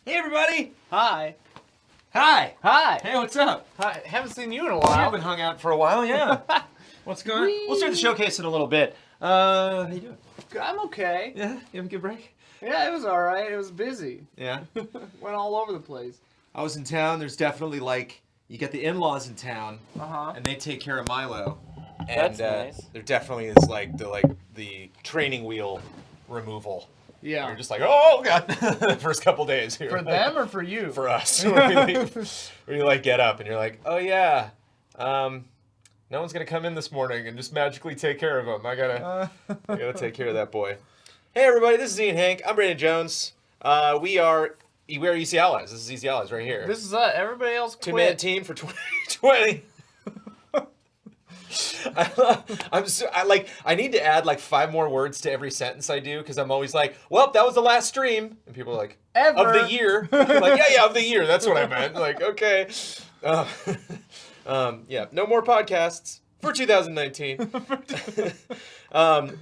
Hey, everybody! Hi. Hi! Hi. Hey, what's up? Hi. Haven't seen you in a We while. haven't hung out for a while, yeah. What's going on? We'll start the showcase in a little bit. How you doing? I'm okay. Yeah? You have a good break? Yeah, it was all right. It was busy. Yeah. Went all over the place. I was in town. There's definitely, you get the in-laws in town, and they take care of Milo. And, That's nice. There definitely is, the training wheel removal. Yeah. You're just like, oh, God, the first couple days here. For them or for you? For us. Where you get up and you're like, oh, yeah, no one's going to come in this morning and just magically take care of him. I gotta take care of that boy. Hey, everybody, this is Ian Hank. I'm Brandon Jones. We are Easy Allies. This is Easy Allies right here. This is everybody else quit. Two-man team for 2020. I need to add 5 more words to every sentence I do because I'm always like, well, that was the last stream, and people are like, Ever. of the year. I'm like, yeah, of the year. That's what I meant. Like, okay, yeah, no more podcasts for 2019.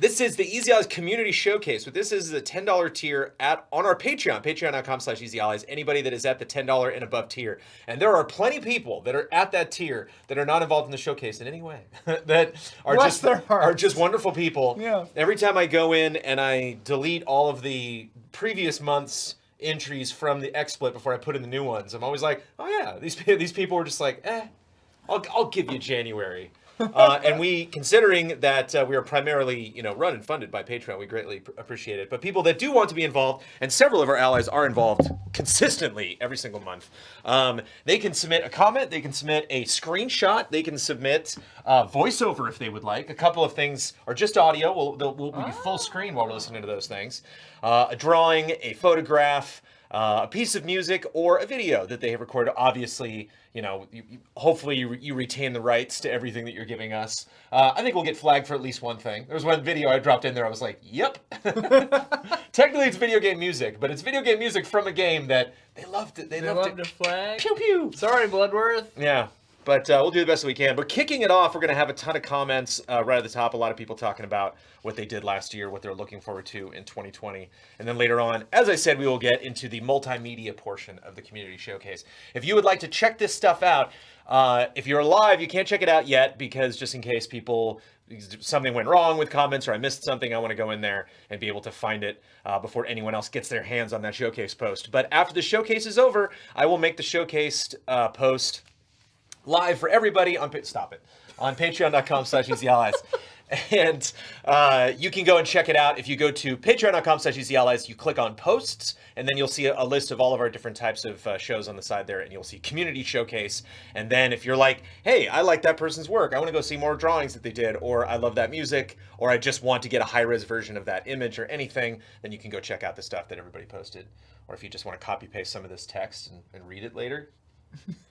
This is the Easy Allies Community Showcase. What this is a $10 tier on our Patreon, patreon.com/Easy Allies. Anybody that is at the $10 and above tier. And there are plenty of people that are at that tier that are not involved in the showcase in any way. that are just wonderful people. Yeah. Every time I go in and I delete all of the previous month's entries from the XSplit before I put in the new ones, I'm always like, oh yeah, these people were just like, I'll give you January. And considering that we are primarily, run and funded by Patreon, we greatly appreciate it. But people that do want to be involved, and several of our allies are involved consistently every single month, they can submit a comment, they can submit a screenshot, they can submit voiceover if they would like. A couple of things are just audio. We'll be full screen while we're listening to those things. A drawing, a photograph, a piece of music, or a video that they have recorded. Obviously, hopefully you retain the rights to everything that you're giving us. I think we'll get flagged for at least one thing. There was one video I dropped in there. I was like, yep. Technically, it's video game music, but it's video game music from a game that they loved it. They loved to flag. Pew pew. Sorry, Bloodworth. Yeah. But we'll do the best that we can. But kicking it off, we're going to have a ton of comments right at the top. A lot of people talking about what they did last year, what they're looking forward to in 2020. And then later on, as I said, we will get into the multimedia portion of the community showcase. If you would like to check this stuff out, if you're live, you can't check it out yet because just in case something went wrong with comments or I missed something, I want to go in there and be able to find it before anyone else gets their hands on that showcase post. But after the showcase is over, I will make the showcase post live for everybody on patreon.com/Easy Allies. And you can go and check it out. If you go to patreon.com/Easy Allies, you click on posts, and then you'll see a list of all of our different types of shows on the side there, and you'll see community showcase. And then if you're like, hey, I like that person's work, I want to go see more drawings that they did, or I love that music, or I just want to get a high-res version of that image or anything, then you can go check out the stuff that everybody posted. Or if you just want to copy-paste some of this text and read it later,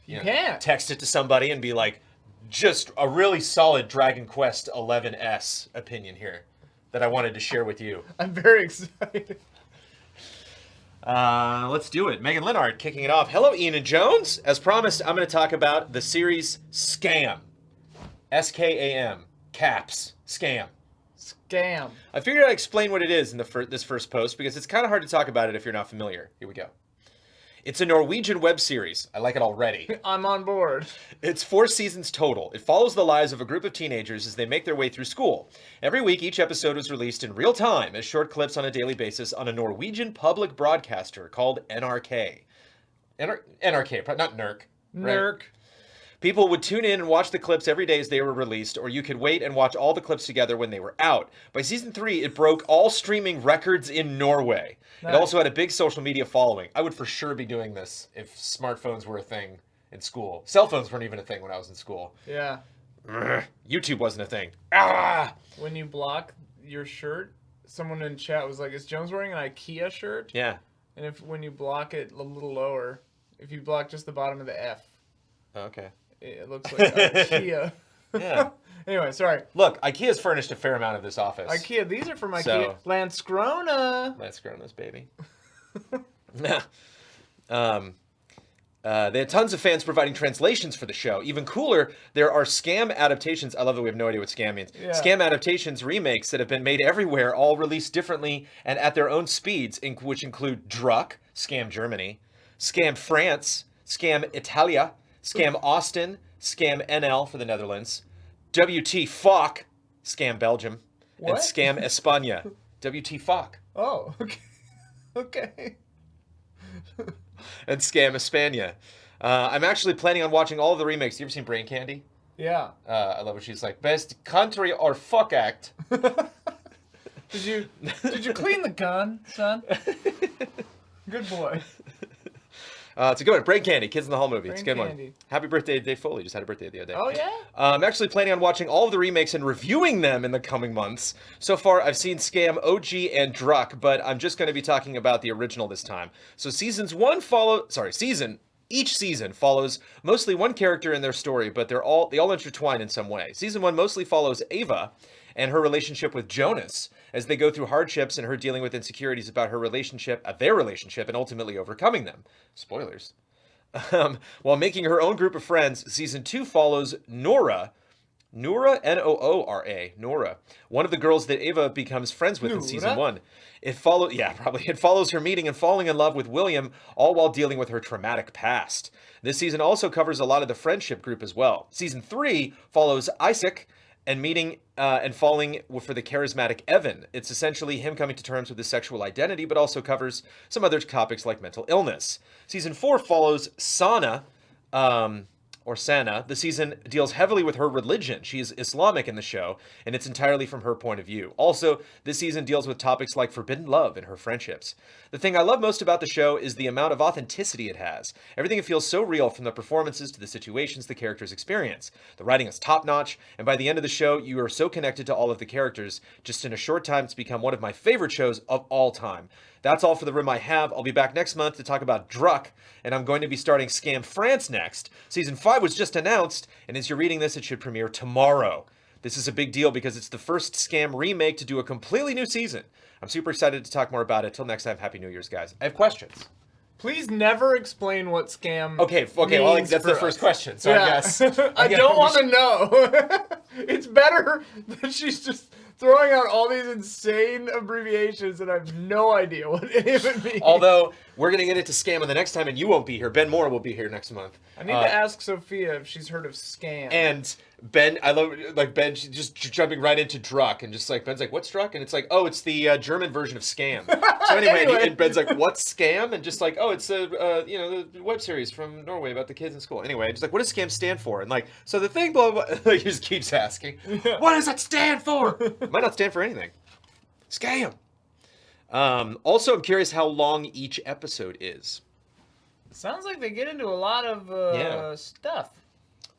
you can text it to somebody and be like, just a really solid Dragon Quest 11S opinion here that I wanted to share with you. I'm very excited. Let's do it. Megan Linnard kicking it off. Hello, Ian and Jones. As promised, I'm going to talk about the series Skam. S-K-A-M. Caps. Skam. Skam. I figured I'd explain what it is in this first post because it's kind of hard to talk about it if you're not familiar. Here we go. It's a Norwegian web series. I like it already. I'm on board. It's 4 seasons total. It follows the lives of a group of teenagers as they make their way through school. Every week, each episode is released in real time as short clips on a daily basis on a Norwegian public broadcaster called NRK. NRK, not NERK. Right? NERK. People would tune in and watch the clips every day as they were released, or you could wait and watch all the clips together when they were out. By season 3, it broke all streaming records in Norway. Nice. It also had a big social media following. I would for sure be doing this if smartphones were a thing in school. Cell phones weren't even a thing when I was in school. Yeah. YouTube wasn't a thing. When you block your shirt, someone in chat was like, is Jones wearing an IKEA shirt? Yeah. And when you block it a little lower, if you block just the bottom of the F. Okay. It looks like IKEA. Yeah. Anyway, sorry. Look, IKEA's furnished a fair amount of this office. IKEA, these are from IKEA. Landskrona. Landskrona, baby. They had tons of fans providing translations for the show. Even cooler, there are Skam adaptations. I love that we have no idea what Skam means. Yeah. Skam adaptations remakes that have been made everywhere, all released differently and at their own speeds, which include Druck, Skam Germany, Skam France, Skam Italia, Skam Austin, Skam NL for the Netherlands, WT Fock, Skam Belgium, and What? Skam España, WT Fock, Oh, okay. Okay. and Skam España. I'm actually planning on watching all of the remakes. You ever seen Brain Candy? Yeah. I love what she's like. Best country or fuck act. Did you clean the gun, son? Good boy. It's a good one. Brain Candy, Kids in the Hall movie. It's a good Brain Candy. one. Happy birthday to Dave Foley. Just had a birthday the other day. Oh yeah. I'm actually planning on watching all of the remakes and reviewing them in the coming months. So far, I've seen Skam, OG, and Druck, but I'm just going to be talking about the original this time. So each season follows mostly one character in their story, but they all intertwine in some way. Season 1 mostly follows Ava and her relationship with Jonas as they go through hardships and her dealing with insecurities about their relationship, and ultimately overcoming them. Spoilers. While making her own group of friends, Season 2 follows Nora, Noora, Nora, one of the girls that Ava becomes friends with in Season 1. It follows her meeting and falling in love with William, all while dealing with her traumatic past. This season also covers a lot of the friendship group as well. Season 3 follows Isaac and meeting and falling for the charismatic Evan. It's essentially him coming to terms with his sexual identity, but also covers some other topics like mental illness. Season 4 follows Sana, or Sana. The season deals heavily with her religion. She is Islamic in the show, and it's entirely from her point of view. Also, this season deals with topics like forbidden love and her friendships. The thing I love most about the show is the amount of authenticity it has. Everything feels so real, from the performances to the situations the characters experience. The writing is top-notch, and by the end of the show, you are so connected to all of the characters. Just in a short time, it's become one of my favorite shows of all time. That's all for the room I have. I'll be back next month to talk about Druck, and I'm going to be starting Skam France next. Season 5 was just announced, and as you're reading this, it should premiere tomorrow. This is a big deal because it's the first Skam remake to do a completely new season. I'm super excited to talk more about it. Till next time, Happy New Year's, guys. I have questions. Please never explain what Skam. Okay. Well, means that's for the first us. question. So Yeah. I guess I don't want to know. It's better that she's just throwing out all these insane abbreviations and I have no idea what any of it means. Although we're gonna get into Skam on the next time, and you won't be here. Ben Moore will be here next month. I need to ask Sophia if she's heard of Skam. And Ben, I love Ben just jumping right into Druck and just like Ben's like, "What's Druck?" And it's like, "Oh, it's the German version of Skam." So anyway. And Ben's like, "What's Skam?" And just like, "Oh, it's the web series from Norway about the kids in school." Anyway, just like, "What does Skam stand for?" And like, so the thing, blah blah. blah. He just keeps asking, "What does it stand for?" It might not stand for anything. Skam. Also, I'm curious how long each episode is. Sounds like they get into a lot of stuff.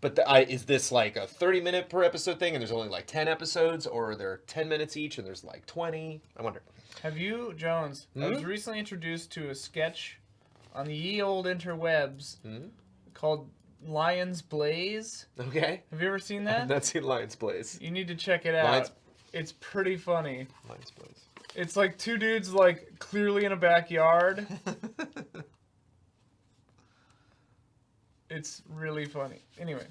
But is this like a 30-minute per episode thing, and there's only like 10 episodes, or are there 10 minutes each, and there's like 20? I wonder. Have you, Jones? I was recently introduced to a sketch on the ye old interwebs called Lions Blaze. Okay. Have you ever seen I've that? not seen Lions Blaze. You need to check it out. Lions- It's pretty funny. Lions Blaze. It's like two dudes like clearly in a backyard. It's really funny. Anyway.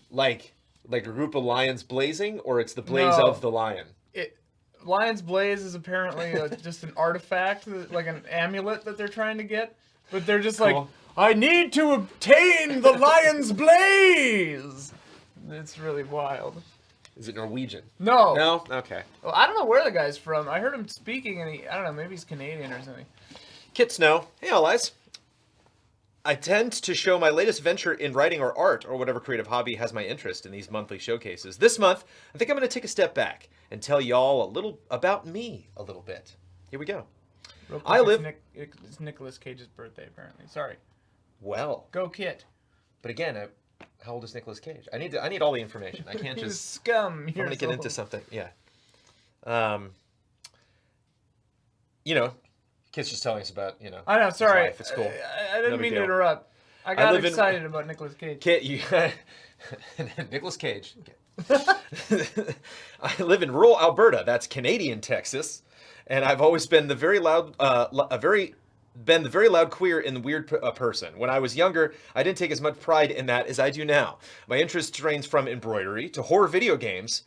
Like a group of lions blazing, or it's the blaze No. of the lion? Lions Blaze is apparently just an artifact, like an amulet that they're trying to get. But they're just like, I need to obtain the Lion's Blaze! It's really wild. Is it Norwegian? No. No? Okay. Well, I don't know where the guy's from. I heard him speaking, and I don't know, maybe he's Canadian or something. Kit Snow. Hey, allies. I tend to show my latest venture in writing or art or whatever creative hobby has my interest in these monthly showcases. This month, I think I'm going to take a step back and tell y'all a little about me a little bit. Here we go. Real quick, I live... It's Nicolas Cage's birthday, apparently. Sorry. Well. Go Kit. But again, how old is Nicolas Cage? I need all the information. I can't He's just... scum. I'm going to get into something. Yeah. Kit's just telling us about, I know, sorry. It's cool. I didn't mean to interrupt. I got excited about Nicolas Cage. Kit, you... Nicolas Cage. I live in rural Alberta. That's Canadian Texas. And I've always been the very loud, queer and weird person. When I was younger, I didn't take as much pride in that as I do now. My interest range from embroidery to horror video games.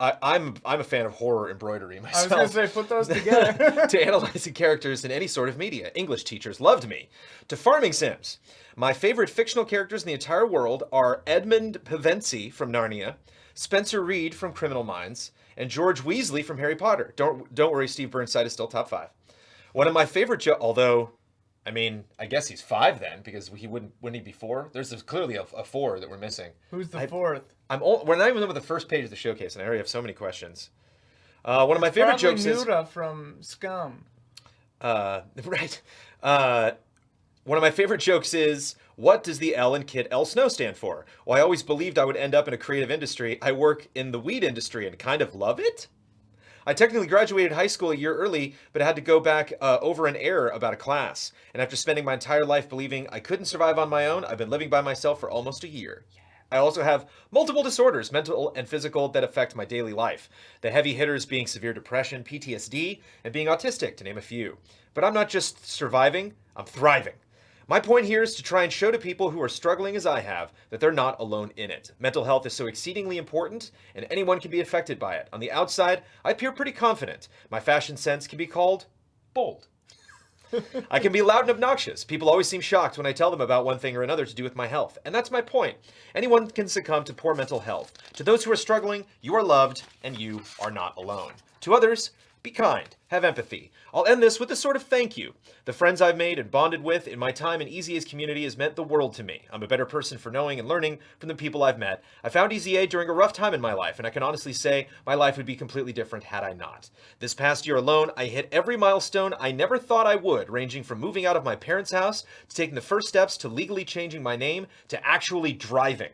I'm a fan of horror embroidery I myself. was going to say, put those together. To analyzing characters in any sort of media. English teachers loved me. To farming sims. My favorite fictional characters in the entire world are Edmund Pevensie from Narnia, Spencer Reed from Criminal Minds, and George Weasley from Harry Potter. Don't worry, Steve Burnside is still top 5. One of my favorite although, I mean, I guess he's 5 then, because he wouldn't he be 4? There's clearly a 4 that we're missing. Who's the 4th? We're not even done with the first page of the showcase, and I already have so many questions. One of my favorite jokes is Nuda from Skam. Right. One of my favorite jokes is, what does the L in Kid L Snow stand for? Well, I always believed I would end up in a creative industry. I work in the weed industry and kind of love it. I technically graduated high school a year early, but I had to go back over an error about a class. And after spending my entire life believing I couldn't survive on my own, I've been living by myself for almost a year. I also have multiple disorders, mental and physical, that affect my daily life. The heavy hitters being severe depression, PTSD, and being autistic, to name a few. But I'm not just surviving, I'm thriving. My point here is to try and show to people who are struggling as I have that they're not alone in it. Mental health is so exceedingly important, and anyone can be affected by it. On the outside, I appear pretty confident. My fashion sense can be called bold. I can be loud and obnoxious. People always seem shocked when I tell them about one thing or another to do with my health. And that's my point. Anyone can succumb to poor mental health. To those who are struggling, you are loved, and you are not alone. To others, be kind, have empathy. I'll end this with a sort of thank you. The friends I've made and bonded with in my time in EZA's community has meant the world to me. I'm a better person for knowing and learning from the people I've met. I found EZA during a rough time in my life, and I can honestly say my life would be completely different had I not. This past year alone, I hit every milestone I never thought I would, ranging from moving out of my parents' house, to taking the first steps to legally changing my name, to actually driving.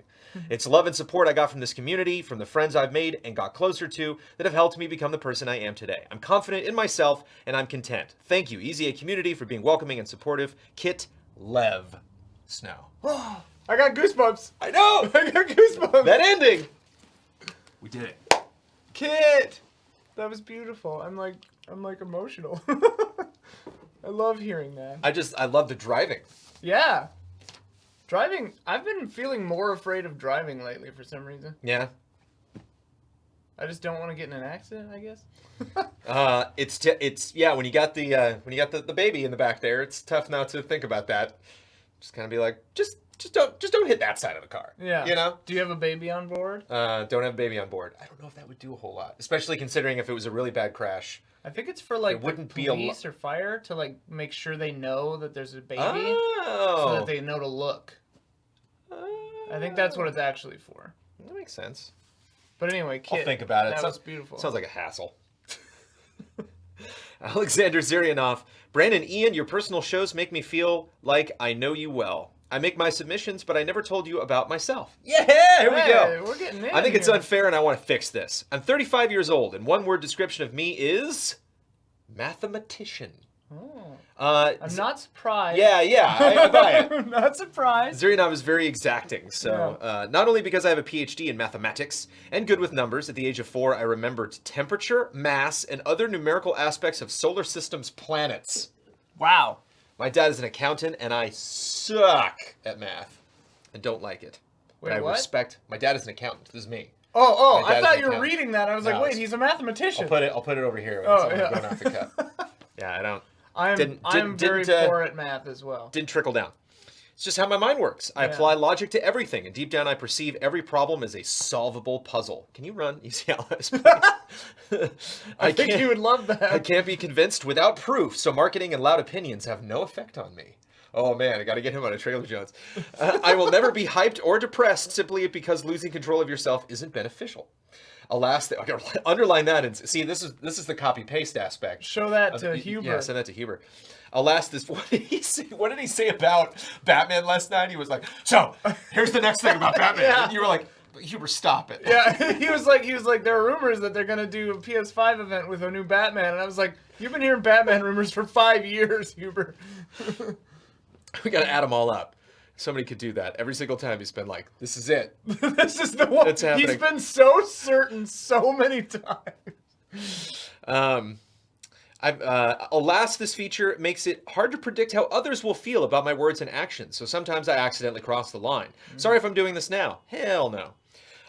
It's love and support I got from this community, from the friends I've made and got closer to, that have helped me become the person I am today. I'm confident in myself, and I'm content. Thank you, EZA community, for being welcoming and supportive. Kit Lev Snow. I got goosebumps. I know! I got goosebumps. That ending! We did it. Kit! That was beautiful. I'm like emotional. I love hearing that. I love the driving. Yeah. Driving, I've been feeling more afraid of driving lately for some reason. Yeah. I just don't want to get in an accident, I guess. It's when you got the baby in the back there, it's tough not to think about that. Just kind of be like, just don't hit that side of the car. Yeah. You know? Do you have a baby on board? Don't have a baby on board. I don't know if that would do a whole lot, especially considering if it was a really bad crash. I think it's for like It wouldn't the be police or fire to like make sure they know that there's a baby, Oh. so that they know to look. I think that's what it's actually for. That makes sense. But anyway, Kit, I'll think about it. That So- was beautiful. Sounds like a hassle. Alexander Zirianov. Brandon, Ian, your personal shows make me feel like I know you well. I make my submissions, but I never told you about myself. Yeah, here we go. We're getting in I think it's here. unfair and I want to fix this. I'm 35 years old, and one word description of me is mathematician. Oh. I'm not surprised. Yeah, I buy it. I'm not surprised. Zirianov is very exacting, so not only because I have a PhD in mathematics and good with numbers, at the age of 4 I remembered temperature, mass, and other numerical aspects of solar system's planets. Wow. My dad is an accountant, and I suck at math. I don't like it. Wait, but I what? respect. My dad is an accountant. This is me. Oh! My I dad's thought an you were accountant. reading that. I was No, like, wait, it's- he's a mathematician. I'll put it over here. When Oh, it's yeah. going off the cuff. Yeah, I don't. I'm very poor at math as well. Didn't trickle down. It's just how my mind works. I apply logic to everything, and deep down I perceive every problem as a solvable puzzle. Can you run? You see how that's I think you would love that. I can't be convinced without proof, so marketing and loud opinions have no effect on me. Oh man, I gotta get him on a Trailer Jones. I will never be hyped or depressed simply because losing control of yourself isn't beneficial. Alas, I gotta underline that and see this is the copy paste aspect. Show that to Huber. Yeah, send that to Huber. Alas, what did he say about Batman last night? He was like, so here's the next thing about Batman. Yeah. And you were like, Huber, stop it. Yeah, he was like, there are rumors that they're gonna do a PS5 event with a new Batman, and I was like, you've been hearing Batman rumors for 5 years, Huber. We gotta add them all up. Somebody could do that. Every single time he's been like, this is it. This is the one. It's happening. He's been so certain so many times. Alas, this feature makes it hard to predict how others will feel about my words and actions, so sometimes I accidentally cross the line. Sorry if I'm doing this now. Hell no.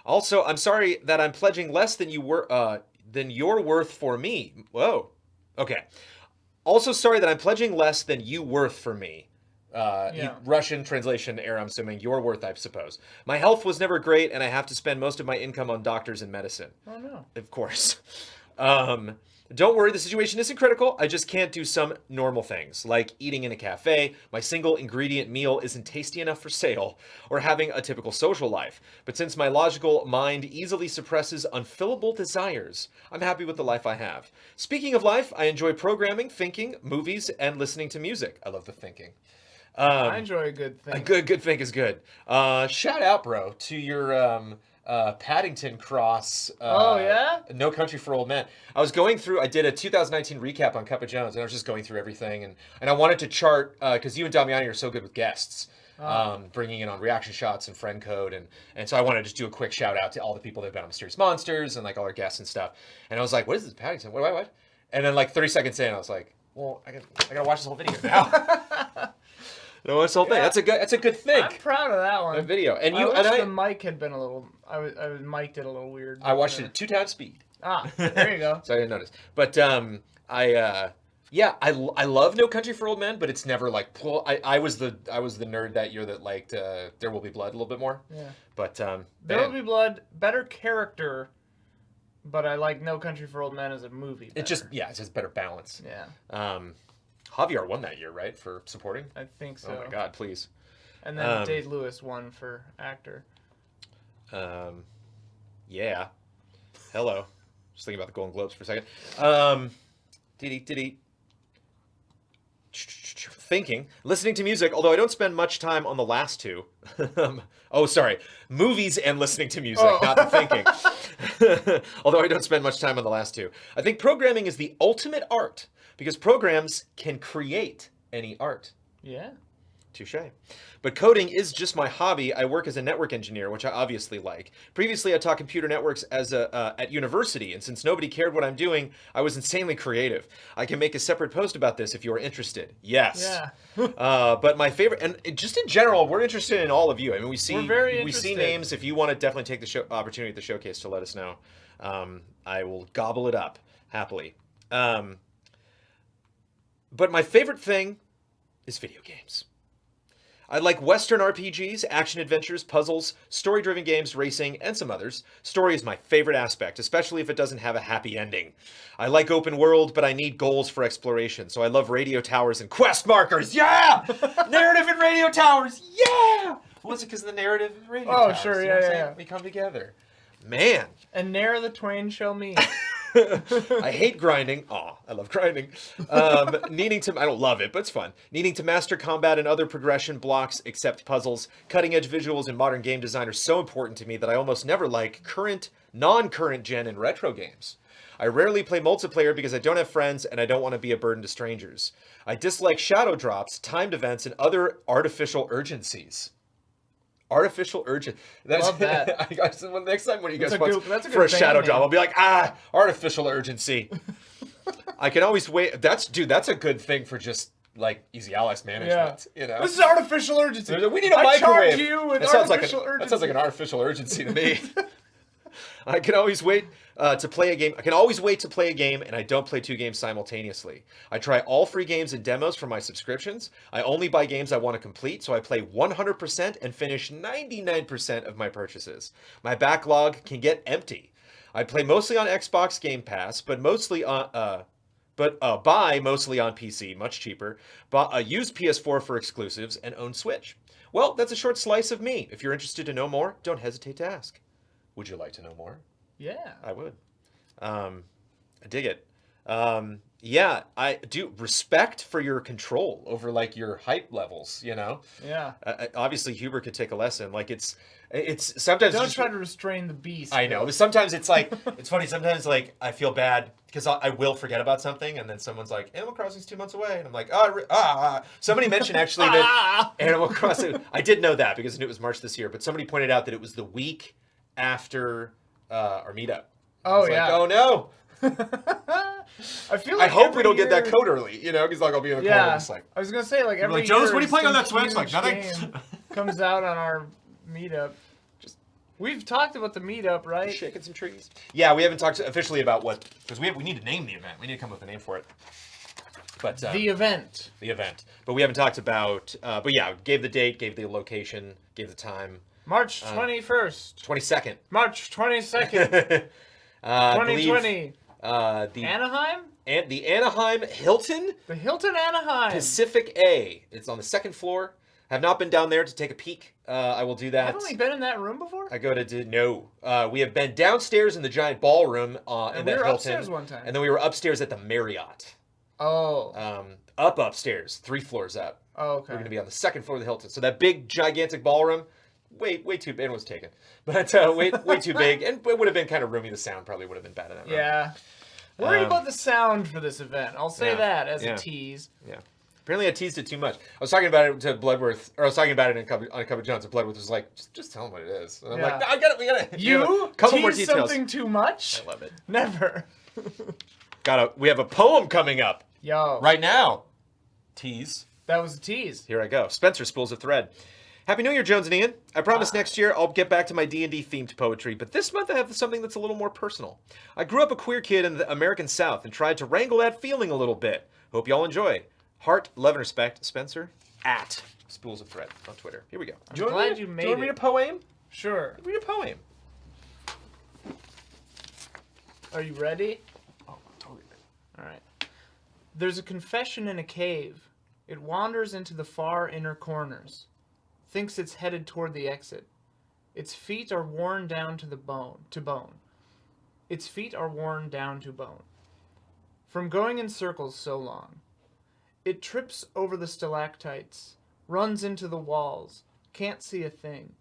Also, I'm sorry that I'm pledging less than you're worth for me. Whoa. Okay. Also, sorry that I'm pledging less than you worth for me. Russian translation error, I'm assuming. Your worth, I suppose. My health was never great, and I have to spend most of my income on doctors and medicine. Oh, no. Of course. Don't worry, the situation isn't critical. I just can't do some normal things, like eating in a cafe, my single ingredient meal isn't tasty enough for sale, or having a typical social life. But since my logical mind easily suppresses unfillable desires, I'm happy with the life I have. Speaking of life, I enjoy programming, thinking, movies, and listening to music. I love the thinking. I enjoy a good thing. A good think is good. Shout out, bro, to your Paddington Cross. Oh, yeah? No Country for Old Men. I did a 2019 recap on Cup of Jones, and I was just going through everything, and I wanted to chart, because you and Damiani are so good with guests, bringing in on reaction shots and friend code, and so I wanted to just do a quick shout out to all the people that have been on Mysterious Monsters, and like all our guests and stuff. And I was like, what is this Paddington? What? And then like 30 seconds in, I was like, well, I gotta watch this whole video now. No, it's the whole thing. That's a good thing. I'm proud of that one. The video, and I wish the mic had been a little. I was mic'd it a little weird. I watched it at 2 times speed. There you go. So I didn't notice. But I love No Country for Old Men, but it's never like I was the nerd that year that liked There Will Be Blood a little bit more. Yeah. But There Will Be Blood, better character, but I like No Country for Old Men as a movie. Better. It's just better balance. Yeah. Javier won that year, right, for supporting? I think so. Oh my God, please. And then Dave Lewis won for actor. Yeah. Hello. Just thinking about the Golden Globes for a second. Thinking, listening to music, although I don't spend much time on the last two. Movies and listening to music, not the thinking. Although I don't spend much time on the last two. I think programming is the ultimate art because programs can create any art. Yeah. Touche. But coding is just my hobby. I work as a network engineer, which I obviously like. Previously, I taught computer networks at university, and since nobody cared what I'm doing, I was insanely creative. I can make a separate post about this if you are interested. Yes. Yeah. But my favorite, and just in general, we're interested in all of you. I mean, we see names. If you want to definitely take the opportunity at the showcase to let us know, I will gobble it up happily. But my favorite thing is video games. I like Western RPGs, action adventures, puzzles, story-driven games, racing, and some others. Story is my favorite aspect, especially if it doesn't have a happy ending. I like open world, but I need goals for exploration, so I love radio towers and quest markers. Yeah! Narrative and radio towers. Yeah! Was it because of the narrative and radio towers? Oh, sure, yeah. We come together. Man. And ne'er the twain shall meet. I hate grinding. Aw, I love grinding. I don't love it, but it's fun. Needing to master combat and other progression blocks, except puzzles. Cutting edge visuals and modern game design are so important to me that I almost never like non-current gen and retro games. I rarely play multiplayer because I don't have friends and I don't want to be a burden to strangers. I dislike shadow drops, timed events, and other artificial urgencies. Artificial urgent. Love that. Next time when you guys want for a shadow drop, I'll be like, artificial urgency. I can always wait. That's a good thing for just like easy Alex management. Yeah. You know, this is artificial urgency. We need a microwave. Charge you with that artificial urgency. That sounds like an artificial urgency to me. I can always wait to play a game. I can always wait to play a game, and I don't play 2 games simultaneously. I try all free games and demos for my subscriptions. I only buy games I want to complete, so I play 100% and finish 99% of my purchases. My backlog can get empty. I play mostly on Xbox Game Pass, but mostly on buy mostly on PC, much cheaper. Use PS4 for exclusives and own Switch. Well, that's a short slice of me. If you're interested to know more, don't hesitate to ask. Would you like to know more? Yeah. I would. I dig it. Yeah, I do respect for your control over like your hype levels, you know? Yeah. Obviously Huber could take a lesson. Like it's sometimes don't try to restrain the beast. I know. But sometimes it's like it's funny, sometimes like I feel bad because I will forget about something and then someone's like, Animal Crossing's 2 months away, and I'm like, somebody mentioned actually that Animal Crossing, I did know that because it was March this year, but somebody pointed out that it was the week after our meetup. Oh, yeah. Like, oh no. I feel like I hope we don't get that code early, you know, because like I'll be in the corner just like. I was gonna say like every like, Jones, year, what are you playing on that Switch? Like nothing. comes out on our meetup. We've talked about the meetup, right? Shaking some trees. Yeah, we haven't talked officially about what, because we need to name the event. We need to come up with a name for it. But the event. The event. But we haven't talked about. But yeah, gave the date, gave the location, gave the time. March 21st. 22nd. March 22nd. 2020. The Anaheim? The Anaheim Hilton. The Hilton Anaheim. Pacific A. It's on the second floor. Have not been down there to take a peek. I will do that. Haven't we been in that room before? I go to no. We have been downstairs in the giant ballroom in that we were Hilton. upstairs one time. And then we were upstairs at the Marriott. Oh. Upstairs, 3 floors up. Oh, okay. We're going to be on the second floor of the Hilton. So that big, gigantic ballroom, way too big. It was taken. But way too big. And it would have been kind of roomy. The sound probably would have been bad in that room. Yeah. Worried about the sound for this event. I'll say that as a tease. Yeah. Apparently I teased it too much. I was talking about it to Bloodworth, or I was talking about it on a couple of Johns, and Bloodworth was like, just tell him what it is. And I'm like, no, we got it. You couple more tease details. something too much? I love it. Never. We have a poem coming up. Yo. Right now. Tease. That was a tease. Here I go. Spencer spools a thread. Happy New Year, Jones and Ian. I promise next year I'll get back to my D&D themed poetry, but this month I have something that's a little more personal. I grew up a queer kid in the American South and tried to wrangle that feeling a little bit. Hope y'all enjoy. Heart, love, and respect, Spencer, at Spools of Thread on Twitter. Here we go. I'm glad you made it. Do you want to read a poem? Sure. Read a poem. Are you ready? Oh, totally ready. All right. There's a confession in a cave. It wanders into the far inner corners. Thinks it's headed toward the exit. Its feet are worn down to bone. Its feet are worn down to bone. From going in circles so long. It trips over the stalactites, runs into the walls, can't see a thing.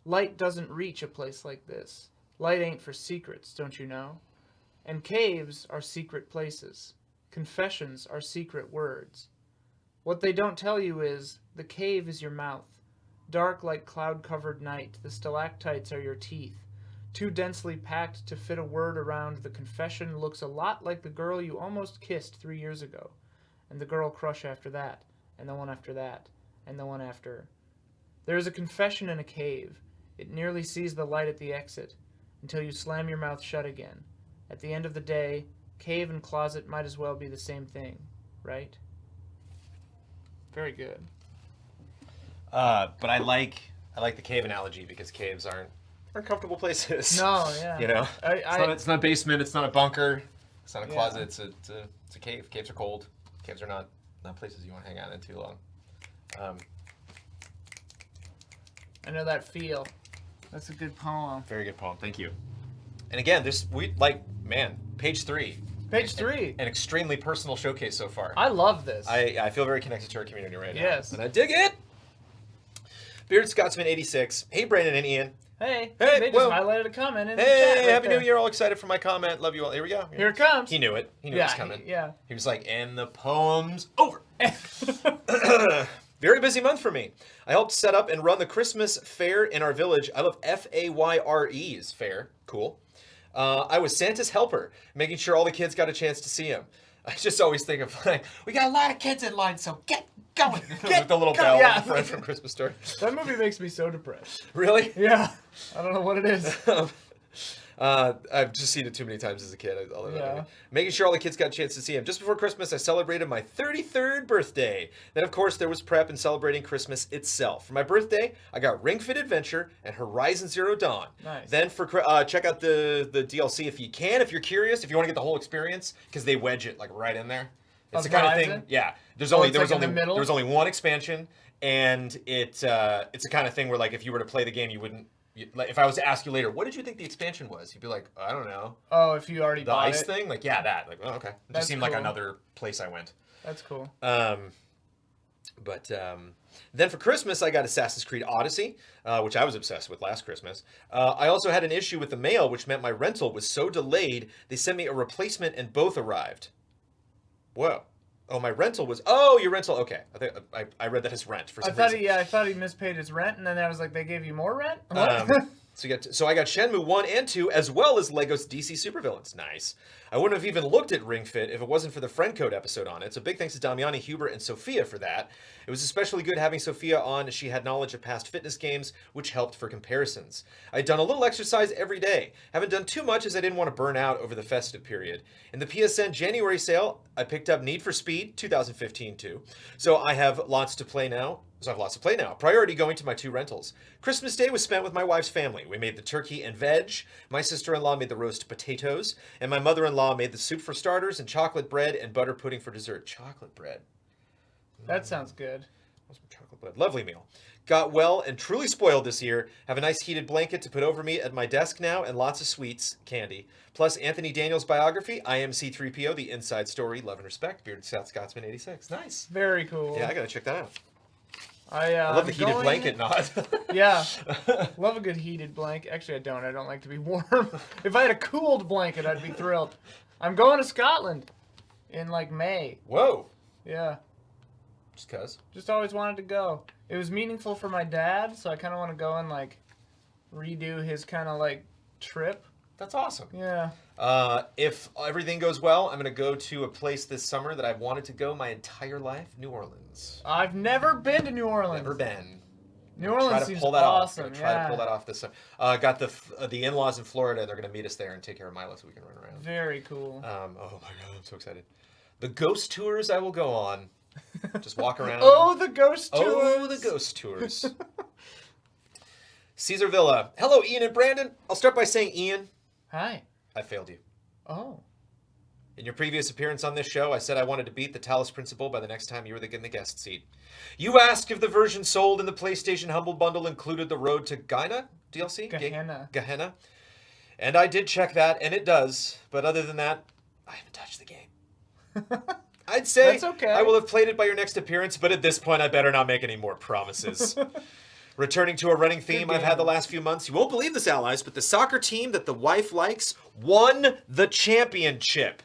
Light doesn't reach a place like this. Light ain't for secrets, don't you know? And caves are secret places. Confessions are secret words. What they don't tell you is, the cave is your mouth. Dark like cloud-covered night, the stalactites are your teeth. Too densely packed to fit a word around, the confession looks a lot like the girl you almost kissed 3 years ago. And the girl crush after that, and the one after that, and the one after. There is a confession in a cave. It nearly sees the light at the exit, until you slam your mouth shut again. At the end of the day, cave and closet might as well be the same thing, right? Very good. But I like the cave analogy because caves aren't comfortable places. No, yeah. You know, it's not a basement. It's not a bunker. It's not a closet. It's a cave. Caves are cold. Caves are not places you want to hang out in too long. I know that feel. That's a good poem. Very good poem. Thank you. And again, page 3. Page 3. An extremely personal showcase so far. I love this. I feel very connected to our community right now. Yes. And I dig it. Bearded Scotsman 86. Hey, Brandon and Ian. Hey, they just highlighted a comment in the chat. Hey, right Happy there. New Year. All excited for my comment. Love you all. Here we go. Here it comes. He knew it. He knew it was coming. Yeah. He was like, and the poem's over. Very busy month for me. I helped set up and run the Christmas fair in our village. I love FAYRE's fair. Cool. I was Santa's helper, making sure all the kids got a chance to see him. I just always think of like, we got a lot of kids in line, so get going. With the little bell in front from Christmas Story. That movie makes me so depressed. Really? Yeah. I don't know what it is. I've just seen it too many times as a kid. Making sure all the kids got a chance to see him. Just before Christmas, I celebrated my 33rd birthday. Then, of course, there was prep and celebrating Christmas itself. For my birthday, I got Ring Fit Adventure and Horizon Zero Dawn. Nice. Then for check out the DLC if you can, if you're curious, if you want to get the whole experience, because they wedge it like right in there. It's the kind of thing. Yeah. There was only one expansion, and it's the kind of thing where like if you were to play the game, you wouldn't. Like if I was to ask you later, what did you think the expansion was? You'd be like, I don't know. Oh, if you already bought ice it? thing? Like, yeah, that. Like, oh, okay. It just seemed like another place I went. That's cool. But then for Christmas, I got Assassin's Creed Odyssey, which I was obsessed with last Christmas. I also had an issue with the mail, which meant my rental was so delayed, they sent me a replacement and both arrived. Whoa. Oh, my rental was... Oh, your rental... Okay. I read that as rent for some reason. I thought he mispayed his rent, and then I was like, they gave you more rent? What? So I got Shenmue 1 and 2, as well as Lego's DC Supervillains. Nice. I wouldn't have even looked at Ring Fit if it wasn't for the Friend Code episode on it, so big thanks to Damiani, Hubert, and Sophia for that. It was especially good having Sophia on, as she had knowledge of past fitness games, which helped for comparisons. I'd done a little exercise every day. Haven't done too much as I didn't want to burn out over the festive period. In the PSN January sale, I picked up Need for Speed 2015 too. So I have lots to play now. Priority going to my 2 rentals. Christmas Day was spent with my wife's family. We made the turkey and veg. My sister-in-law made the roast potatoes. And my mother-in-law made the soup for starters and chocolate bread and butter pudding for dessert. Chocolate bread. That sounds good. What's my chocolate bread? Lovely meal. Got well and truly spoiled this year. Have a nice heated blanket to put over me at my desk now and lots of sweets, candy. Plus Anthony Daniels' biography, I Am C-3PO, The Inside Story, Love and Respect, Bearded South Scotsman 86. Nice. Very cool. Yeah, I gotta check that out. I love the heated blanket nod. Yeah. Love a good heated blanket. Actually, I don't. I don't like to be warm. If I had a cooled blanket, I'd be thrilled. I'm going to Scotland in like May. Whoa. Yeah. Just cuz. Just always wanted to go. It was meaningful for my dad, so I kind of want to go and like redo his kind of like trip. That's awesome. Yeah. If everything goes well, I'm going to go to a place this summer that I've wanted to go my entire life, New Orleans. I've never been to New Orleans. Never been. New Orleans seems awesome. Try to pull that off this summer. Got the in-laws in Florida. They're going to meet us there and take care of Milo so we can run around. Very cool. Oh my god, I'm so excited. The ghost tours I will go on. Just walk around. Oh, the ghost tours. Oh, the ghost tours. Caesar Villa. Hello, Ian and Brandon. I'll start by saying, Ian. Hi. I failed you. Oh. In your previous appearance on this show, I said I wanted to beat the Talus Principle by the next time you were in the guest seat. You asked if the version sold in the PlayStation Humble Bundle included the Road to Gaina DLC? Gehenna. And I did check that, and it does. But other than that, I haven't touched the game. I'd say That's okay. I will have played it by your next appearance, but at this point, I better not make any more promises. Returning to a running theme I've had the last few months. You won't believe this, allies, but the soccer team that the wife likes won the championship.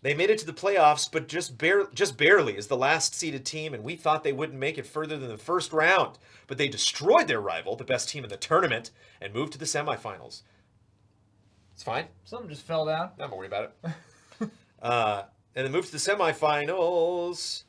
They made it to the playoffs, but just barely as the last seeded team, and we thought they wouldn't make it further than the first round. But they destroyed their rival, the best team in the tournament, and moved to the semifinals. It's fine. Something just fell down. I'm not worried about it. And then moved to the semifinals.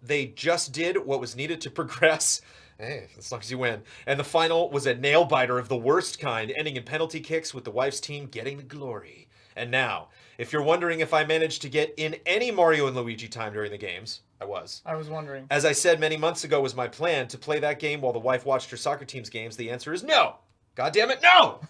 They just did what was needed to progress. Hey, as long as you win. And the final was a nail-biter of the worst kind, ending in penalty kicks with the wife's team getting the glory. And now, if you're wondering if I managed to get in any Mario and Luigi time during the games, I was. I was wondering. As I said many months ago was my plan, to play that game while the wife watched her soccer team's games. The answer is no! God damn it, no!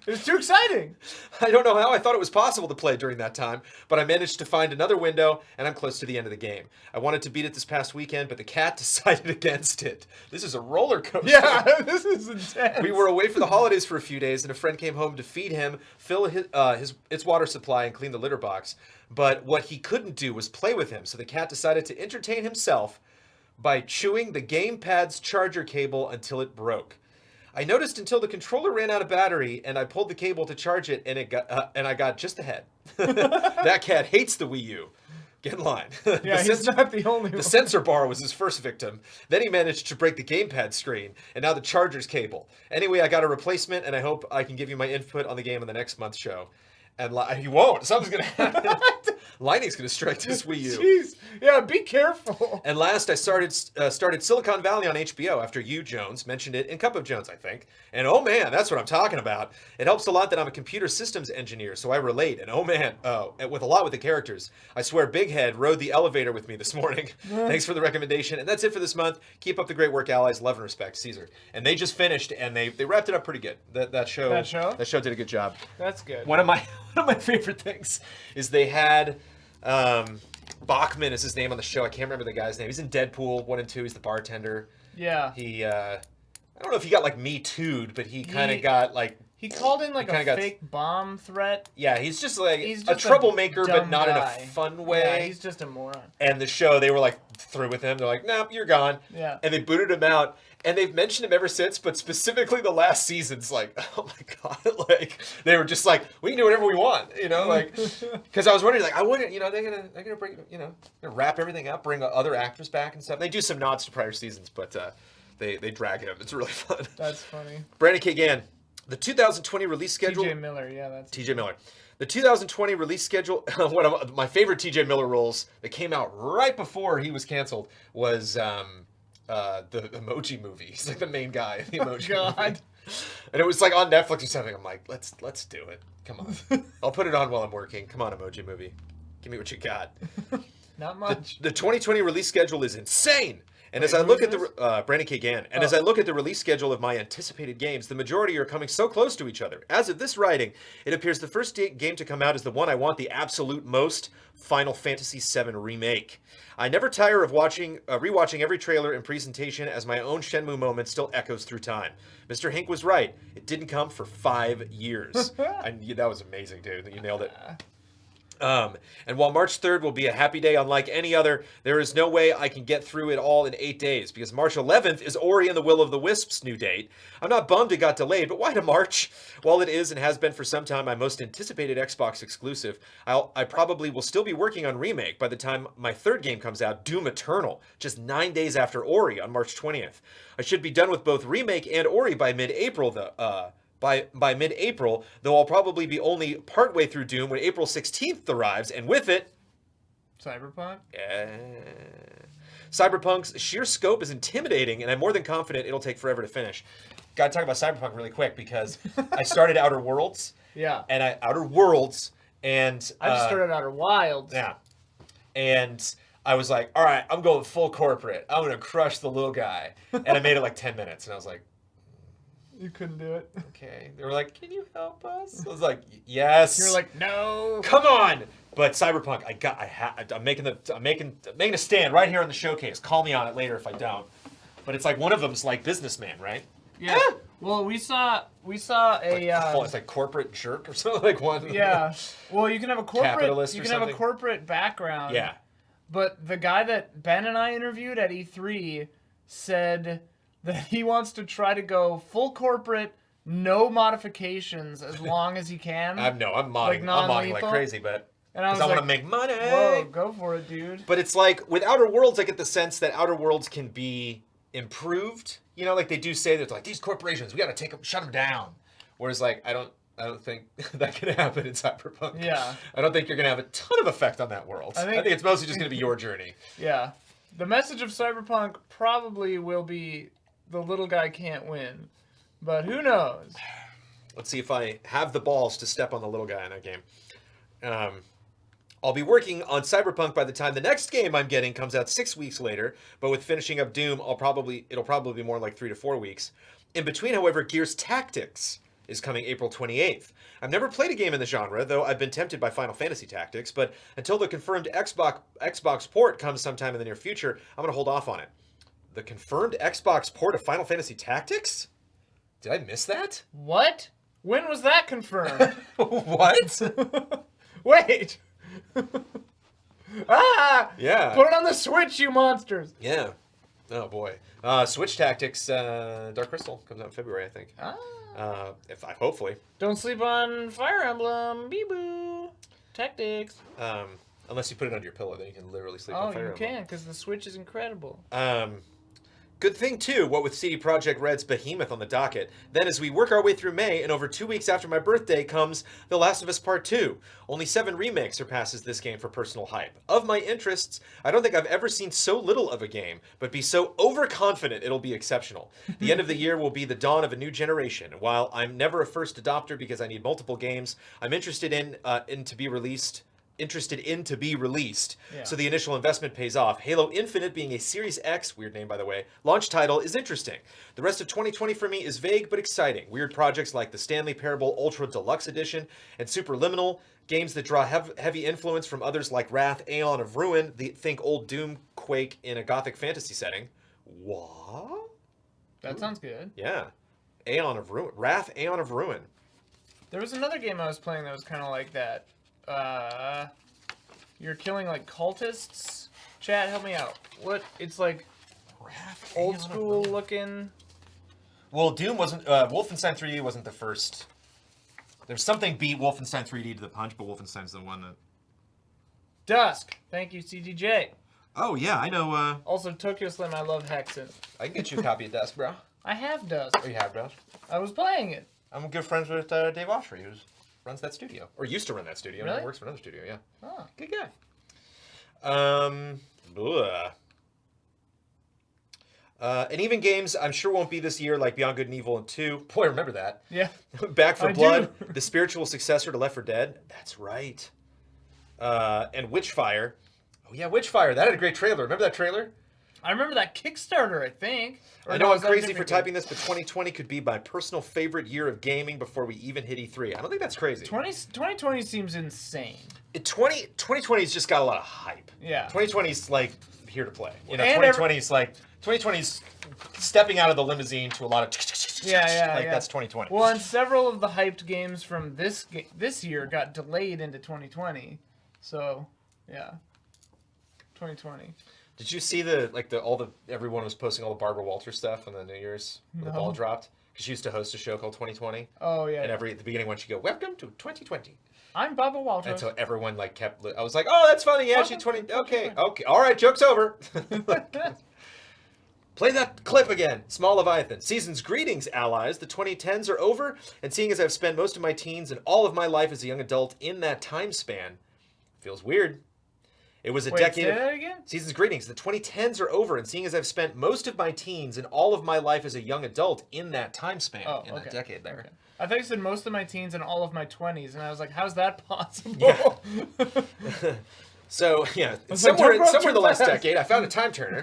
It was too exciting. I don't know how I thought it was possible to play during that time, but I managed to find another window, and I'm close to the end of the game. I wanted to beat it this past weekend, but the cat decided against it. This is a roller coaster. Yeah, this is intense. We were away for the holidays for a few days, and a friend came home to feed him, fill its water supply, and clean the litter box. But what he couldn't do was play with him, so the cat decided to entertain himself by chewing the gamepad's charger cable until it broke. I noticed until the controller ran out of battery, and I pulled the cable to charge it, and I got just ahead. That cat hates the Wii U. Get in line. Yeah, he's not the only one. The sensor bar was his first victim. Then he managed to break the gamepad screen, and now the charger's cable. Anyway, I got a replacement, and I hope I can give you my input on the game on the next month's show. And he won't. Something's going to happen. Lightning's going to strike this Wii U. Jeez. Yeah, be careful. And last, I started Silicon Valley on HBO after you, Jones, mentioned it in Cup of Jones, I think. And oh man, that's what I'm talking about. It helps a lot that I'm a computer systems engineer, so I relate. And oh man, with a lot with the characters. I swear Big Head rode the elevator with me this morning. Thanks for the recommendation. And that's it for this month. Keep up the great work, allies. Love and respect, Caesar. And they just finished, and they wrapped it up pretty good. That show did a good job. That's good. One of my favorite things is they had Bachman is his name on the show. I can't remember the guy's name. He's in Deadpool 1 and 2. He's the bartender. Yeah. He I don't know if he got like Me Too'd, but he kind of got like he called in like a fake bomb threat. Yeah, he's just like a troublemaker, but not in a fun way. Yeah, he's just a moron. And the show, they were like through with him. They're like, "Nope, you're gone." Yeah. And they booted him out. And they've mentioned him ever since, but specifically the last season's like, oh my god, like they were just like, we can do whatever we want, like, because I was wondering, like, I wouldn't, they're gonna bring, gonna wrap everything up, bring other actors back and stuff. They do some nods to prior seasons, but they drag him. It's really fun. That's funny. Brandon K. Gann, the 2020 release schedule. TJ Miller, yeah, that's TJ Miller. The 2020 release schedule, one of my favorite TJ Miller roles that came out right before he was canceled was the Emoji Movie. He's like the main guy in the Emoji Movie. And it was like on Netflix or something. I'm like, let's do it. Come on. I'll put it on while I'm working. Come on, Emoji Movie. Give me what you got. Not much. The 2020 release schedule is insane. And as I look at the Brandon K. Gann, and as I look at the release schedule of my anticipated games, the majority are coming so close to each other. As of this writing, it appears the first game to come out is the one I want the absolute most: Final Fantasy VII Remake. I never tire of rewatching every trailer and presentation as my own Shenmue moment still echoes through time. Mr. Hink was right. It didn't come for 5 years. That was amazing, dude. You nailed it. And while March 3rd will be a happy day unlike any other, there is no way I can get through it all in 8 days, because March 11th is Ori and the Will of the Wisps' new date. I'm not bummed it got delayed, but why to March? While it is and has been for some time my most anticipated Xbox exclusive, I probably will still be working on Remake by the time my third game comes out, Doom Eternal, just 9 days after Ori on March 20th. I should be done with both Remake and Ori by mid-April, by mid-April, though I'll probably be only partway through Doom when April 16th arrives, and with it... Cyberpunk? Yeah. Cyberpunk's sheer scope is intimidating, and I'm more than confident it'll take forever to finish. Gotta talk about Cyberpunk really quick, because I started Outer Worlds. Yeah. And I just started Outer Wilds. Yeah. And I was like, all right, I'm going full corporate. I'm going to crush the little guy. And I made it like 10 minutes, and I was like, you couldn't do it. Okay. They were like, can you help us? I was like, yes. You're like, no. Come on. But Cyberpunk, I'm making a stand right here on the showcase. Call me on it later if I don't. But it's like one of them's like businessman, right? Yeah. Well, we saw a it's like corporate jerk or something like one. Yeah. Well, you can have a corporate capitalist. You can have a corporate background. Yeah. But the guy that Ben and I interviewed at E3 said that he wants to try to go full corporate, no modifications as long as he can. I'm modding like crazy, but because I want to make money. Whoa, go for it, dude. But it's like with Outer Worlds, I get the sense that Outer Worlds can be improved. You know, like they do say that like these corporations, we got to shut them down. Whereas like I don't think that can happen in Cyberpunk. Yeah. I don't think you're gonna have a ton of effect on that world. I think it's mostly just gonna be your journey. Yeah. The message of Cyberpunk probably will be the little guy can't win, but who knows? Let's see if I have the balls to step on the little guy in that game. I'll be working on Cyberpunk by the time the next game I'm getting comes out 6 weeks later, but with finishing up Doom, it'll probably be more like 3 to 4 weeks. In between, however, Gears Tactics is coming April 28th. I've never played a game in the genre, though I've been tempted by Final Fantasy Tactics, but until the confirmed Xbox port comes sometime in the near future, I'm going to hold off on it. The confirmed Xbox port of Final Fantasy Tactics? Did I miss that? What? When was that confirmed? What? Wait! Yeah. Put it on the Switch, you monsters! Yeah. Oh, boy. Switch Tactics, Dark Crystal comes out in February, I think. Hopefully. Don't sleep on Fire Emblem. Bee-boo. Tactics. Unless you put it under your pillow, then you can literally sleep on Fire Emblem. Oh, you can, because the Switch is incredible. Good thing, too, what with CD Projekt Red's Behemoth on the docket. Then as we work our way through May, and over 2 weeks after my birthday, comes The Last of Us Part 2. Only 7 remakes surpasses this game for personal hype. Of my interests, I don't think I've ever seen so little of a game, but be so overconfident it'll be exceptional. The end of the year will be the dawn of a new generation. While I'm never a first adopter because I need multiple games, I'm interested in to be released, Yeah. so the initial investment pays off. Halo Infinite being a Series X, weird name by the way, launch title is interesting. The rest of 2020 for me is vague but exciting. Weird projects like the Stanley Parable Ultra Deluxe Edition and Superliminal, games that draw heavy influence from others like Wrath, Aeon of Ruin, think old Doom, Quake in a gothic fantasy setting. What? That sounds good. Yeah. Aeon of Ruin. Wrath, Aeon of Ruin. There was another game I was playing that was kind of like that. You're killing like cultists. Chat, help me out. What? It's like Wrath, old Aeon of school Ruin. looking. Well, Doom wasn't. Wolfenstein 3D wasn't the first. There's something beat Wolfenstein 3D to the punch, but Wolfenstein's the one that. Dusk. Thank you, CDJ. Oh, yeah, I know. Also, Tokyo Slim, I love Hexen. I can get you a copy of Dust, bro. I have Dust. Oh, you have Dust? I was playing it. I'm good friends with Dave Oshry, who runs that studio. Or used to run that studio. Really? He works for another studio, yeah. Oh. Good guy. Ugh. And even games I'm sure won't be this year, like Beyond Good and Evil and 2. Boy, remember that. Yeah. Back for I Blood, do. the spiritual successor to Left 4 Dead. That's right. And Witchfire. Oh, yeah, Witchfire. That had a great trailer. Remember that trailer? I remember that Kickstarter, I think. Or I know no, I'm is that a crazy for different typing this, but 2020 could be my personal favorite year of gaming before we even hit E3. I don't think that's crazy. 2020 seems insane. 2020's just got a lot of hype. Yeah. 2020's like here to play. You know, And 2020's like 2020's stepping out of the limousine to a lot of Yeah. that's 2020. Well, and several of the hyped games from this year got delayed into 2020. So, yeah. 2020. Did you see everyone was posting all the Barbara Walters stuff on the New Year's when the No. ball dropped? Because she used to host a show called 2020. Oh, yeah. And at the beginning when she go, "Welcome to 2020." I'm Baba Walters. And so everyone kept. I was like, "Oh, that's funny. Yeah, she's 20. Okay, all right, joke's over." Play that clip again. Small Leviathan. Season's greetings, allies. The 2010s are over, and seeing as I've spent most of my teens and all of my life as a young adult in that time span, feels weird. It was a decade say of that again? Season's greetings. The 2010s are over, and seeing as I've spent most of my teens and all of my life as a young adult in that time span, that decade there. Okay. I thought you said most of my teens and all of my 20s, and I was like, how's that possible? Yeah. So, yeah, somewhere in the last decade, I found a time turner.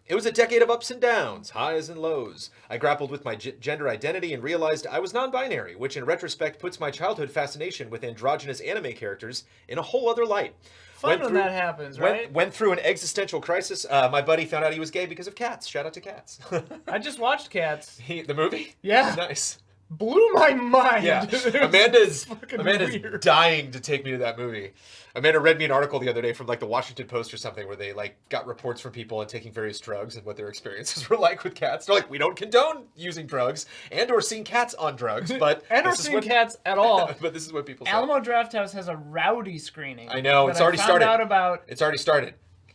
It was a decade of ups and downs, highs and lows. I grappled with my gender identity and realized I was non-binary, which in retrospect puts my childhood fascination with androgynous anime characters in a whole other light. Fun when that happens, right? Went through an existential crisis. My buddy found out he was gay because of Cats. Shout out to Cats. I just watched Cats. The movie? Yeah. Nice. Blew my mind. Yeah. Amanda's weird. dying to take me to that movie. Amanda read me an article the other day from the Washington Post or something where they got reports from people and taking various drugs and what their experiences were like with cats. They're like, we don't condone using drugs and or seeing cats on drugs, but and or seeing cats at all. But this is what people say. Alamo Drafthouse has a rowdy screening. I know, it's already started. It's already started.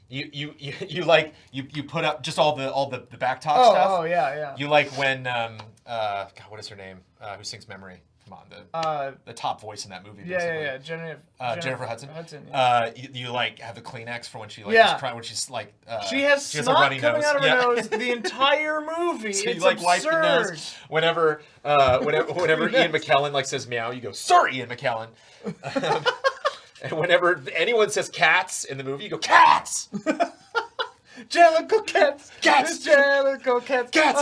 You put up just all the back top stuff. Oh yeah. You when God, what is her name? Who sings Memory? Come on, the top voice in that movie. Yeah. Jennifer Hudson. Yeah. You have the Kleenex for when she is crying, when she's she has snot coming out of her nose the entire movie. So it's you absurd. wipe the nose whenever Ian McKellen says meow, you go, "Sorry, Ian McKellen." And whenever anyone says cats in the movie, you go, "Cats!" Jellicle cats! Cats! Jellicle cats! Cats!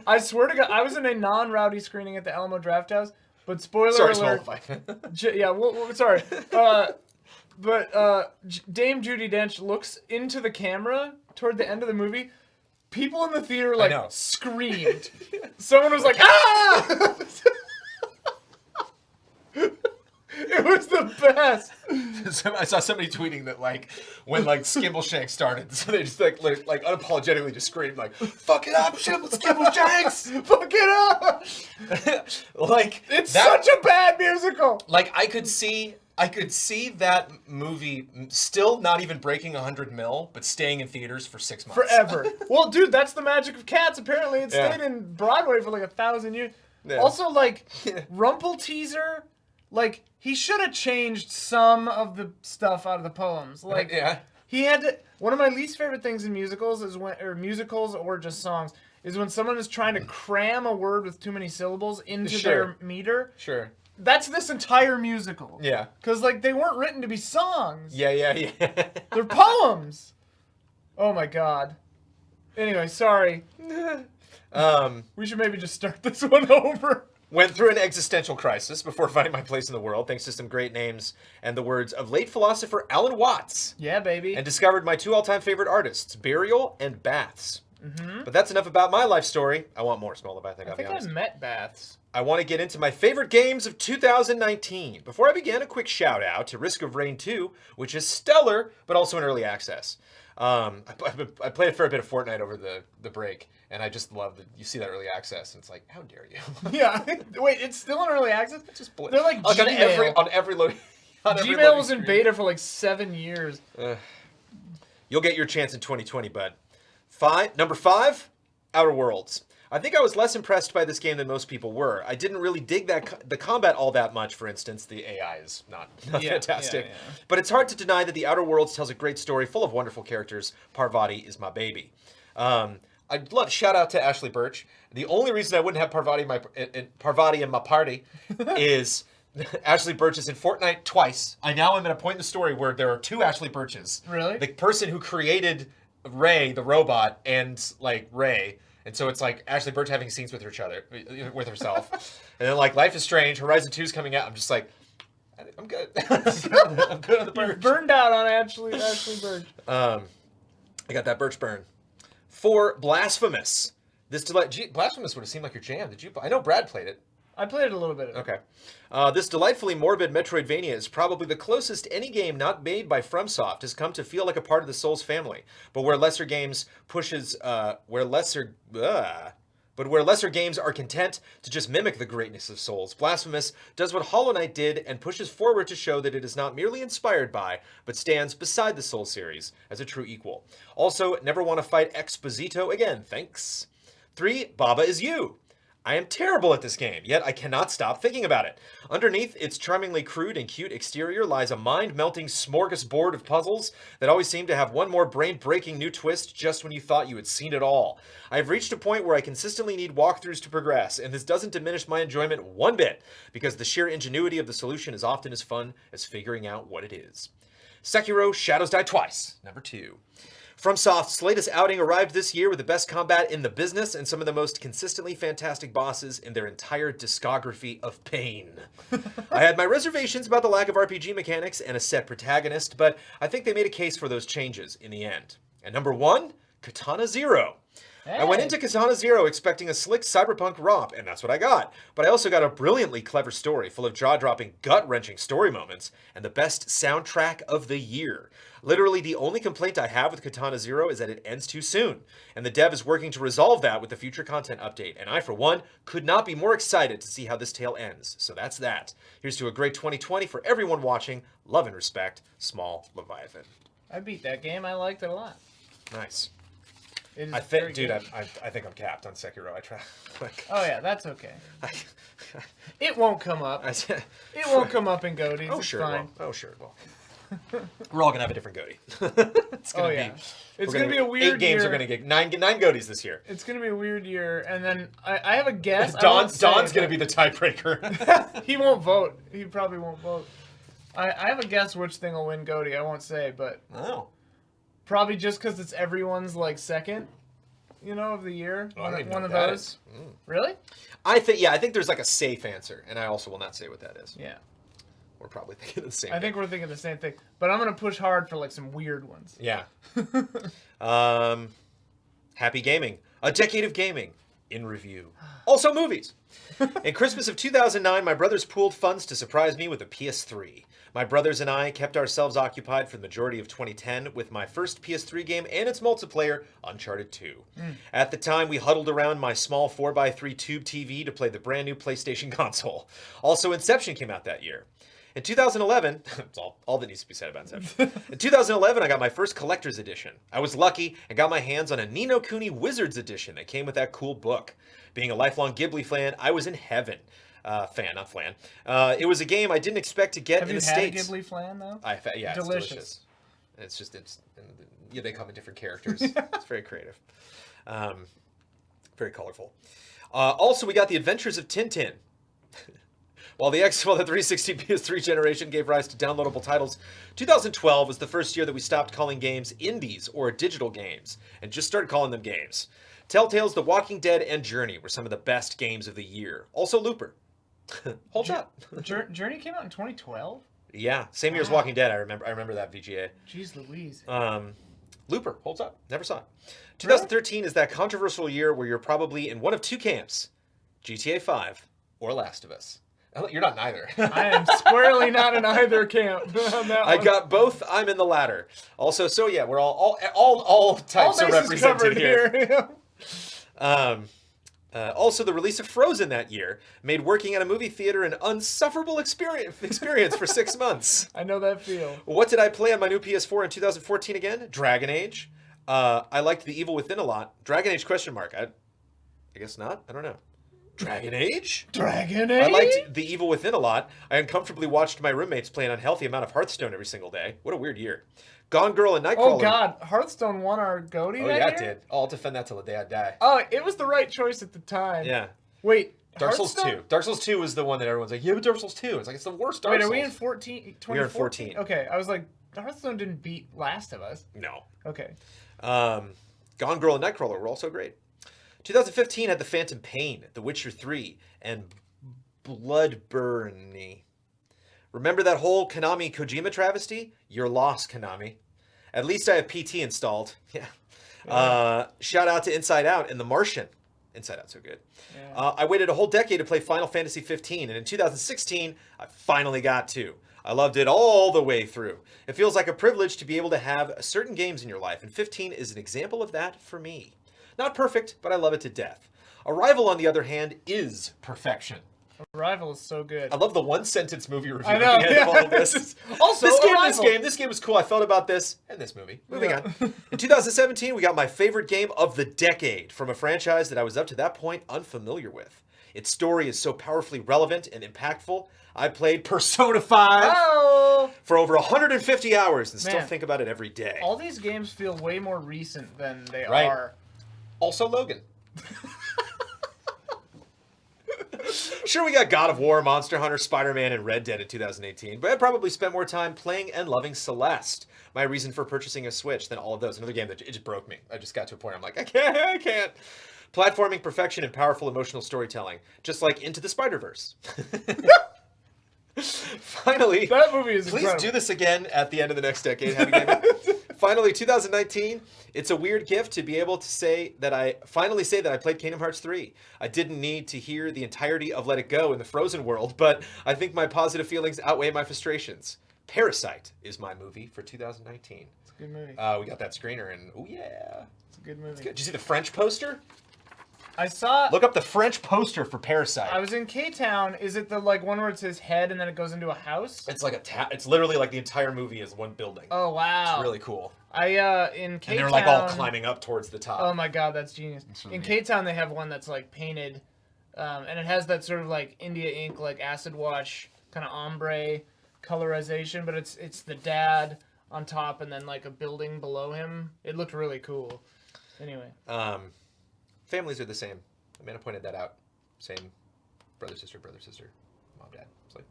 I swear to God, I was in a non-rowdy screening at the Alamo Drafthouse, but spoiler alert. Sorry. Dame Judi Dench looks into the camera toward the end of the movie. People in the theater screamed. Someone was like, "Ah!" It was the best. I saw somebody tweeting that when Skimbleshanks started, so they just unapologetically just screamed "Fuck it up, Skimbleshanks! Fuck it up!" It's such a bad musical. I could see that movie still not even breaking 100 mil, but staying in theaters for 6 months. Forever. Well, dude, that's the magic of Cats. Apparently, it stayed in Broadway for 1,000 years. Yeah. Also, Rumpelteazer, he should have changed some of the stuff out of the poems. He had to. One of my least favorite things in musicals or just songs is when someone is trying to cram a word with too many syllables into their meter. Sure. That's this entire musical. Yeah. Because they weren't written to be songs. Yeah. They're poems. Oh my God. Anyway, sorry. We should maybe just start this one over. Went through an existential crisis before finding my place in the world, thanks to some great names and the words of late philosopher Alan Watts. Yeah, baby. And discovered my 2 all-time favorite artists, Burial and Baths. Mm-hmm. But that's enough about my life story. I want more, Small Leviathan, I think I met Baths. I want to get into my favorite games of 2019. Before I begin, a quick shout out to Risk of Rain 2, which is stellar, but also in early access. I played a fair bit of Fortnite over the break, and I just love that you see that early access, and it's like, how dare you? Yeah. Wait, it's still in early access? They're like Gmail. on every load. Gmail was in beta for 7 years. You'll get your chance in 2020, bud. Number 5, Outer Worlds. I think I was less impressed by this game than most people were. I didn't really dig the combat all that much, for instance. The AI is not fantastic. Yeah. But it's hard to deny that The Outer Worlds tells a great story full of wonderful characters. Parvati is my baby. I'd love to shout out to Ashley Birch. The only reason I wouldn't have Parvati in my party is Ashley Birch is in Fortnite twice. I now am at a point in the story where there are 2 Ashley Birches. Really? The person who created Ray, the robot, and like Ray. And so it's like Ashley Birch having scenes with herself. And then like Life is Strange, Horizon 2 is coming out. I'm just like, I'm good. I'm good on the Birch. You're burned out on Ashley Birch. I got that Birch burn. 4, Blasphemous. Blasphemous would have seemed like your jam. Did you? I know Brad played it. I played it a little bit. Okay. This delightfully morbid Metroidvania is probably the closest any game not made by FromSoft has come to feel like a part of the Souls family, but where lesser games where lesser games are content to just mimic the greatness of Souls. Blasphemous does what Hollow Knight did and pushes forward to show that it is not merely inspired by, but stands beside the Souls series as a true equal. Also, never want to fight Exposito again, thanks. 3, Baba Is You. I am terrible at this game, yet I cannot stop thinking about it. Underneath its charmingly crude and cute exterior lies a mind-melting smorgasbord of puzzles that always seem to have one more brain-breaking new twist just when you thought you had seen it all. I have reached a point where I consistently need walkthroughs to progress, and this doesn't diminish my enjoyment one bit, because the sheer ingenuity of the solution is often as fun as figuring out what it is. Sekiro Shadows Die Twice, number 2. FromSoft's latest outing arrived this year with the best combat in the business and some of the most consistently fantastic bosses in their entire discography of pain. I had my reservations about the lack of RPG mechanics and a set protagonist, but I think they made a case for those changes in the end. And number 1, Katana Zero. Hey. I went into Katana Zero expecting a slick cyberpunk romp, and that's what I got. But I also got a brilliantly clever story full of jaw-dropping, gut-wrenching story moments, and the best soundtrack of the year. Literally, the only complaint I have with Katana Zero is that it ends too soon, and the dev is working to resolve that with the future content update, and I, for one, could not be more excited to see how this tale ends. So that's that. Here's to a great 2020 for everyone watching. Love and respect, Small Leviathan. I beat that game. I liked it a lot. Nice. It is I think, very dude, good. I think I'm capped on Sekiro. I try. Oh yeah, that's okay. It won't come up. It won't come up in Goaties. Oh, it's sure fine. it will. Oh, sure it will. We're all gonna have a different goatee. It's gonna be. It's gonna be a weird 8 games year. are gonna get 9 goatees this year. It's gonna be a weird year, and then I have a guess. Don's gonna be the tiebreaker. He won't vote. He probably won't vote. I have a guess which thing will win Goatee. I won't say, but probably just because it's everyone's like second, of the year. Oh, one of those. Really? I think there's like a safe answer, and I also will not say what that is. Yeah. We're probably thinking the same. I think we're thinking the same thing, but I'm gonna push hard for like some weird ones. Yeah. Happy Gaming. A decade of gaming in review. Also movies. In Christmas of 2009, my brothers pooled funds to surprise me with a PS3. My brothers and I kept ourselves occupied for the majority of 2010 with my first PS3 game and its multiplayer, Uncharted 2. At the time, we huddled around my small 4x3 tube TV to play the brand new PlayStation console. Also, Inception came out that year. In 2011, that's all that needs to be said about Inception. In 2011, I got my first collector's edition. I was lucky and got my hands on a Ni no Kuni Wizards edition that came with that cool book. Being a lifelong Ghibli fan, I was in heaven. Not flan. It was a game I didn't expect to get in the States. Have you had a Ghibli flan, though? Yeah, delicious. It's delicious. They come in different characters. It's very creative. Very colorful. Also, we got The Adventures of Tintin. While the 360 PS3 generation gave rise to downloadable titles, 2012 was the first year that we stopped calling games indies or digital games and just started calling them games. Telltale's The Walking Dead and Journey were some of the best games of the year. Also Looper. Holds up. Journey came out in 2012? Yeah, same year as Walking Dead. I remember that VGA. Jeez Louise. Looper holds up. Never saw it. 2013 is that controversial year where you're probably in one of two camps: GTA 5 or Last of Us. You're not neither. I am squarely not in either camp. On that I one. got both. I'm in the latter. Also, so yeah, we're all types are represented here. Also, the release of Frozen that year made working at a movie theater an unsufferable experience for 6 months. I know that feel. What did I play on my new PS4 in 2014 again? Dragon Age. I liked The Evil Within a lot. Dragon Age ? I guess not. I don't know. Dragon Age? Dragon Age? I liked The Evil Within a lot. I uncomfortably watched my roommates play an unhealthy amount of Hearthstone every single day. What a weird year. Gone Girl and Nightcrawler. Oh God, Hearthstone won our GOTY that yeah, year? it did. I'll defend that till the day I die. Oh, it was the right choice at the time. Yeah. Wait, Dark Souls Hearthstone? 2. Dark Souls 2 was the one that everyone's like, yeah, but Dark Souls 2. It's like, it's the worst Dark Wait, Souls. are we in 2014? We are in 14. Okay, I was like, Hearthstone didn't beat Last of Us. No. Okay. Gone Girl and Nightcrawler were also great. 2015 had The Phantom Pain, The Witcher 3, and Bloodborne. Remember that whole Konami Kojima travesty? You're lost, Konami. At least I have PT installed. Yeah. Shout out to Inside Out and The Martian. Inside Out's so good. Yeah. I waited a whole decade to play Final Fantasy 15, and in 2016, I finally got to. I loved it all the way through. It feels like a privilege to be able to have certain games in your life, and 15 is an example of that for me. Not perfect, but I love it to death. Arrival, on the other hand, is perfection. Arrival is so good. I love the one-sentence movie review I know, at the end of yeah. all of this. Also, This game was cool. I felt about this and this movie. Moving on. In 2017, we got my favorite game of the decade from a franchise that I was up to that point unfamiliar with. Its story is so powerfully relevant and impactful. I played Persona 5 for over 150 hours and still Man. think about it every day. All these games feel way more recent than they Right. are. Also Logan. Sure, we got God of War, Monster Hunter, Spider-Man, and Red Dead in 2018, but I probably spent more time playing and loving Celeste, my reason for purchasing a Switch, than all of those. Another game that it just broke me. I just got to a point where I'm like, I can't. Platforming, perfection, and powerful emotional storytelling, just like Into the Spider-Verse. Finally, That movie is please incredible. do this again at the end of the next decade. Happy gaming. Finally, 2019, it's a weird gift to be able to say that I finally say that I played Kingdom Hearts 3. I didn't need to hear the entirety of Let It Go in the Frozen world, but I think my positive feelings outweigh my frustrations. Parasite is my movie for 2019. It's a good movie. We got that screener, and oh yeah. It's a good movie. Good. Did you see the French poster? I saw. Look up the French poster for Parasite. I was in K-Town. Is it the like one where it's his head and then it goes into a house? It's like it's literally like the entire movie is one building. Oh wow. It's really cool. In K-Town. And they're like all climbing up towards the top. Oh my god, that's genius. really In neat. K-Town, they have one that's like painted, and it has that sort of like India ink, like acid wash kind of ombre colorization, but it's the dad on top and then like a building below him. It looked really cool. Anyway. Families are the same. Amanda pointed that out. Same brother, sister, mom, dad. It's like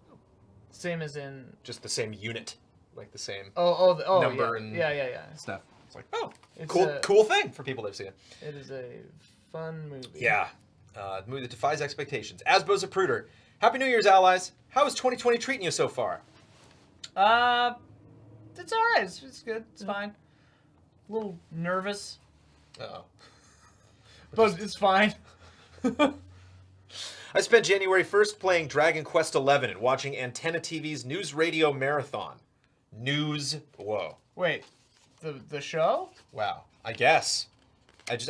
Same as in. just the same unit, like the same yeah. number and Yeah. stuff. It's like, oh, It's cool thing for people that have seen it. It is a fun movie. Yeah. Movie that defies expectations. Asbo Zapruder. Happy New Year's, allies. How is 2020 treating you so far? It's all right. It's good. It's fine. A little nervous, Uh-oh. but it's fine. I spent January 1st playing Dragon Quest XI and watching Antenna TV's News Radio Marathon. Whoa. Wait, the show? Wow. I guess.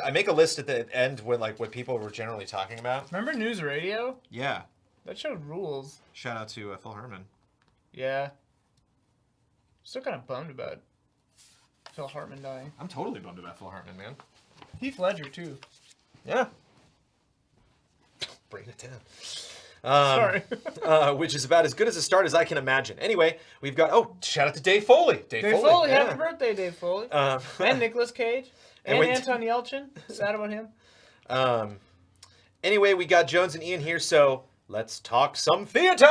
I make a list at the end when like what people were generally talking about. Remember News Radio? Yeah. That showed rules. Shout out to Phil Hartman. Yeah. Still kind of bummed about Phil Hartman dying. I'm totally bummed about Phil Hartman, man. Heath Ledger too. Yeah. Bringing it Sorry. down. Which is about as good as a start as I can imagine. Anyway, we've got shout out to Dave Foley. Dave Foley, yeah. happy birthday, Dave Foley. Um, And Nicolas Cage. And wait- Anton Yelchin. Sad about him. Anyway, we got Jones and Ian here, so let's talk some theater.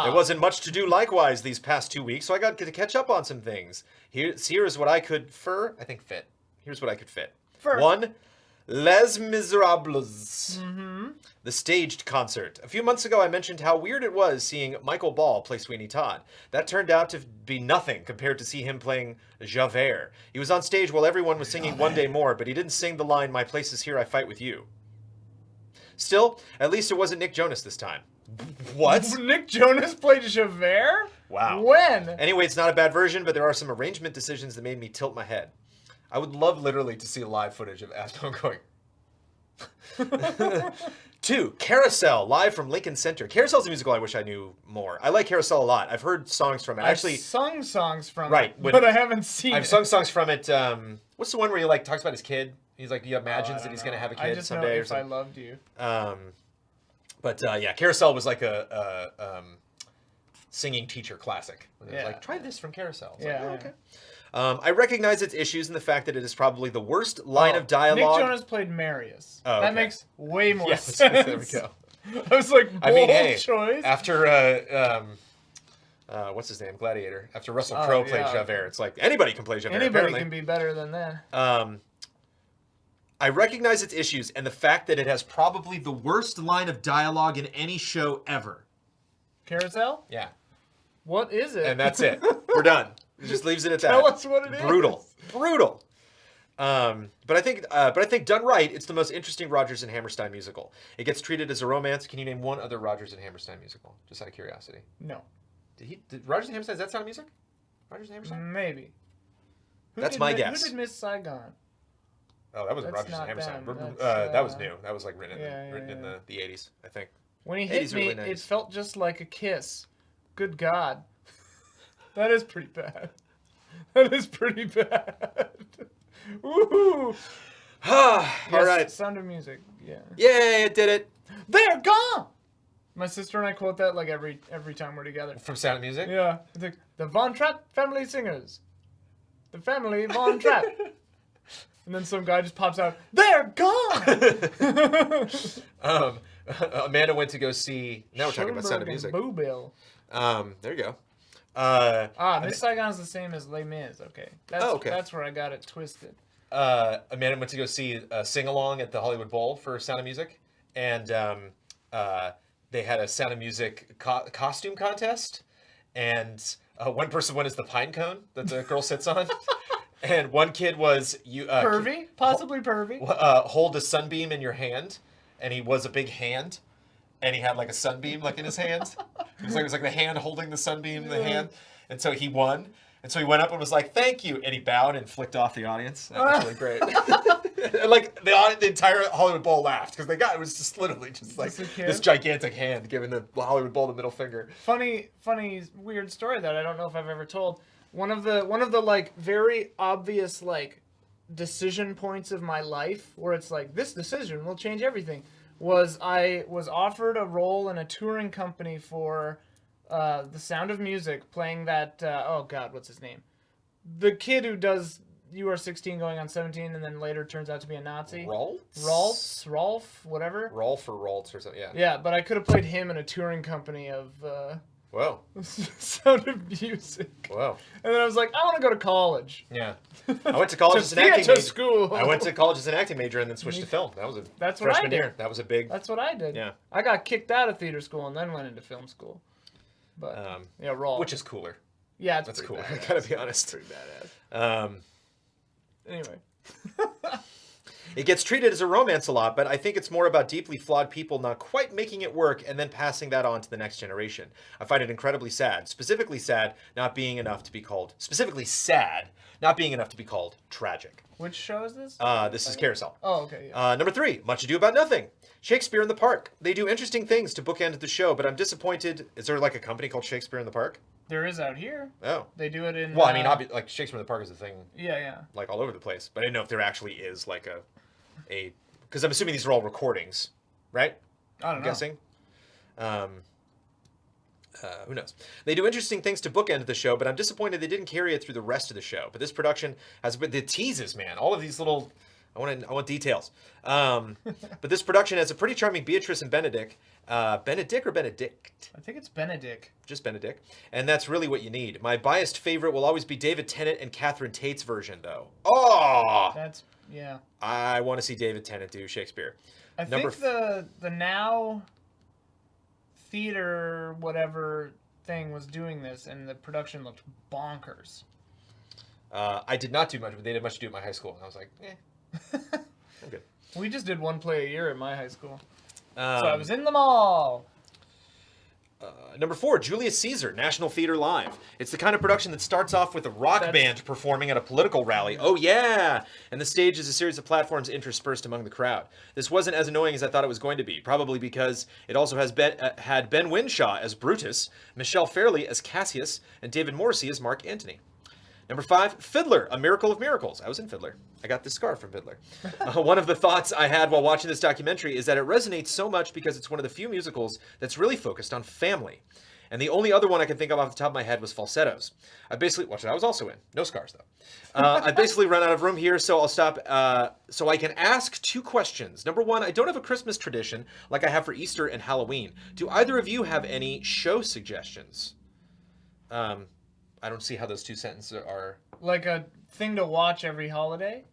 There wasn't much to do likewise these past 2 weeks, so I got to catch up on some things. Here's what I could fit. Here's what I could fit. Fur. 1, Les Miserables. The staged concert. A few months ago, I mentioned how weird it was seeing Michael Ball play Sweeney Todd. That turned out to be nothing compared to see him playing Javert. He was on stage while everyone was singing One Day More, but he didn't sing the line, "My place is here, I fight with you." Still, at least it wasn't Nick Jonas this time. What? Nick Jonas played Javert? Wow. When? Anyway, it's not a bad version, but there are some arrangement decisions that made me tilt my head. I would love literally to see live footage of Aspo going, 2, Carousel, live from Lincoln Center. Carousel's a musical I wish I knew more. I like Carousel a lot. I've heard songs from it. Actually, I've sung songs from right, it, but I haven't seen I've it. sung songs from it. What's the one where he like talks about his kid? He's like, he imagines that he's going to have a I kid just someday know or If something. I Loved You. But yeah, Carousel was like a singing teacher classic. It was like, try this from Carousel. It's Yeah, like, oh, okay. I recognize its issues in the fact that it is probably the worst line of dialogue. Nick Jonas played Marius. Oh, That okay. makes way more Yes, sense. there we go. I was like, bold choice. After what's his name, Gladiator. After Russell Crowe played Javert, it's like anybody can play Javert. Anybody apparently. can be better than that. I recognize its issues and the fact that it has probably the worst line of dialogue in any show ever. Carousel? Yeah. What is it? And that's it. We're done. It just leaves it at that. Tell us what it is. Brutal. But I think done right, it's the most interesting Rodgers and Hammerstein musical. It gets treated as a romance. Can you name one other Rodgers and Hammerstein musical? Just out of curiosity. No. Did Rodgers and Hammerstein, is that Sound of Music? Rodgers and Hammerstein? Maybe. That's my guess. Who did Miss Saigon? Oh, that wasn't That's Rodgers and not Hammerstein. them. That's, that was new. That was like written in yeah. the 80s, I think. When he hit 80s, me, early it 90s. felt just like a kiss. Good God. That is pretty bad. That is pretty bad. Woohoo! All Yes, right. Sound of Music. Yeah. Yay, it did it. They're gone. My sister and I quote that like every time we're together. From Sound of Music? Yeah. It's like, the Von Trapp family singers. The family Von Trapp. And then some guy just pops out. They're gone. Amanda went to go see. Now we're talking about Sound of Schoenberg Music. and Boo Bill. There you go. Miss Saigon's the same as Les Mis. Okay. That's where I got it twisted. Amanda went to go see a sing along at the Hollywood Bowl for Sound of Music, and they had a Sound of Music costume contest, and one person won as the pine cone that the girl sits on, and one kid was Pervy, possibly pervy. Hold a sunbeam in your hand, and he was a big hand, and he had like a sunbeam like in his hand. It was like the hand holding the sunbeam in the hand, and so he won. And so he went up and was like, "Thank you," and he bowed and flicked off the audience. That was really great. And like the entire Hollywood Bowl laughed because it was just literally just like this gigantic hand giving the Hollywood Bowl the middle finger. Funny, weird story that I don't know if I've ever told. One of the like very obvious like decision points of my life where it's like this decision will change everything was I was offered a role in a touring company for The Sound of Music, playing that oh god, what's his name? The kid who does You Are 16 Going on 17 and then later turns out to be a Nazi. Rolf, whatever. Rolf or Roltz or something, yeah. Yeah, but I could have played him in a touring company of Whoa. Sound of Music. Whoa. And then I was like, I want to go to college. Yeah. I went to college as an acting theatre major. school. I went to college as an acting major and then switched to film. That was That's what I freshman did. year. That was a big. That's what I did. Yeah. I got kicked out of theater school and then went into film school. But yeah, Rolf. Which is cooler. Yeah, That's pretty cool. badass. I gotta be honest. Pretty badass. Anyway. It gets treated as a romance a lot, but I think it's more about deeply flawed people not quite making it work and then passing that on to the next generation. I find it incredibly sad. Specifically sad not being enough to be called tragic. Which show is this? This is Carousel. Oh, okay. Yeah. Number 3, Much Ado About Nothing. Shakespeare in the Park. They do interesting things to bookend the show, but I'm disappointed. Is there like a company called Shakespeare in the Park? There is out here. Oh. They do it in. Well, I mean, like Shakespeare in the Park is a thing. Yeah. Like all over the place, but I didn't know if there actually is like a because I'm assuming these are all recordings, right? I don't I'm know. guessing. Who knows? They do interesting things to bookend the show, but I'm disappointed they didn't carry it through the rest of the show. But this production has been the teases, man. All of these little, I want details. But this production has a pretty charming Beatrice and Benedict. Benedict or Benedict? I think it's Benedict. Just Benedict. And that's really what you need. My biased favorite will always be David Tennant and Catherine Tate's version, though. Oh! That's, yeah. I want to see David Tennant do Shakespeare. I think the Now theater whatever thing was doing this, and the production looked bonkers. I did not do much, but they did much to do at my high school. And I was like, I'm good. We just did one play a year at my high school. So I was in them all. Number 4, Julius Caesar, National Theater Live. It's the kind of production that starts off with a rock band performing at a political rally. Oh, yeah! And the stage is a series of platforms interspersed among the crowd. This wasn't as annoying as I thought it was going to be, probably because it also has had Ben Winshaw as Brutus, Michelle Fairley as Cassius, and David Morrissey as Mark Antony. Number 5, Fiddler, A Miracle of Miracles. I was in Fiddler. I got this scar from Fiddler. One of the thoughts I had while watching this documentary is that it resonates so much because it's one of the few musicals that's really focused on family. And the only other one I can think of off the top of my head was Falsettos. I was also in. No scars, though. I basically run out of room here, so I'll stop so I can ask 2 questions. Number 1, I don't have a Christmas tradition like I have for Easter and Halloween. Do either of you have any show suggestions? I don't see how those 2 sentences are... Like a thing to watch every holiday,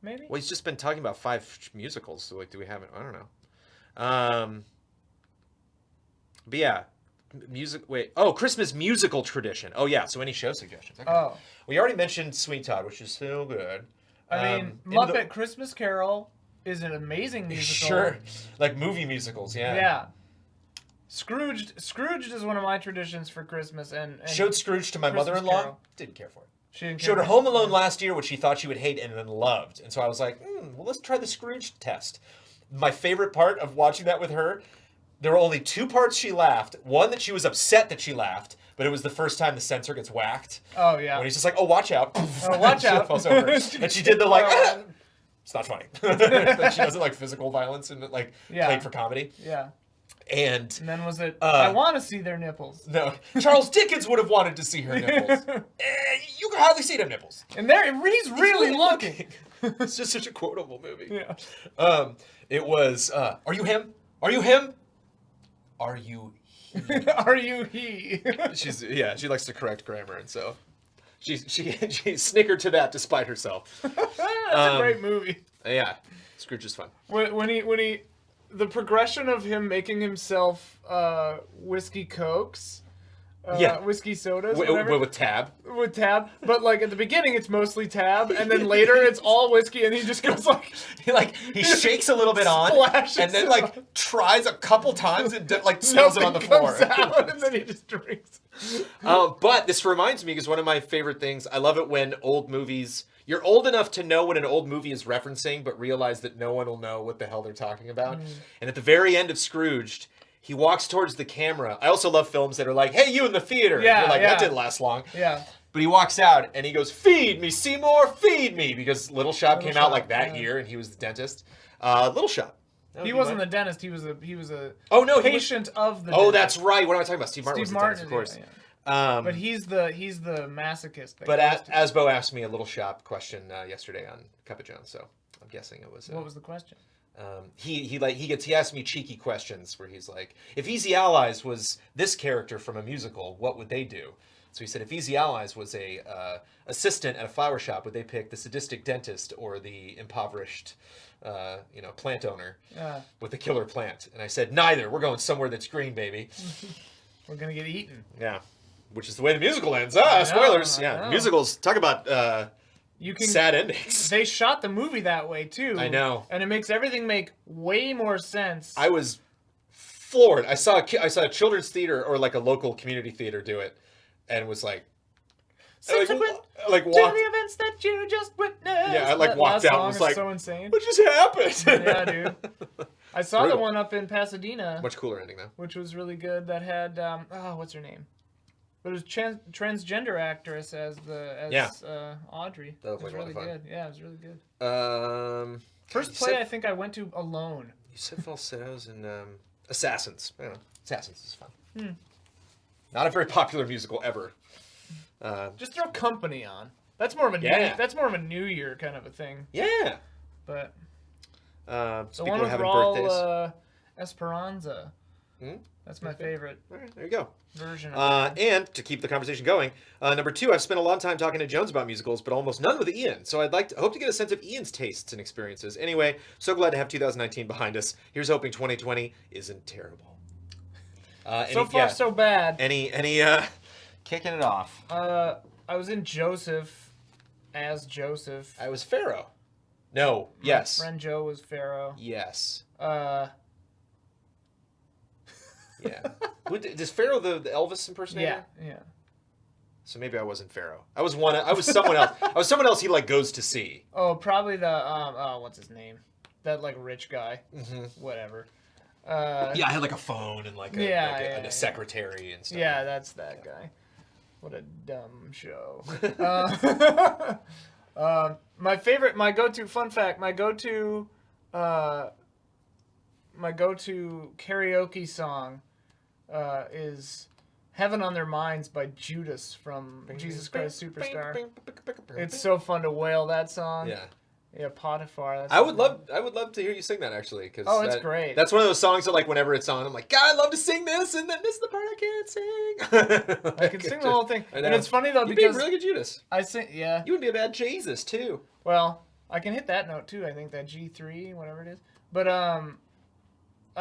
maybe? Well, he's just been talking about 5 musicals, so like, do we have it? I don't know. But yeah, Christmas musical tradition. Oh yeah, so any show suggestions? Okay. Oh. We already mentioned Sweet Todd, which is so good. I mean, Muppet Christmas Carol is an amazing musical. Sure. Like movie musicals, yeah. Yeah. Scrooged is one of my traditions for Christmas, and showed Scrooge to my Christmas mother-in-law. Carol. Didn't care for it. She didn't care Showed her for Home it. Alone last year, which she thought she would hate and then loved. And so I was like, well, let's try the Scrooge test. My favorite part of watching that with her, there were only 2 parts she laughed. One that she was upset that she laughed, but it was the first time the censor gets whacked. Oh yeah. When he's just like, oh, watch out. Oh, watch out. Falls over. And she did the like, it's not funny. But she doesn't like physical violence and like played for comedy. Yeah. And then was it, I want to see their nipples. No, Charles Dickens would have wanted to see her nipples. You can hardly see them nipples. And he's really looking. It's just such a quotable movie. Yeah. It was, are you him? Are you him? Are you he? Are you he? She likes to correct grammar, and so she snickered to that despite herself. That's a great movie. Yeah, Scrooge is fun. When he the progression of him making himself whiskey cokes, whiskey sodas, whatever. With Tab. With Tab, but like at the beginning it's mostly Tab, and then later it's all whiskey, and he just goes like he shakes a little bit on, and then like tries a couple times and like spills it on the floor, out, and then he just drinks. But this reminds me, because one of my favorite things, I love it when old movies. You're old enough to know what an old movie is referencing, but realize that no one will know what the hell they're talking about. And at the very end of Scrooged, he walks towards the camera. I also love films that are like, hey, you in the theater. Yeah, and you're like, that didn't last long. Yeah. But he walks out and he goes, feed me, Seymour, feed me. Because Little Shop came out like that year and he was the dentist. Little Shop. He wasn't the dentist. He was a patient of the dentist. Oh, that's right. What am I talking about? Steve Martin was the dentist, of course. Yeah. But he's the masochist. But Asbo asked me a Little Shop question yesterday on Cup of Jones, so I'm guessing it was. What was the question? He asked me cheeky questions where he's like, if Easy Allies was this character from a musical, what would they do? So he said, if Easy Allies was a assistant at a flower shop, would they pick the sadistic dentist or the impoverished, plant owner with the killer plant? And I said, neither. We're going somewhere that's green, baby. We're gonna get eaten. Yeah. Which is the way the musical ends. Spoilers. Yeah, musicals, talk about sad endings. They shot the movie that way, too. I know. And it makes everything make way more sense. I was floored. I saw a children's theater or like a local community theater do it, and was like... Subsequent to the events that you just witnessed. Yeah, I walked out and was like, so insane. What just happened? Yeah, dude. I saw the one up in Pasadena. Much cooler ending, though. Which was really good. That had, what's her name? But it was transgender actress as Audrey. That was really good. Yeah, it was really good. First I think I went to alone. You said Falsettos and Assassins. I don't know. Assassins is fun. Not a very popular musical ever. Just throw Company on. That's more of a New Year kind of a thing. Yeah. But the one with Raul Esperanza. That's my favorite. All right, there you go. Version of and to keep the conversation going, number 2, I've spent a long time talking to Jones about musicals, but almost none with Ian. So hope to get a sense of Ian's tastes and experiences. Anyway, so glad to have 2019 behind us. Here's hoping 2020 isn't terrible. So far, so bad. Any kicking it off? I was in Joseph as Joseph. I was Pharaoh. No. Yes. My friend Joe was Pharaoh. Yes. Yeah. Does Pharaoh the Elvis impersonator? Yeah. So maybe I wasn't Pharaoh. I was someone else. I was someone else he like goes to see. Oh, probably the what's his name? That like rich guy. Whatever. Yeah, I had like a phone and like a secretary and stuff. Yeah, that's that guy. What a dumb show. My go-to karaoke song is "Heaven on Their Minds" by Judas from Jesus Christ Superstar. It's so fun to wail that song. Yeah, Potiphar. I would love to hear you sing that actually. It's great. That's one of those songs that like whenever it's on, I'm like, God, I love to sing this, and then this is the part I can't sing. I can sing the whole thing, and it's funny though You'd because be a really good Judas. I sing. Yeah. You would be a bad Jesus too. Well, I can hit that note too. I think that G3, whatever it is. But I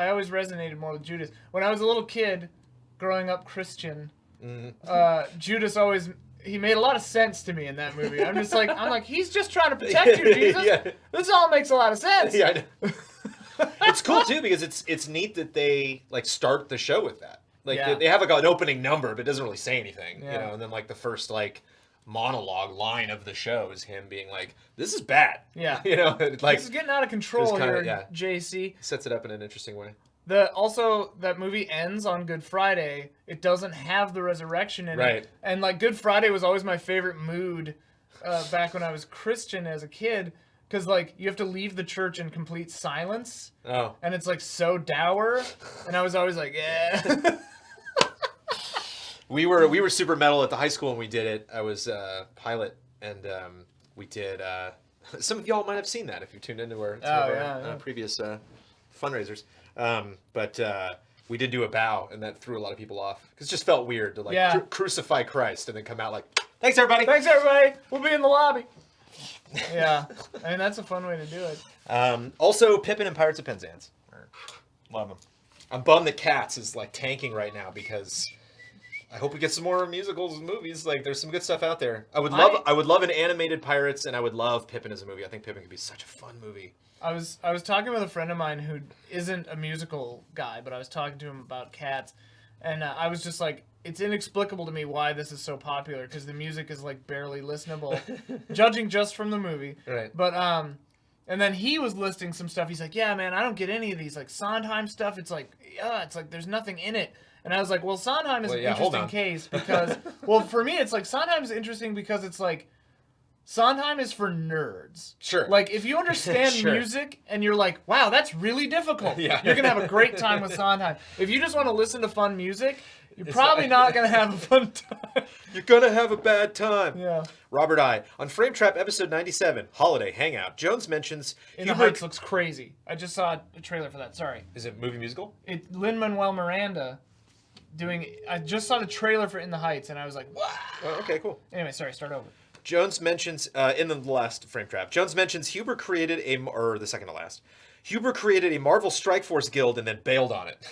always resonated more with Judas when I was a little kid, growing up Christian. Judas always. He made a lot of sense to me in that movie. I'm like, he's just trying to protect you, Jesus. Yeah. This all makes a lot of sense. Yeah, I know. It's cool too because it's neat that they like start the show with that. Like they have like an opening number, but it doesn't really say anything, you know. And then like the first like monologue line of the show is him being like, "This is bad." Yeah, you know, like this is getting out of control here. JC sets it up in an interesting way. Also, that movie ends on Good Friday. It doesn't have the resurrection in it. And, like, Good Friday was always my favorite mood back when I was Christian as a kid. Because, like, you have to leave the church in complete silence. Oh. And it's, like, so dour. And I was always like, yeah. We were super metal at the high school when we did it. I was pilot. And we did... some of y'all might have seen that if you tuned into our previous fundraisers. But we did do a bow, and that threw a lot of people off. Because it just felt weird to, like, crucify Christ and then come out like, thanks, everybody! Thanks, everybody! We'll be in the lobby! Yeah. I mean, that's a fun way to do it. Also, Pippin and Pirates of Penzance. Love them. I'm bummed that Cats is, like, tanking right now because I hope we get some more musicals and movies. Like, there's some good stuff out there. I would love an animated Pirates, and I would love Pippin as a movie. I think Pippin could be such a fun movie. I was talking with a friend of mine who isn't a musical guy, but I was talking to him about Cats, and I was just like, it's inexplicable to me why this is so popular because the music is like barely listenable, judging just from the movie. Right. But and then he was listing some stuff. He's like, yeah, man, I don't get any of these like Sondheim stuff. It's like there's nothing in it. And I was like, well, Sondheim is an interesting case because, well, for me, it's like Sondheim is interesting because it's like. Sondheim is for nerds. Sure. Like, if you understand music and you're like, wow, that's really difficult, you're going to have a great time with Sondheim. If you just want to listen to fun music, you're probably not going to have a fun time. You're going to have a bad time. Yeah. Robert I. On Frame Trap episode 97, Holiday Hangout, Jones mentions... In the Heights looks crazy. I just saw a trailer for that. Sorry. Is it movie musical? Lin-Manuel Miranda doing... I just saw the trailer for In the Heights, and I was like, wow. Oh, okay, cool. Anyway, sorry, start over. Jones mentions, in the last Frame Trap, Jones mentions Huber created the second to last. Huber created a Marvel Strike Force guild and then bailed on it.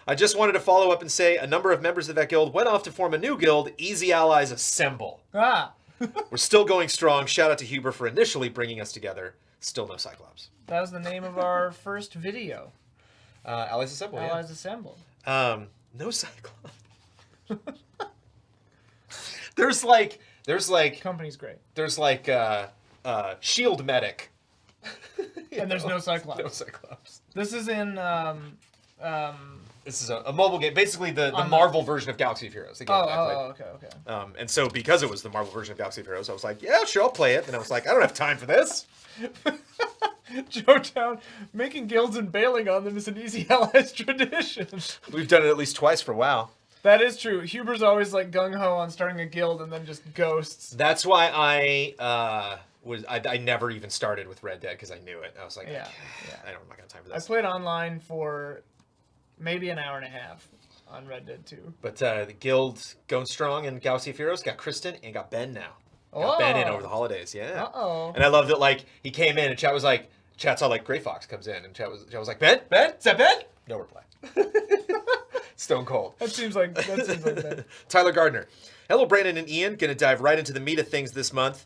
I just wanted to follow up and say a number of members of that guild went off to form a new guild, Easy Allies Assemble. We're still going strong. Shout out to Huber for initially bringing us together. Still no Cyclops. That was the name of our first video. Allies Assemble, Allies Assemble. No Cyclops. There's like... Company's great. There's like Shield Medic. And there's no Cyclops. No Cyclops. This is in this is a mobile game, basically the Marvel version of Galaxy of Heroes. The game okay. And so because it was the Marvel version of Galaxy of Heroes, I was like, yeah, sure, I'll play it. And I was like, I don't have time for this. Joe Town, making guilds and bailing on them is an Easy Allies tradition. We've done it at least twice for WoW. That is true. Huber's always like gung-ho on starting a guild and then just ghosts. That's why I never even started with Red Dead because I knew it. I was like, I'm not gonna have time for this. I played online for maybe an hour and a half on Red Dead 2. But the guild going strong in Galaxy of Heroes got Kristen and got Ben now. Got Ben in over the holidays, yeah. Uh-oh. And I loved it. Like he came in and chat saw like Gray Fox comes in and chat was like, Ben, is that Ben? No reply. Stone cold. That seems like that. Tyler Gardner. Hello, Brandon and Ian. Gonna dive right into the meat of things this month.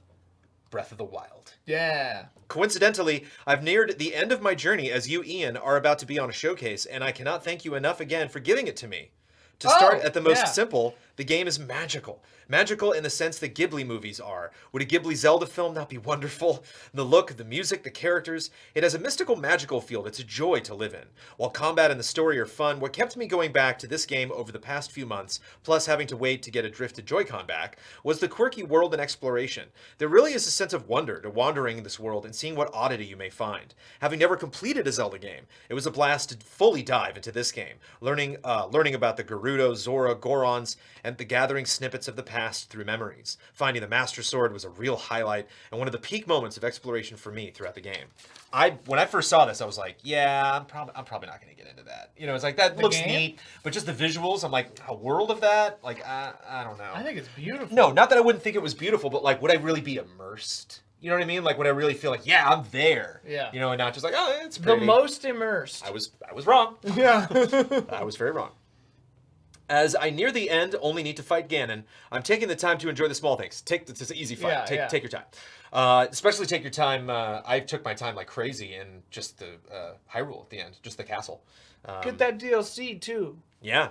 Breath of the Wild. Yeah. Coincidentally, I've neared the end of my journey as you, Ian, are about to be on a showcase, and I cannot thank you enough again for giving it to me. To start at the most simple, the game is magical. Magical in the sense that Ghibli movies are. Would a Ghibli Zelda film not be wonderful? The look, the music, the characters. It has a mystical, magical feel that's a joy to live in. While combat and the story are fun, what kept me going back to this game over the past few months, plus having to wait to get a drifted Joy-Con back, was the quirky world and exploration. There really is a sense of wonder to wandering in this world and seeing what oddity you may find. Having never completed a Zelda game, it was a blast to fully dive into this game, learning about the Gerudo, Zora, Gorons, and the gathering snippets of the past through memories. Finding the Master Sword was a real highlight and one of the peak moments of exploration for me throughout the game. When I first saw this, I was like, yeah, I'm probably not going to get into that. You know, it's like, that looks neat, but just the visuals, I'm like, a world of that? Like, I don't know. I think it's beautiful. No, not that I wouldn't think it was beautiful, but like, would I really be immersed? You know what I mean? Like, would I really feel like, yeah, I'm there? Yeah. You know, and not just like, oh, it's pretty. The most immersed. I was wrong. Yeah. I was very wrong. As I near the end, only need to fight Ganon, I'm taking the time to enjoy the small things. It's an easy fight. Take your time. Especially take your time. I took my time like crazy in just the Hyrule at the end, just the castle. Get that DLC too. Yeah.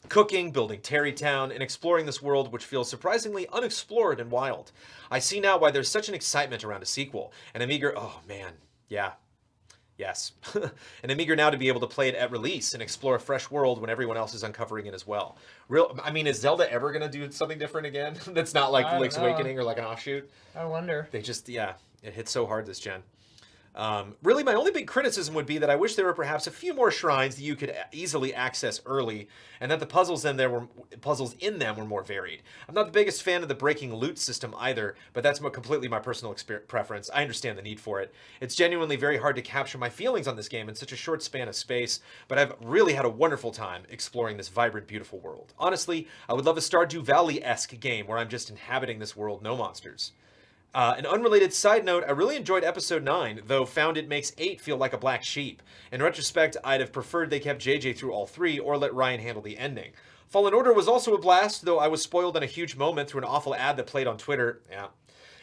Cooking, building Terry Town, and exploring this world which feels surprisingly unexplored and wild. I see now why there's such an excitement around a sequel, and I'm eager. Oh man, yeah. Yes. And I'm eager now to be able to play it at release and explore a fresh world when everyone else is uncovering it as well. Is Zelda ever going to do something different again? That's not like Link's Awakening or like an offshoot? I wonder. They just, it hit so hard this gen. Really, my only big criticism would be that I wish there were perhaps a few more shrines that you could easily access early, and that the puzzles in them were more varied. I'm not the biggest fan of the breaking loot system either, but that's completely my personal preference. I understand the need for it. It's genuinely very hard to capture my feelings on this game in such a short span of space, but I've really had a wonderful time exploring this vibrant, beautiful world. Honestly, I would love a Stardew Valley-esque game where I'm just inhabiting this world, no monsters. An unrelated side note, I really enjoyed episode 9, though found it makes 8 feel like a black sheep. In retrospect, I'd have preferred they kept JJ through all 3 or let Ryan handle the ending. Fallen Order was also a blast, though I was spoiled on a huge moment through an awful ad that played on Twitter. Yeah.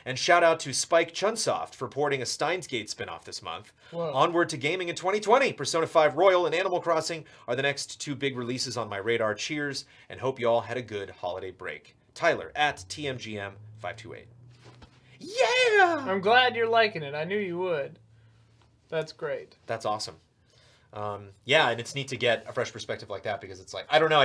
And shout out to Spike Chunsoft for porting a Steins Gate spinoff this month. Whoa. Onward to gaming in 2020. Persona 5 Royal and Animal Crossing are the next 2 big releases on my radar. Cheers, and hope you all had a good holiday break. Tyler at TMGM528. Yeah! I'm glad you're liking it. I knew you would. That's great. That's awesome. Yeah, and it's neat to get a fresh perspective like that because it's like, I don't know,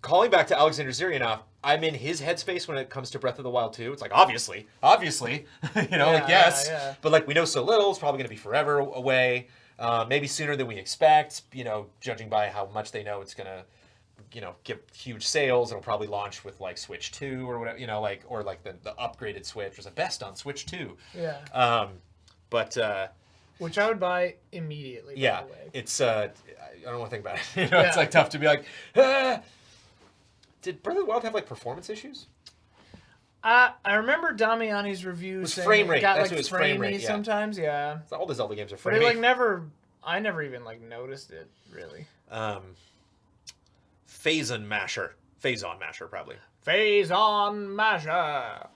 calling back to Alexander Zirianov, I'm in his headspace when it comes to Breath of the Wild 2. It's like, obviously, yes. Yeah. But like, we know so little, it's probably going to be forever away, maybe sooner than we expect, judging by how much they know it's going to get huge sales. It'll probably launch with like Switch 2 or whatever, or like the upgraded Switch was the best on Switch 2. Yeah. Which I would buy immediately. Yeah. By the way. It's I don't want to think about it. It's like tough to be like, Did Breath of the Wild have like performance issues? I remember Damiani's review saying frame rate. it got That's like frame rate, framey sometimes. Yeah. All the Zelda games are But framey. I never even like noticed it really. Phazon Masher, probably. Phazon Masher.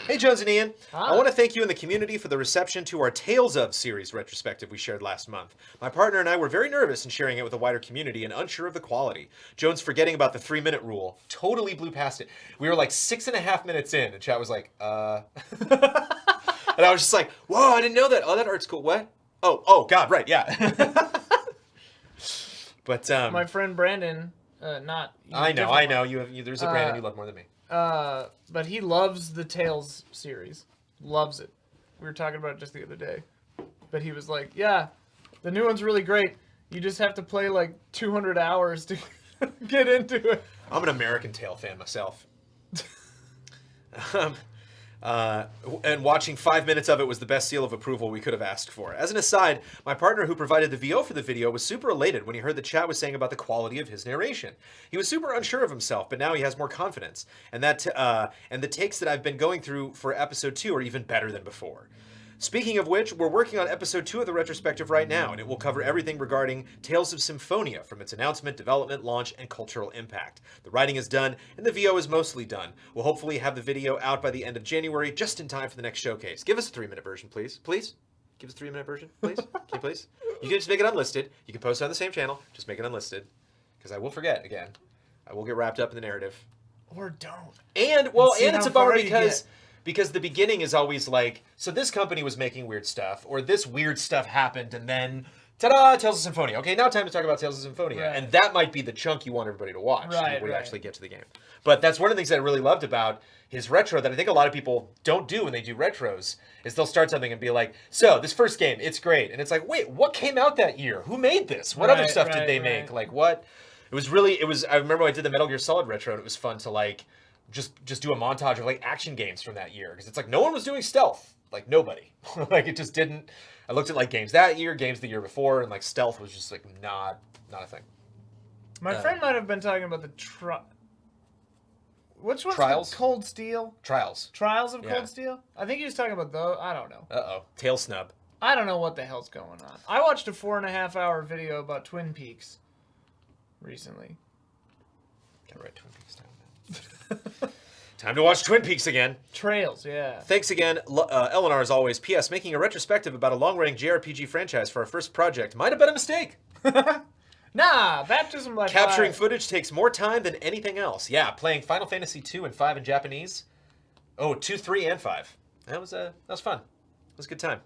Hey, Jones and Ian. Hi. I want to thank you and the community for the reception to our Tales of series retrospective we shared last month. My partner and I were very nervous in sharing it with a wider community and unsure of the quality. Jones forgetting about the 3-minute rule. Totally blew past it. We were like 6.5 minutes in, and chat was like, And I was just like, whoa, I didn't know that. Oh, that art's cool. What? Oh, God, right, yeah. But my friend Brandon, not. I know. There's a Brandon you love more than me. But he loves the Tales series. Loves it. We were talking about it just the other day. But he was like, yeah, the new one's really great. You just have to play like 200 hours to get into it. I'm an American Tail fan myself. And watching 5 minutes of it was the best seal of approval we could have asked for. As an aside, my partner who provided the VO for the video was super elated when he heard the chat was saying about the quality of his narration. He was super unsure of himself, but now he has more confidence. And the takes that I've been going through for episode 2 are even better than before. Speaking of which, we're working on episode 2 of the retrospective right now, and it will cover everything regarding Tales of Symphonia, from its announcement, development, launch, and cultural impact. The writing is done, and the VO is mostly done. We'll hopefully have the video out by the end of January, just in time for the next showcase. Give us a 3-minute version, please. Please? Give us a 3-minute version, please. Can you please? You can just make it unlisted. You can post it on the same channel. Just make it unlisted. Because I will forget again. I will get wrapped up in the narrative. Or don't. And it's a bummer because the beginning is always like, so this company was making weird stuff, or this weird stuff happened, and then, ta-da, Tales of Symphonia. Okay, now time to talk about Tales of Symphonia. Right. And that might be the chunk you want everybody to watch Right, before you right. actually get to the game. But that's one of the things that I really loved about his retro that I think a lot of people don't do when they do retros, is they'll start something and be like, so, this first game, it's great. And it's like, wait, what came out that year? Who made this? What other stuff did they make? Like, what? It was, I remember when I did the Metal Gear Solid retro, and it was fun to, like, just do a montage of like action games from that year, because it's like no one was doing stealth, like nobody. Like it just didn't. I looked at like games that year, games the year before, and like stealth was just like not a thing. My friend might have been talking about the which one's Trials? Cold Steel? Trials Trials of Yeah. Cold Steel? I think he was talking about those. I don't know. Tail snub. I don't know what the hell's going on. I watched a 4.5-hour video about Twin Peaks recently. Gotta write Twin Peaks down, man. Time to watch Twin Peaks again. Trails, yeah. Thanks again, Eleanor, as always. P.S. Making a retrospective about a long-running JRPG franchise for our first project might have been a mistake. Nah, Baptism by Capturing Fire. footage takes more time than anything else. Yeah, playing Final Fantasy 2 and 5 in Japanese. Oh, 2, 3, and 5. That was fun. It was a good time.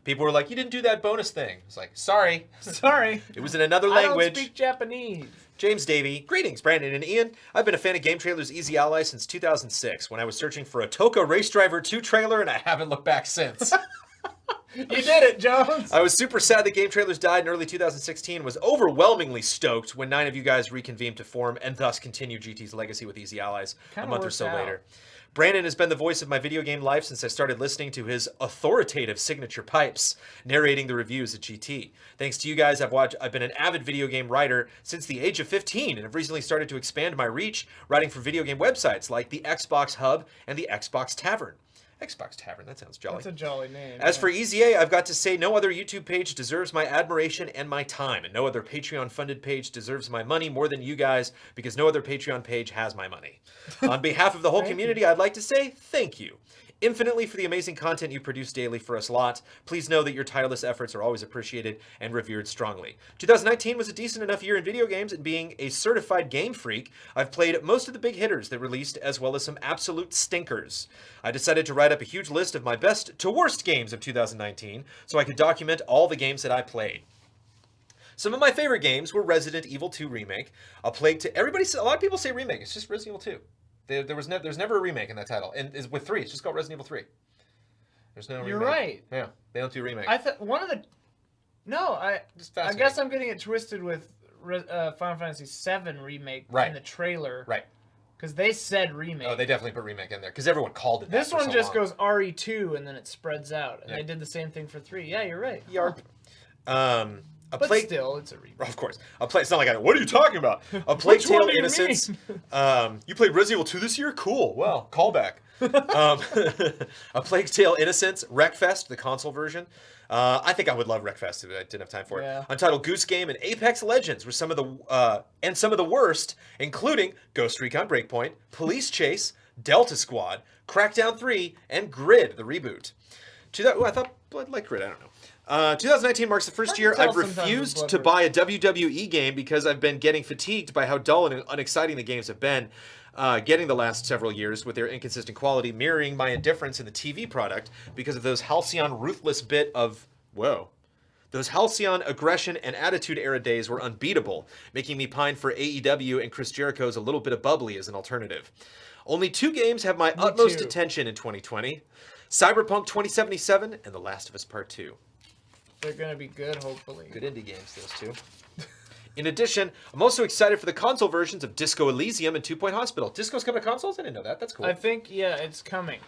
People were like, you didn't do that bonus thing. It's like, sorry. Sorry. It was in another I language. don't speak Japanese. James Davey. Greetings, Brandon and Ian. I've been a fan of Game Trailer's Easy Ally since 2006, when I was searching for a Toka Race Driver 2 trailer, and I haven't looked back since. You did it, Jones. I was super sad that Game Trailers died in early 2016, was overwhelmingly stoked when 9 of you guys reconvened to form and thus continue GT's legacy with Easy Allies a month or so later. Brandon has been the voice of my video game life since I started listening to his authoritative signature pipes, narrating the reviews at GT. Thanks to you guys, I've been an avid video game writer since the age of 15, and have recently started to expand my reach, writing for video game websites like the Xbox Hub and the Xbox Tavern. Xbox Tavern, that sounds jolly. That's a jolly name. As for EZA, I've got to say no other YouTube page deserves my admiration and my time, and no other Patreon-funded page deserves my money more than you guys, because no other Patreon page has my money. On behalf of the whole community, I'd like to say thank you infinitely for the amazing content you produce daily for us lot. Please know that your tireless efforts are always appreciated and revered strongly. 2019 was a decent enough year in video games, and being a certified game freak, I've played most of the big hitters that released, as well as some absolute stinkers. I decided to write up a huge list of my best to worst games of 2019, so I could document all the games that I played. Some of my favorite games were Resident Evil 2 Remake, A lot of people say remake, it's just Resident Evil 2. There's never a remake in that title, and with 3, it's just called Resident Evil 3. There's no remake. You're right. Yeah, they don't do remake. I thought one of the. No, I guess I'm getting it twisted with Final Fantasy VII remake in the trailer. Right. Because they said remake. Oh, they definitely put remake in there because everyone called it. This that for one so just long. goes RE2 and then it spreads out, and they did the same thing for 3. Yeah, you're right. Yarp. Still, it's a remake. Of course. It's not like what are you talking about? A Plague Tale Innocence. You played Resident Evil 2 this year? Cool. Well, callback. A Plague Tale Innocence, Wreckfest, the console version. I think I would love Wreckfest if I didn't have time for it. Untitled Goose Game and Apex Legends were some of the worst, including Ghost Recon Breakpoint, Police Chase, Delta Squad, Crackdown 3, and Grid, the reboot. I thought Blood like Grid. I don't know. 2019 marks the first year I've refused to buy a WWE game because I've been getting fatigued by how dull and unexciting the games have been getting the last several years, with their inconsistent quality mirroring my indifference in the TV product because of those halcyon ruthless bit of... Whoa. Those halcyon aggression and attitude era days were unbeatable, making me pine for AEW and Chris Jericho's A Little Bit of Bubbly as an alternative. Only 2 games have my utmost attention in 2020. Cyberpunk 2077 and The Last of Us Part 2. They're going to be good, hopefully. Good indie games, those 2. In addition, I'm also excited for the console versions of Disco Elysium and 2 Point Hospital. Disco's coming to consoles? I didn't know that. That's cool. I think, yeah, it's coming.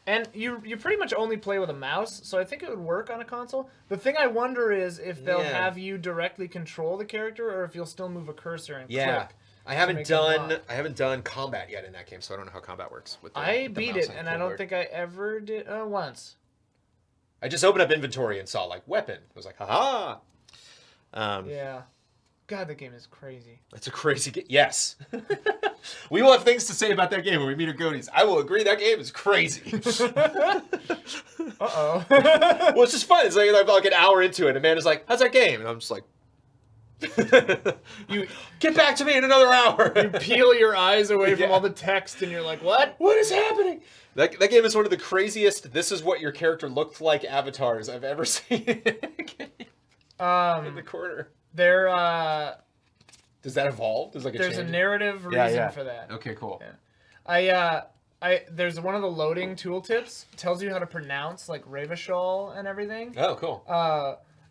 And you pretty much only play with a mouse, so I think it would work on a console. The thing I wonder is if they'll have you directly control the character, or if you'll still move a cursor and click. I haven't done combat yet in that game, so I don't know how combat works. With the I beat mouse it, and I don't think I ever did once. I just opened up inventory and saw like weapon. I was like, haha. Yeah. God, that game is crazy. That's a crazy game. Yes. We will have things to say about that game when we meet our goonies. I will agree that game is crazy. Uh-oh. Well, it's just fun. It's like an hour into it. And Amanda's like, how's that game? And I'm just like, you get back to me in another hour. You peel your eyes away from all the text and you're like, what? What is happening? That game is one of the craziest, this is what your character looked like avatars I've ever seen in a game. In the corner. Does that evolve? There's a narrative reason for that. Okay, cool. Yeah. There's one of the loading tooltips tells you how to pronounce like Revachol and everything. Oh, cool.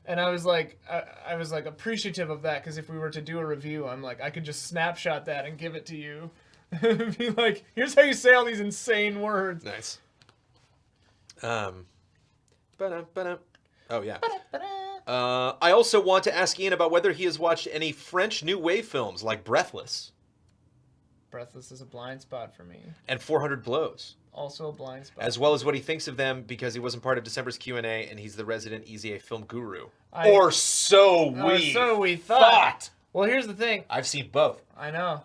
And I was like appreciative of that because if we were to do a review, I'm like I could just snapshot that and give it to you. Be like, here's how you say all these insane words. Nice. Oh yeah. I also want to ask Ian about whether he has watched any French New Wave films like Breathless. Breathless is a blind spot for me. And 400 Blows. Also a blind spot. As well as what he thinks of them because he wasn't part of December's Q&A and he's the resident Easy A film guru. Or so we thought. Well, here's the thing. I've seen both. I know.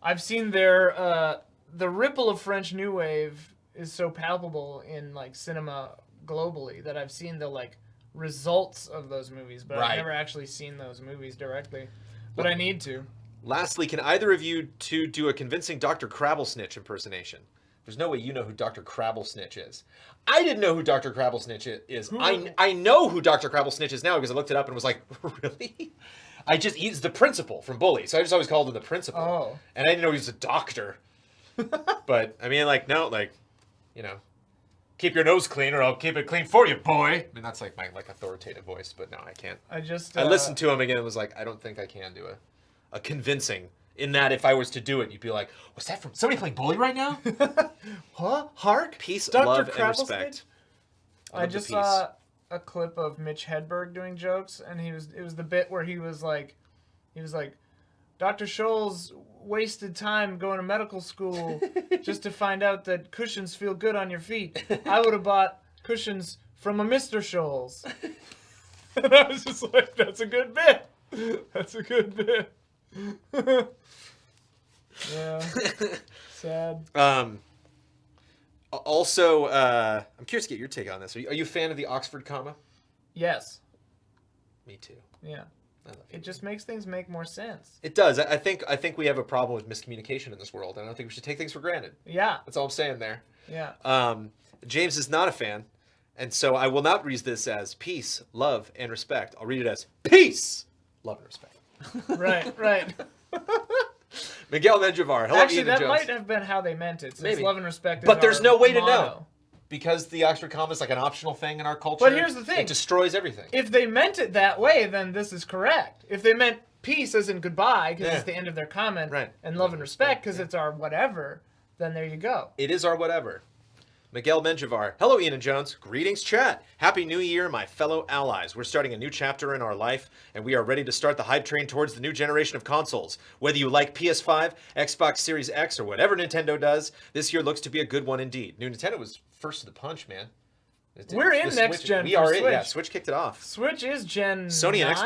I've seen their the ripple of French New Wave is so palpable in like cinema globally that I've seen the like results of those movies, but I've never actually seen those movies directly. But I need to. Lastly, can either of you two do a convincing Dr. Crabblesnitch impersonation? There's no way you know who Dr. Crabblesnitch is. I didn't know who Dr. Crabblesnitch is. I know who Dr. Crabblesnitch is now because I looked it up and was like, really? He's the principal from Bully, so I just always called him the principal. Oh. And I didn't know he was a doctor. But, I mean, like, no, like, you know, keep your nose clean or I'll keep it clean for you, boy. I mean, that's like my authoritative voice, but no, I can't. I listened to him again and was like, I don't think I can do a convincing. In that, if I was to do it, you'd be like, was that from somebody playing Bully right now? Huh? Hark? Peace, Dr. love, and respect. I just saw a clip of Mitch Hedberg doing jokes, and it was the bit where he was like, Dr. Scholl's wasted time going to medical school just to find out that cushions feel good on your feet. I would have bought cushions from a Mr. Scholl's. And I was just like, that's a good bit. That's a good bit. Yeah. Sad. Also, I'm curious to get your take on this. Are you a fan of the Oxford comma? Yes. Me too. Yeah. It just makes things make more sense. It does. I think we have a problem with miscommunication in this world. I don't think we should take things for granted. Yeah. That's all I'm saying there. Yeah. James is not a fan, and so I will not read this as peace, love, and respect. I'll read it as peace, love, and respect. Right. Miguel Menjivar. Hello, actually, Ian that Jones. might have been how they meant it. Since Maybe. Love and respect is but there's no way motto. to know. Because the Oxford comma is like an optional thing in our culture. But here's the thing. It destroys everything. If they meant it that way, then this is correct. If they meant peace as in goodbye, because it's the end of their comment, and love and respect, because it's our whatever, then there you go. It is our whatever. Miguel Menjivar. Hello, Ian and Jones. Greetings, chat. Happy New Year, my fellow allies. We're starting a new chapter in our life, and we are ready to start the hype train towards the new generation of consoles. Whether you like PS5, Xbox Series X, or whatever Nintendo does, this year looks to be a good one indeed. New Nintendo was first to the punch, man. We're in next gen. We are in. Yeah, Switch kicked it off. Switch is Gen 9? Sony and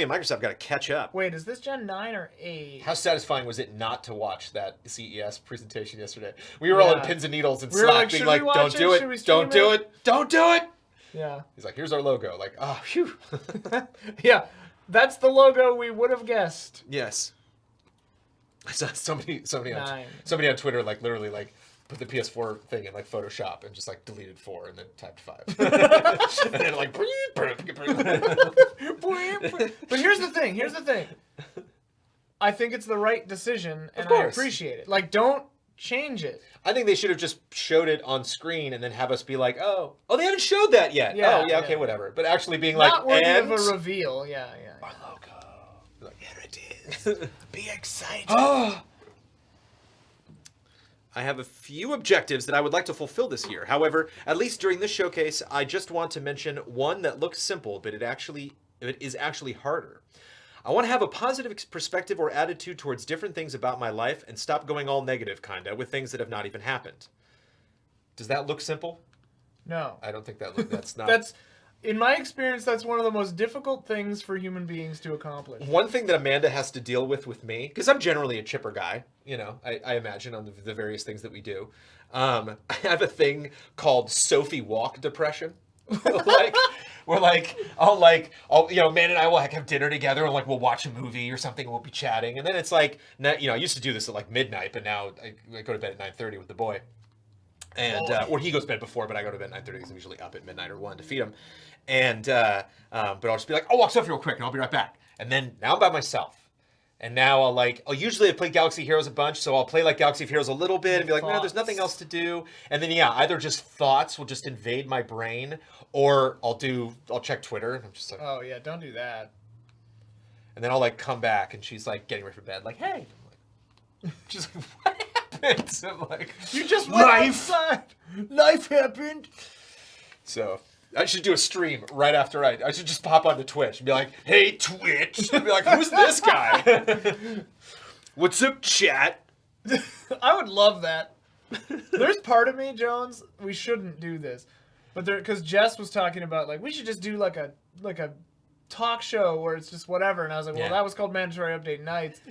Microsoft got to catch up. Wait, is this Gen 9 or 8? How satisfying was it not to watch that CES presentation yesterday? We were all in pins and needles and Slack being like, don't do it, don't do it, don't do it. Yeah. He's like, here's our logo. Like, oh, phew. Yeah, that's the logo we would have guessed. Yes. I saw somebody on Twitter, like, literally, like, put the PS4 thing in like Photoshop and just like deleted 4 and then typed 5. And then like But here's the thing. I think it's the right decision and I appreciate it. Like, don't change it. I think they should have just showed it on screen and then have us be like, oh, they haven't showed that yet. Yeah, okay, whatever. But actually being not like, worthy of a reveal. Yeah. Our logo. Like, here it is. Be excited. I have a few objectives that I would like to fulfill this year. However, at least during this showcase, I just want to mention one that looks simple, but it is actually harder. I want to have a positive perspective or attitude towards different things about my life and stop going all negative, kinda, with things that have not even happened. Does that look simple? No. I don't think that's not. in my experience, that's one of the most difficult things for human beings to accomplish. One thing that Amanda has to deal with me, because I'm generally a chipper guy, you know, I imagine on the various things that we do. I have a thing called Sophie Walk depression. Like, where I'll, you know, Man and I will like have dinner together and like we'll watch a movie or something and we'll be chatting. And then it's like, you know, I used to do this at like midnight, but now I go to bed at 9:30 with the boy. And, or he goes to bed before, but I go to bed at 9:30 because I'm usually up at midnight or 1 to feed him. And, but I'll just be like, I'll walk Sophie real quick and I'll be right back. And then now I'm by myself. And now I'll usually play Galaxy Heroes a bunch, so I'll play like Galaxy Heroes a little bit and be like, no, there's nothing else to do. And then, yeah, either just thoughts will just invade my brain, or I'll check Twitter and I'm just like, oh yeah, don't do that. And then I'll like come back and she's like getting ready for bed, like, hey. I'm like, she's like, what happened? So I'm like, you just went outside. Life happened. So I should do a stream right after I should just pop onto Twitch and be like, hey, Twitch. And be like, who's this guy? What's up, chat? I would love that. There's part of me, Jones, we shouldn't do this. But because Jess was talking about, like, we should just do like a talk show where it's just whatever. And I was like, well, that was called Mandatory Update Nights.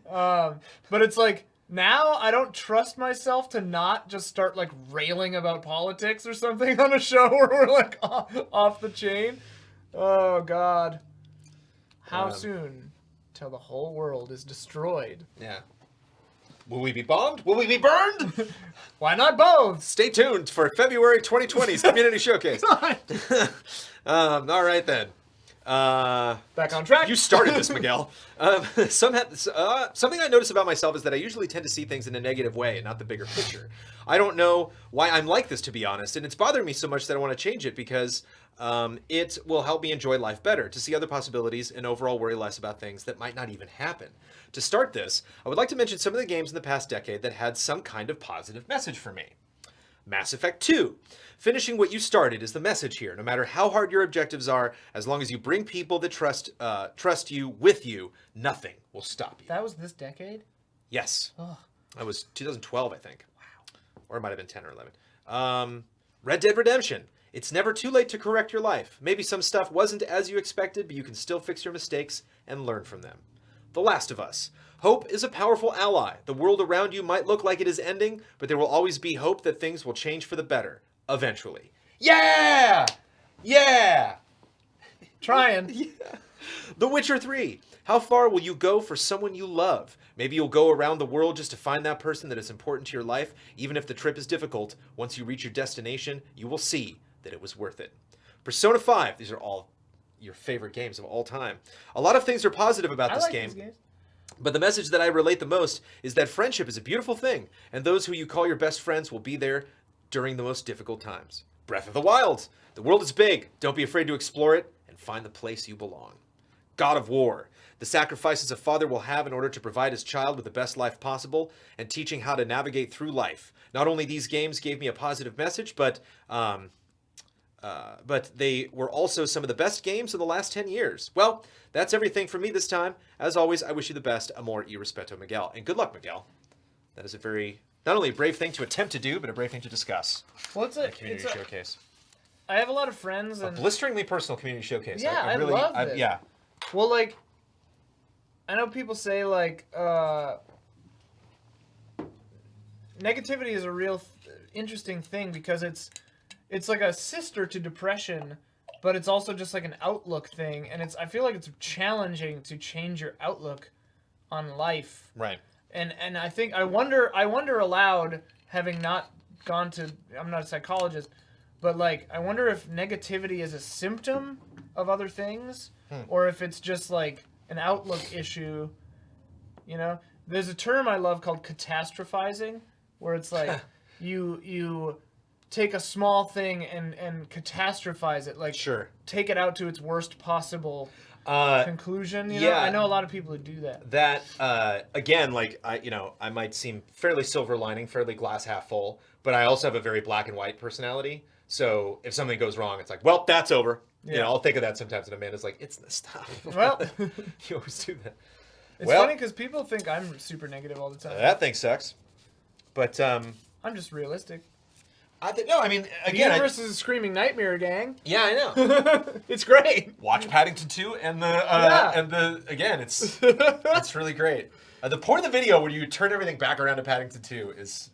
But it's like, now I don't trust myself to not just start like railing about politics or something on a show where we're like off the chain. Oh God. How soon till the whole world is destroyed? Yeah. Will we be bombed? Will we be burned? Why not both? Stay tuned for February 2020's Community Showcase. All right then. Back on track. You started this, Miguel. Something I notice about myself is that I usually tend to see things in a negative way and not the bigger picture. I don't know why I'm like this, to be honest, and it's bothering me so much that I want to change it because it will help me enjoy life better, to see other possibilities and overall worry less about things that might not even happen. To start this, I would like to mention some of the games in the past decade that had some kind of positive message for me. Mass Effect 2. Finishing what you started is the message here. No matter how hard your objectives are, as long as you bring people that trust you with you, nothing will stop you. That was this decade? Yes. Oh. That was 2012, I think. Wow. Or it might have been 10 or 11. Red Dead Redemption. It's never too late to correct your life. Maybe some stuff wasn't as you expected, but you can still fix your mistakes and learn from them. The Last of Us. Hope is a powerful ally. The world around you might look like it is ending, but there will always be hope that things will change for the better. Eventually. Yeah! Yeah! Trying. Yeah. The Witcher 3. How far will you go for someone you love? Maybe you'll go around the world just to find that person that is important to your life. Even if the trip is difficult, once you reach your destination, you will see that it was worth it. Persona 5. These are all your favorite games of all time. A lot of things are positive about this game. These games. But the message that I relate the most is that friendship is a beautiful thing, and those who you call your best friends will be there during the most difficult times. Breath of the Wild. The world is big. Don't be afraid to explore it and find the place you belong. God of War. The sacrifices a father will have in order to provide his child with the best life possible and teaching how to navigate through life. Not only these games gave me a positive message, but they were also some of the best games in the last 10 years. Well, that's everything for me this time. As always, I wish you the best. Amor y respeto, Miguel. And good luck, Miguel. That is a very, not only a brave thing to attempt to do, but a brave thing to discuss. What's it? Community showcase. I have a lot of friends. And A blisteringly personal community showcase. Yeah, I love this. Yeah. Well, like, I know people say, like, negativity is a real interesting thing because it's like a sister to depression, but it's also just like an outlook thing, and I feel like it's challenging to change your outlook on life. Right. And I think I wonder aloud, having not gone to, I'm not a psychologist, but like I wonder if negativity is a symptom of other things, or if it's just like an outlook issue. You know, there's a term I love called catastrophizing, where it's like you take a small thing and catastrophize it, like take it out to its worst possible conclusion. You know, I know a lot of people who do that. That again, like I might seem fairly silver lining, fairly glass half full, but I also have a very black and white personality. So if something goes wrong, it's like, well, that's over. Yeah. You know, I'll think of that sometimes, and Amanda's like, it's the stuff. Well, you always do that. It's funny because people think I'm super negative all the time. That thing sucks. But I'm just realistic. I think no. I mean, The again, universe is a screaming nightmare, gang. yeah, I know. It's great. Watch Paddington 2 and again, it's really great. The point of the video where you turn everything back around to Paddington 2 is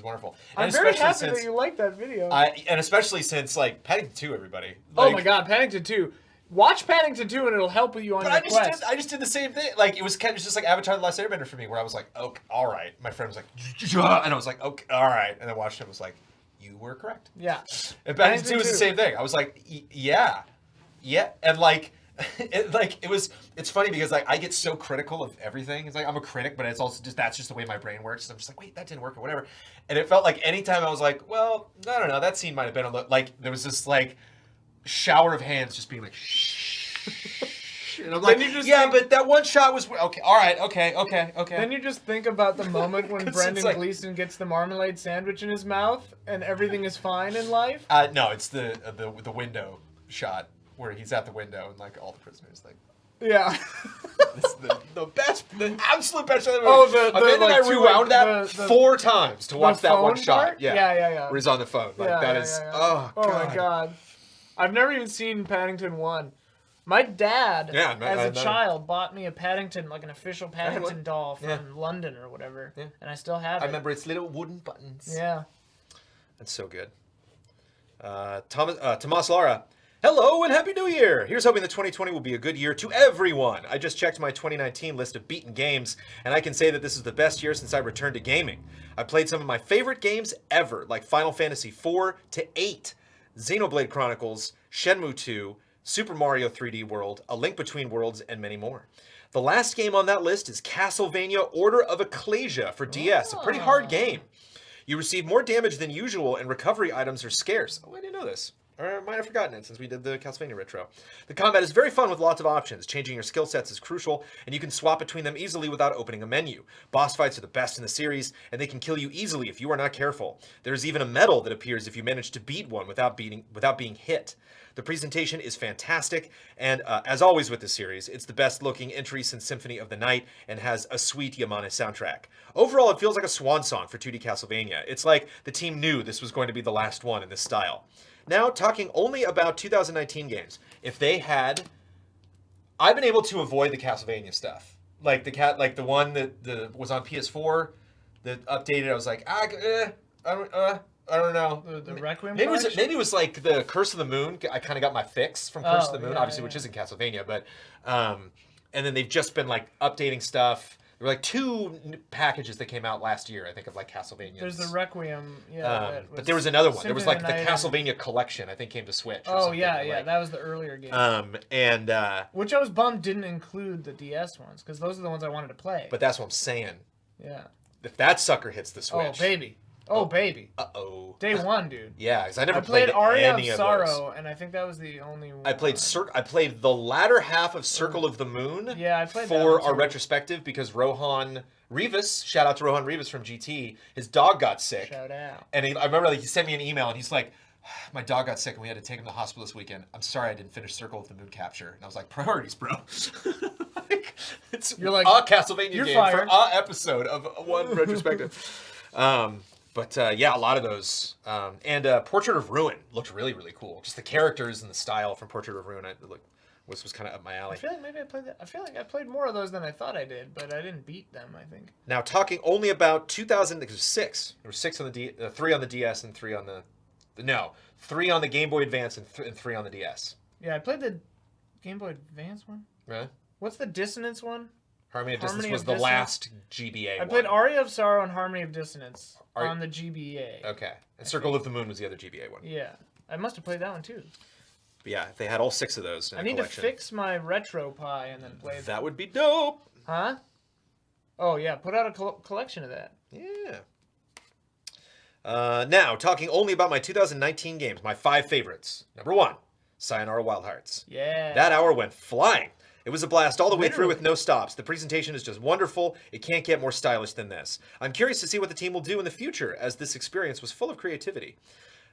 wonderful. And I'm very especially happy since that you like that video. and especially since like Paddington 2, everybody. Oh Like, my God, Paddington 2. Watch Paddington 2 and it'll help you on But your quest. I just did the same thing. Like it was just like Avatar: The Last Airbender for me, where I was like, okay, all right. My friend was like, and I was like, okay, all right. And I watched it. And was like, you were correct. Yeah. And Paddington 2 was the same thing. I was like, yeah, and like. It's funny because like I get so critical of everything. It's like I'm a critic, but it's also that's just the way my brain works. So I'm just like, wait, that didn't work or whatever. And it felt like anytime I was like, well, I don't know, that scene might have been like there was this like shower of hands just being like shh. And I'm like, but that one shot was okay. All right, okay. Then you just think about the moment when Brendan like, Gleeson gets the marmalade sandwich in his mouth and everything is fine in life. No, it's the window shot. Where he's at the window and like all the prisoners like yeah, this is the absolute best shot of the movie. Oh, Amanda and I rewound that the 4 times to watch that one phone shot. part? Yeah, Yeah. Where he's on the phone. Like Oh my God, I've never even seen Paddington 1. My dad, as a child, bought me a Paddington, like an official Paddington doll from London or whatever, and I still have it. I remember its little wooden buttons. Yeah, that's so good. Tomas Lara. Hello and Happy New Year! Here's hoping that 2020 will be a good year to everyone. I just checked my 2019 list of beaten games, and I can say that this is the best year since I returned to gaming. I played some of my favorite games ever, like Final Fantasy 4 to 8, Xenoblade Chronicles, Shenmue 2, Super Mario 3D World, A Link Between Worlds, and many more. The last game on that list is Castlevania Order of Ecclesia for DS, a pretty hard game. You receive more damage than usual, and recovery items are scarce. Oh, I didn't know this. Or I might have forgotten it since we did the Castlevania retro. The combat is very fun with lots of options. Changing your skill sets is crucial, and you can swap between them easily without opening a menu. Boss fights are the best in the series, and they can kill you easily if you are not careful. There's even a medal that appears if you manage to beat one without being hit. The presentation is fantastic, and as always with this series, it's the best looking entry since Symphony of the Night and has a sweet Yamane soundtrack. Overall, it feels like a swan song for 2D Castlevania. It's like the team knew this was going to be the last one in this style. Now, talking only about 2019 games. If they had... I've been able to avoid the Castlevania stuff. Like the one that was on PS4 that updated, I was like, I don't know. The Requiem maybe collection? maybe it was like the Curse of the Moon. I kind of got my fix from Curse of the Moon, obviously, yeah. which isn't Castlevania, but and then they've just been like updating stuff. There were like 2 packages that came out last year, I think, of like Castlevania. There's the Requiem, but there was another one. There was like the Symphony of the Night Castlevania collection, I think, came to Switch. Oh yeah, that was the earlier game. Which I was bummed didn't include the DS ones, because those are the ones I wanted to play. But that's what I'm saying. Yeah. If that sucker hits the Switch. Oh baby. Uh-oh. Day one, dude. Yeah, because I never played Aria any of of Sorrow, those. and I think that was the only one. I played the latter half of Circle of the Moon. Yeah, I played that for one our too. retrospective because Rohan Rivas, shout out to Rohan Rivas from GT, his dog got sick. Shout out. And I remember he sent me an email and he's like, my dog got sick and we had to take him to the hospital this weekend. I'm sorry I didn't finish Circle of the Moon capture. And I was like, priorities, bro. You're like a Castlevania game fired. for a episode of one retrospective. But yeah, a lot of those. And Portrait of Ruin looked really, really cool. Just the characters and the style from Portrait of Ruin was kind of up my alley. I feel like maybe I played that. I feel like I played more of those than I thought I did, but I didn't beat them, I think. Now, talking only about 2000, there was 6. There were 6 on the 3 on the DS and 3 on the 3 on the Game Boy Advance and 3 on the DS. Yeah, I played the Game Boy Advance one. Really? What's the Dissonance one? Harmony of Distance was the last GBA one. I played Aria of Sorrow and Harmony of Dissonance on the GBA. Okay. And Circle of the Moon was the other GBA one. Yeah. I must have played that one too. But yeah, they had all 6 of those in I a need collection. to fix my RetroPie and then play That would be dope. Huh? Oh yeah, put out a collection of that. Yeah. Now, talking only about my 2019 games, my 5 favorites. Number 1, Sayonara Wild Hearts. Yeah. That hour went flying. It was a blast all the way through with no stops. The presentation is just wonderful. It can't get more stylish than this. I'm curious to see what the team will do in the future, as this experience was full of creativity.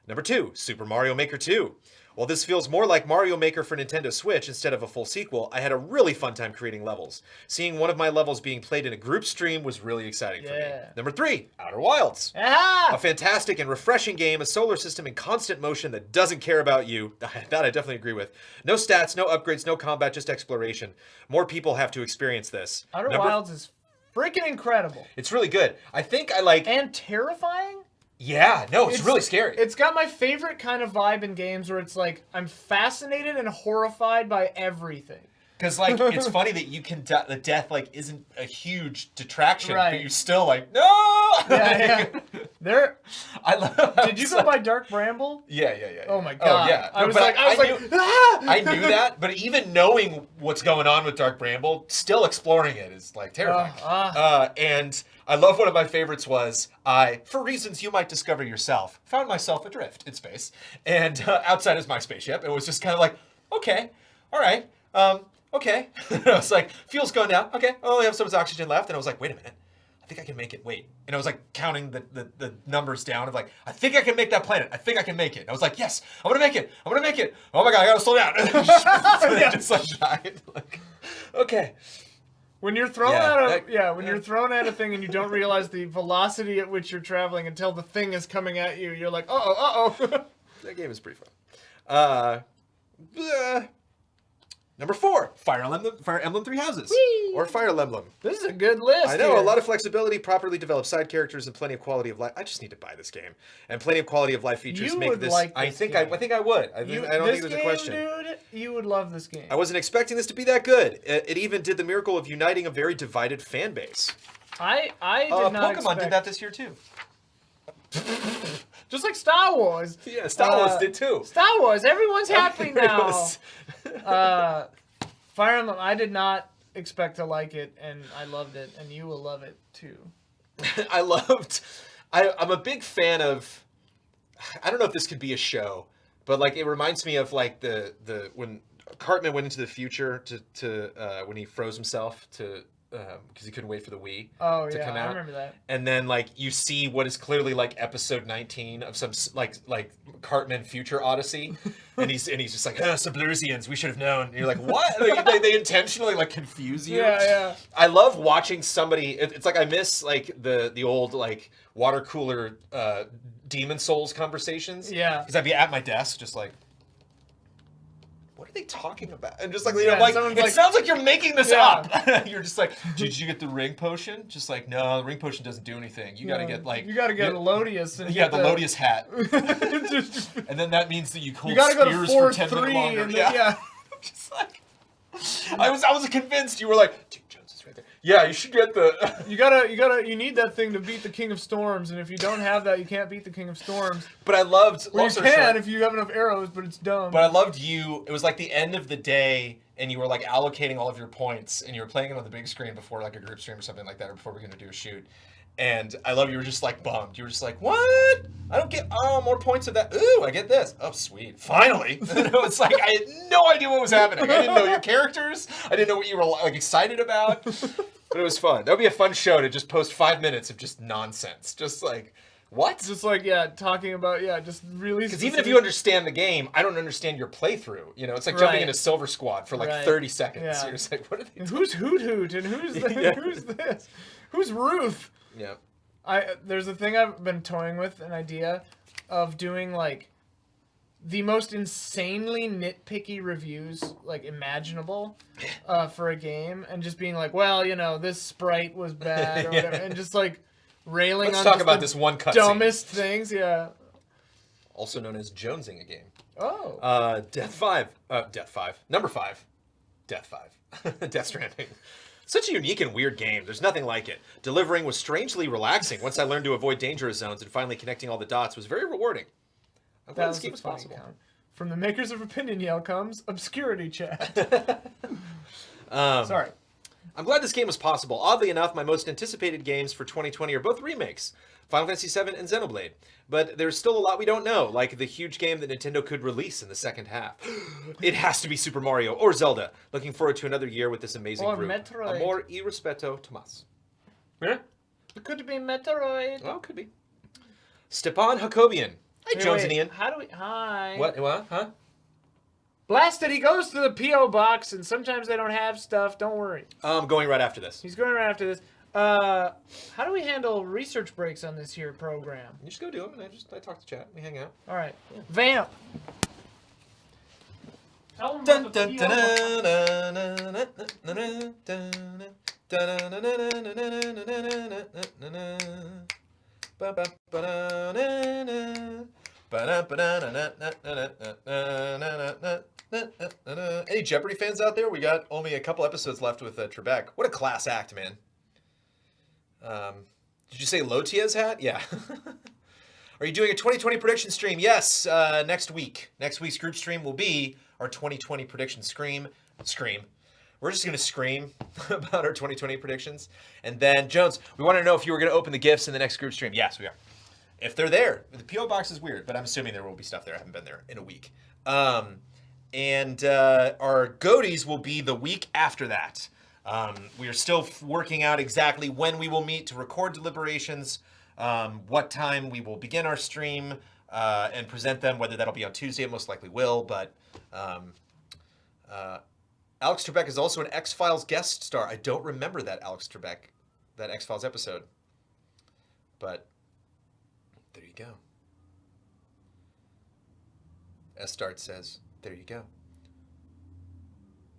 Number 2, Super Mario Maker 2. While this feels more like Mario Maker for Nintendo Switch instead of a full sequel, I had a really fun time creating levels. Seeing one of my levels being played in a group stream was really exciting for me. Number 3, Outer Wilds. A fantastic and refreshing game, a solar system in constant motion that doesn't care about you. That I definitely agree with. No stats, no upgrades, no combat, just exploration. More people have to experience this. Outer Wilds is freaking incredible. It's really good. I think I like... And terrifying? Yeah, no, it's really scary. It's got my favorite kind of vibe in games where it's like, I'm fascinated and horrified by everything. Because, like, it's funny that you can... the death, like, isn't a huge detraction, but you're still like, no! Yeah. I love... Did you go by Dark Bramble? Yeah. Oh my god. Oh, yeah. I was like, I knew that, but even knowing what's going on with Dark Bramble, still exploring it is, like, terrifying. And I love one of my favorites was, for reasons you might discover yourself, found myself adrift in space. And outside is my spaceship. It was just kind of like, okay, all right, okay. I was like, fuel's going down. Okay, I only have so much oxygen left. And I was like, wait a minute. I think I can make it. Wait. And I was like counting the numbers down of like, I think I can make that planet. I think I can make it. And I was like, yes, I'm going to make it. I'm going to make it. Oh my God, I got to slow down. Just like died. Like, okay. When you're thrown you're thrown at a thing and you don't realize the velocity at which you're traveling until the thing is coming at you, you're like, uh-oh. That game is pretty fun. Number 4, Fire Emblem Three Houses. Whee! Or Fire Emblem. This is a good list. I know, a lot of flexibility, properly developed side characters, and plenty of quality of life. I just need to buy this game. And plenty of quality of life features make this. I think I would. I don't think there's a question. Dude, you would love this game. I wasn't expecting this to be that good. It even did the miracle of uniting a very divided fan base. I did not Pokemon did that this year too. Just like Star Wars. Yeah, Star Wars did too. Star Wars, everyone's happy now. Fire Emblem, I did not expect to like it, and I loved it, and you will love it too. I'm a big fan of, I don't know if this could be a show, but like it reminds me of like the when Cartman went into the future to when he froze himself to because he couldn't wait for the Wii to come out. I remember that. And then like you see what is clearly like episode 19 of some like Cartman Future Odyssey, and he's just like, Sublusians, we should have known. And you're like, what? they intentionally like confuse you. Yeah. I love watching somebody. It's like I miss like the old like water cooler Demon Souls conversations. Yeah. Because I'd be at my desk just like, what are they talking about? And just like, like it sounds like you're making this up. You're just like, did you get the ring potion? Just like, no, the ring potion doesn't do anything. You gotta get like, you gotta get Lodius. And the Lodius hat. And then that means that you hold spears for 10 minutes longer. Just like, I was convinced you were like, dude, Jones is right there. Yeah, you should get the. You need that thing to beat the King of Storms, and if you don't have that, you can't beat the King of Storms. But I loved. Well, you can if you have enough arrows, but it's dumb. But I loved you. It was like the end of the day, and you were like allocating all of your points, and you were playing it on the big screen before like a group stream or something like that, or before we were gonna do a shoot. And I love you were just like bummed. You were just like, what? I don't get more points of that. Ooh, I get this. Oh, sweet. Finally. It's like I had no idea what was happening. I didn't know your characters. I didn't know what you were like excited about. But it was fun. That would be a fun show to just post 5 minutes of just nonsense. Just like, what? Just like, talking about, just really. Because even if you understand the game, I don't understand your playthrough. You know, it's like jumping into Silver Squad for like 30 seconds. Yeah. You're just like, what are they doing? Who's Hoot Hoot and who's who's this? Who's Ruth? Yeah. There's a thing I've been toying with, an idea of doing like the most insanely nitpicky reviews like imaginable for a game, and just being like, well, this sprite was bad or whatever, and just like railing on talk about this one cutscene. Dumbest things, Also known as jonesing a game. Oh. Death 5. Number 5. Death 5. Death Stranding. Such a unique and weird game. There's nothing like it. Delivering was strangely relaxing once I learned to avoid dangerous zones, and finally connecting all the dots was very rewarding. I'm glad this game was possible. Count. From the makers of Opinion Yell comes Obscurity Chat. Sorry. I'm glad this game was possible. Oddly enough, my most anticipated games for 2020 are both remakes, Final Fantasy VII and Xenoblade. But there's still a lot we don't know, like the huge game that Nintendo could release in the second half. It has to be Super Mario or Zelda. Looking forward to another year with this amazing group. Metroid. Amor y respeto, Tomas. Yeah? It could be Metroid. Well, it could be. Stepan Hakobian. Hi, Jones and Ian. How do we... Hi. What? Huh? Blasted, he goes to the P.O. box, and sometimes they don't have stuff. Don't worry. I'm going right after this. He's going right after this. How do we handle research breaks on this here program? You just go do them, and I talk to chat. We hang out. All right. Yeah. Vamp. Tell him Dun, about dun, the dun, P.O. Any Jeopardy fans out there? We got only a couple episodes left with Trebek. What a class act, man. Did you say Lotia's hat? Yeah. Are you doing a 2020 prediction stream? Yes, next week. Next week's group stream will be our 2020 prediction scream. We're just going to scream about our 2020 predictions. And then, Jones, we want to know if you were going to open the gifts in the next group stream. Yes, we are. If they're there. The P.O. box is weird, but I'm assuming there will be stuff there. I haven't been there in a week. And our goatees will be the week after that. We are still working out exactly when we will meet to record deliberations, what time we will begin our stream and present them, whether that'll be on Tuesday. It most likely will, but Alex Trebek is also an X-Files guest star. I don't remember that Alex Trebek, that X-Files episode. But there you go. S-Start says, there you go.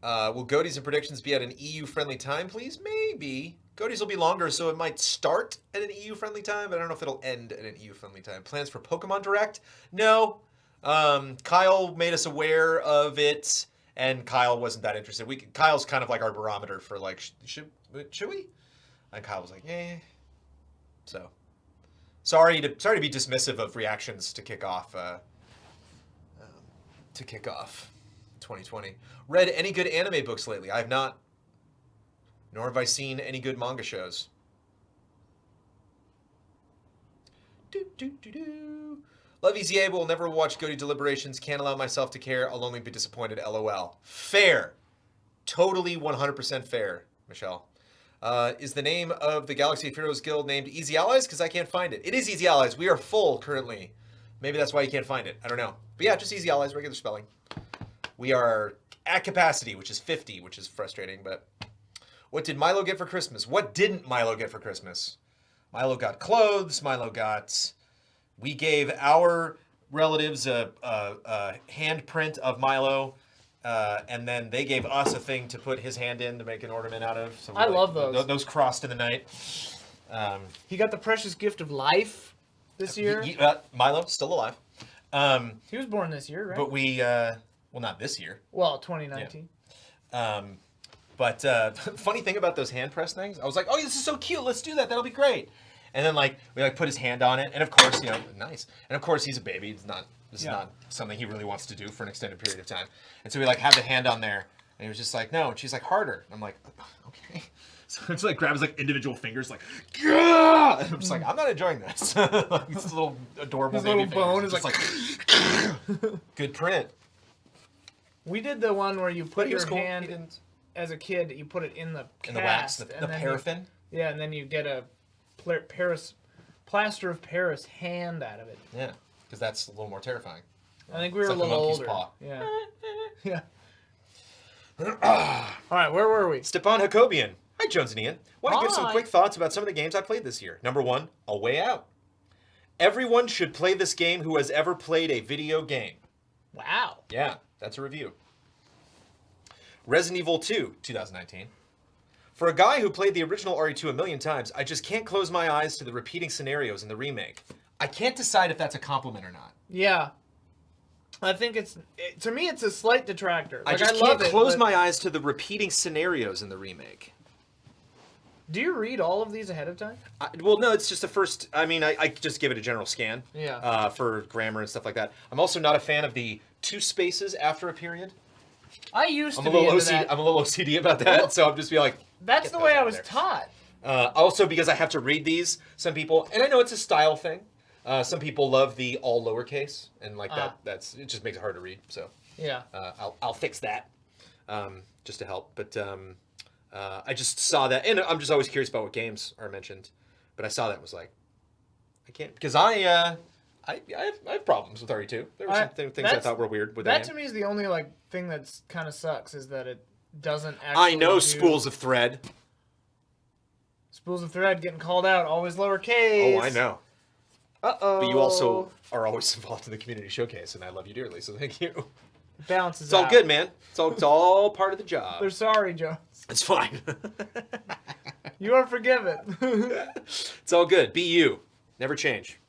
Will Goatees and predictions be at an EU-friendly time, please? Maybe. Goatees will be longer, so it might start at an EU-friendly time, but I don't know if it'll end at an EU-friendly time. Plans for Pokemon Direct? No. Kyle made us aware of it, and Kyle wasn't that interested. Kyle's kind of like our barometer for, like, should we? And Kyle was like, eh. So, sorry to be dismissive of reactions to kick off 2020. Read any good anime books lately? I have not. Nor have I seen any good manga shows. Love EZA, but will never watch Goaty Deliberations. Can't allow myself to care. I'll only be disappointed. LOL. Fair. Totally 100% fair, Michelle. Is the name of the Galaxy of Heroes Guild named Easy Allies? Because I can't find it. It is Easy Allies. We are full currently. Maybe that's why you can't find it. I don't know. But yeah, just Easy Allies, regular spelling. We are at capacity, which is 50, which is frustrating. But what did Milo get for Christmas? What didn't Milo get for Christmas? Milo got clothes. We gave our relatives a handprint of Milo, and then they gave us a thing to put his hand in to make an ornament out of. So I love those. Those crossed in the night. He got the precious gift of life this year. Milo, still alive. He was born this year, right? But we, well, not this year. Well, 2019. Yeah. But funny thing about those hand press things, I was like, oh, this is so cute. Let's do that. That'll be great. And then we put his hand on it, and of course, nice. And of course, he's a baby. This is not something he really wants to do for an extended period of time. And so we have the hand on there, and he was just like, no. And she's like, harder. And I'm like, okay. So it's grabs individual fingers, Gah! And I'm just like, I'm not enjoying this. This little adorable his baby little bone is good print. We did the one where you put your cool. hand as a kid. You put it in the cast, in the wax, the and then paraffin. And then you get a plaster of Paris hand out of it. Yeah, because that's a little more terrifying. I think we were it's a little monkey's older. Paw. Yeah. Yeah. All right, where were we? Stepan Hakobian. Hi, Jones and Ian. Want to give some Hi. quick thoughts about some of the games I played this year. Number 1, A Way Out. Everyone should play this game who has ever played a video game. Wow. Yeah, that's a review. Resident Evil 2, 2019. For a guy who played the original RE2 a million times, I just can't close my eyes to the repeating scenarios in the remake. I can't decide if that's a compliment or not. Yeah. I think to me, it's a slight detractor. I just can't close my eyes to the repeating scenarios in the remake. Do you read all of these ahead of time? Well, no, it's just the first. I mean, I just give it a general scan. Yeah. For grammar and stuff like that. I'm also not a fan of the 2 spaces after a period. I used to I'm be a little into OCD. that. I'm a little OCD about that, so I'm just be like. That's the way I was taught. Also, because I have to read these, some people, and I know it's a style thing. Some people love the all lowercase, and that's it just makes it hard to read. So yeah, I'll fix that just to help. But I just saw that, and I'm just always curious about what games are mentioned. But I saw that and was like, I can't, because I I have problems with RE2. There were some things I thought were weird with that to me is the only like thing that's kind of sucks is that it doesn't actually. I know spools of thread. Spools of thread getting called out, always lowercase. Oh, I know. Uh-oh. But you also are always involved in the community showcase, and I love you dearly, so thank you. Balances It's all good, man. It's all part of the job. They're sorry, Jones. It's fine. You are forgiven. It's all good. Be you. Never change.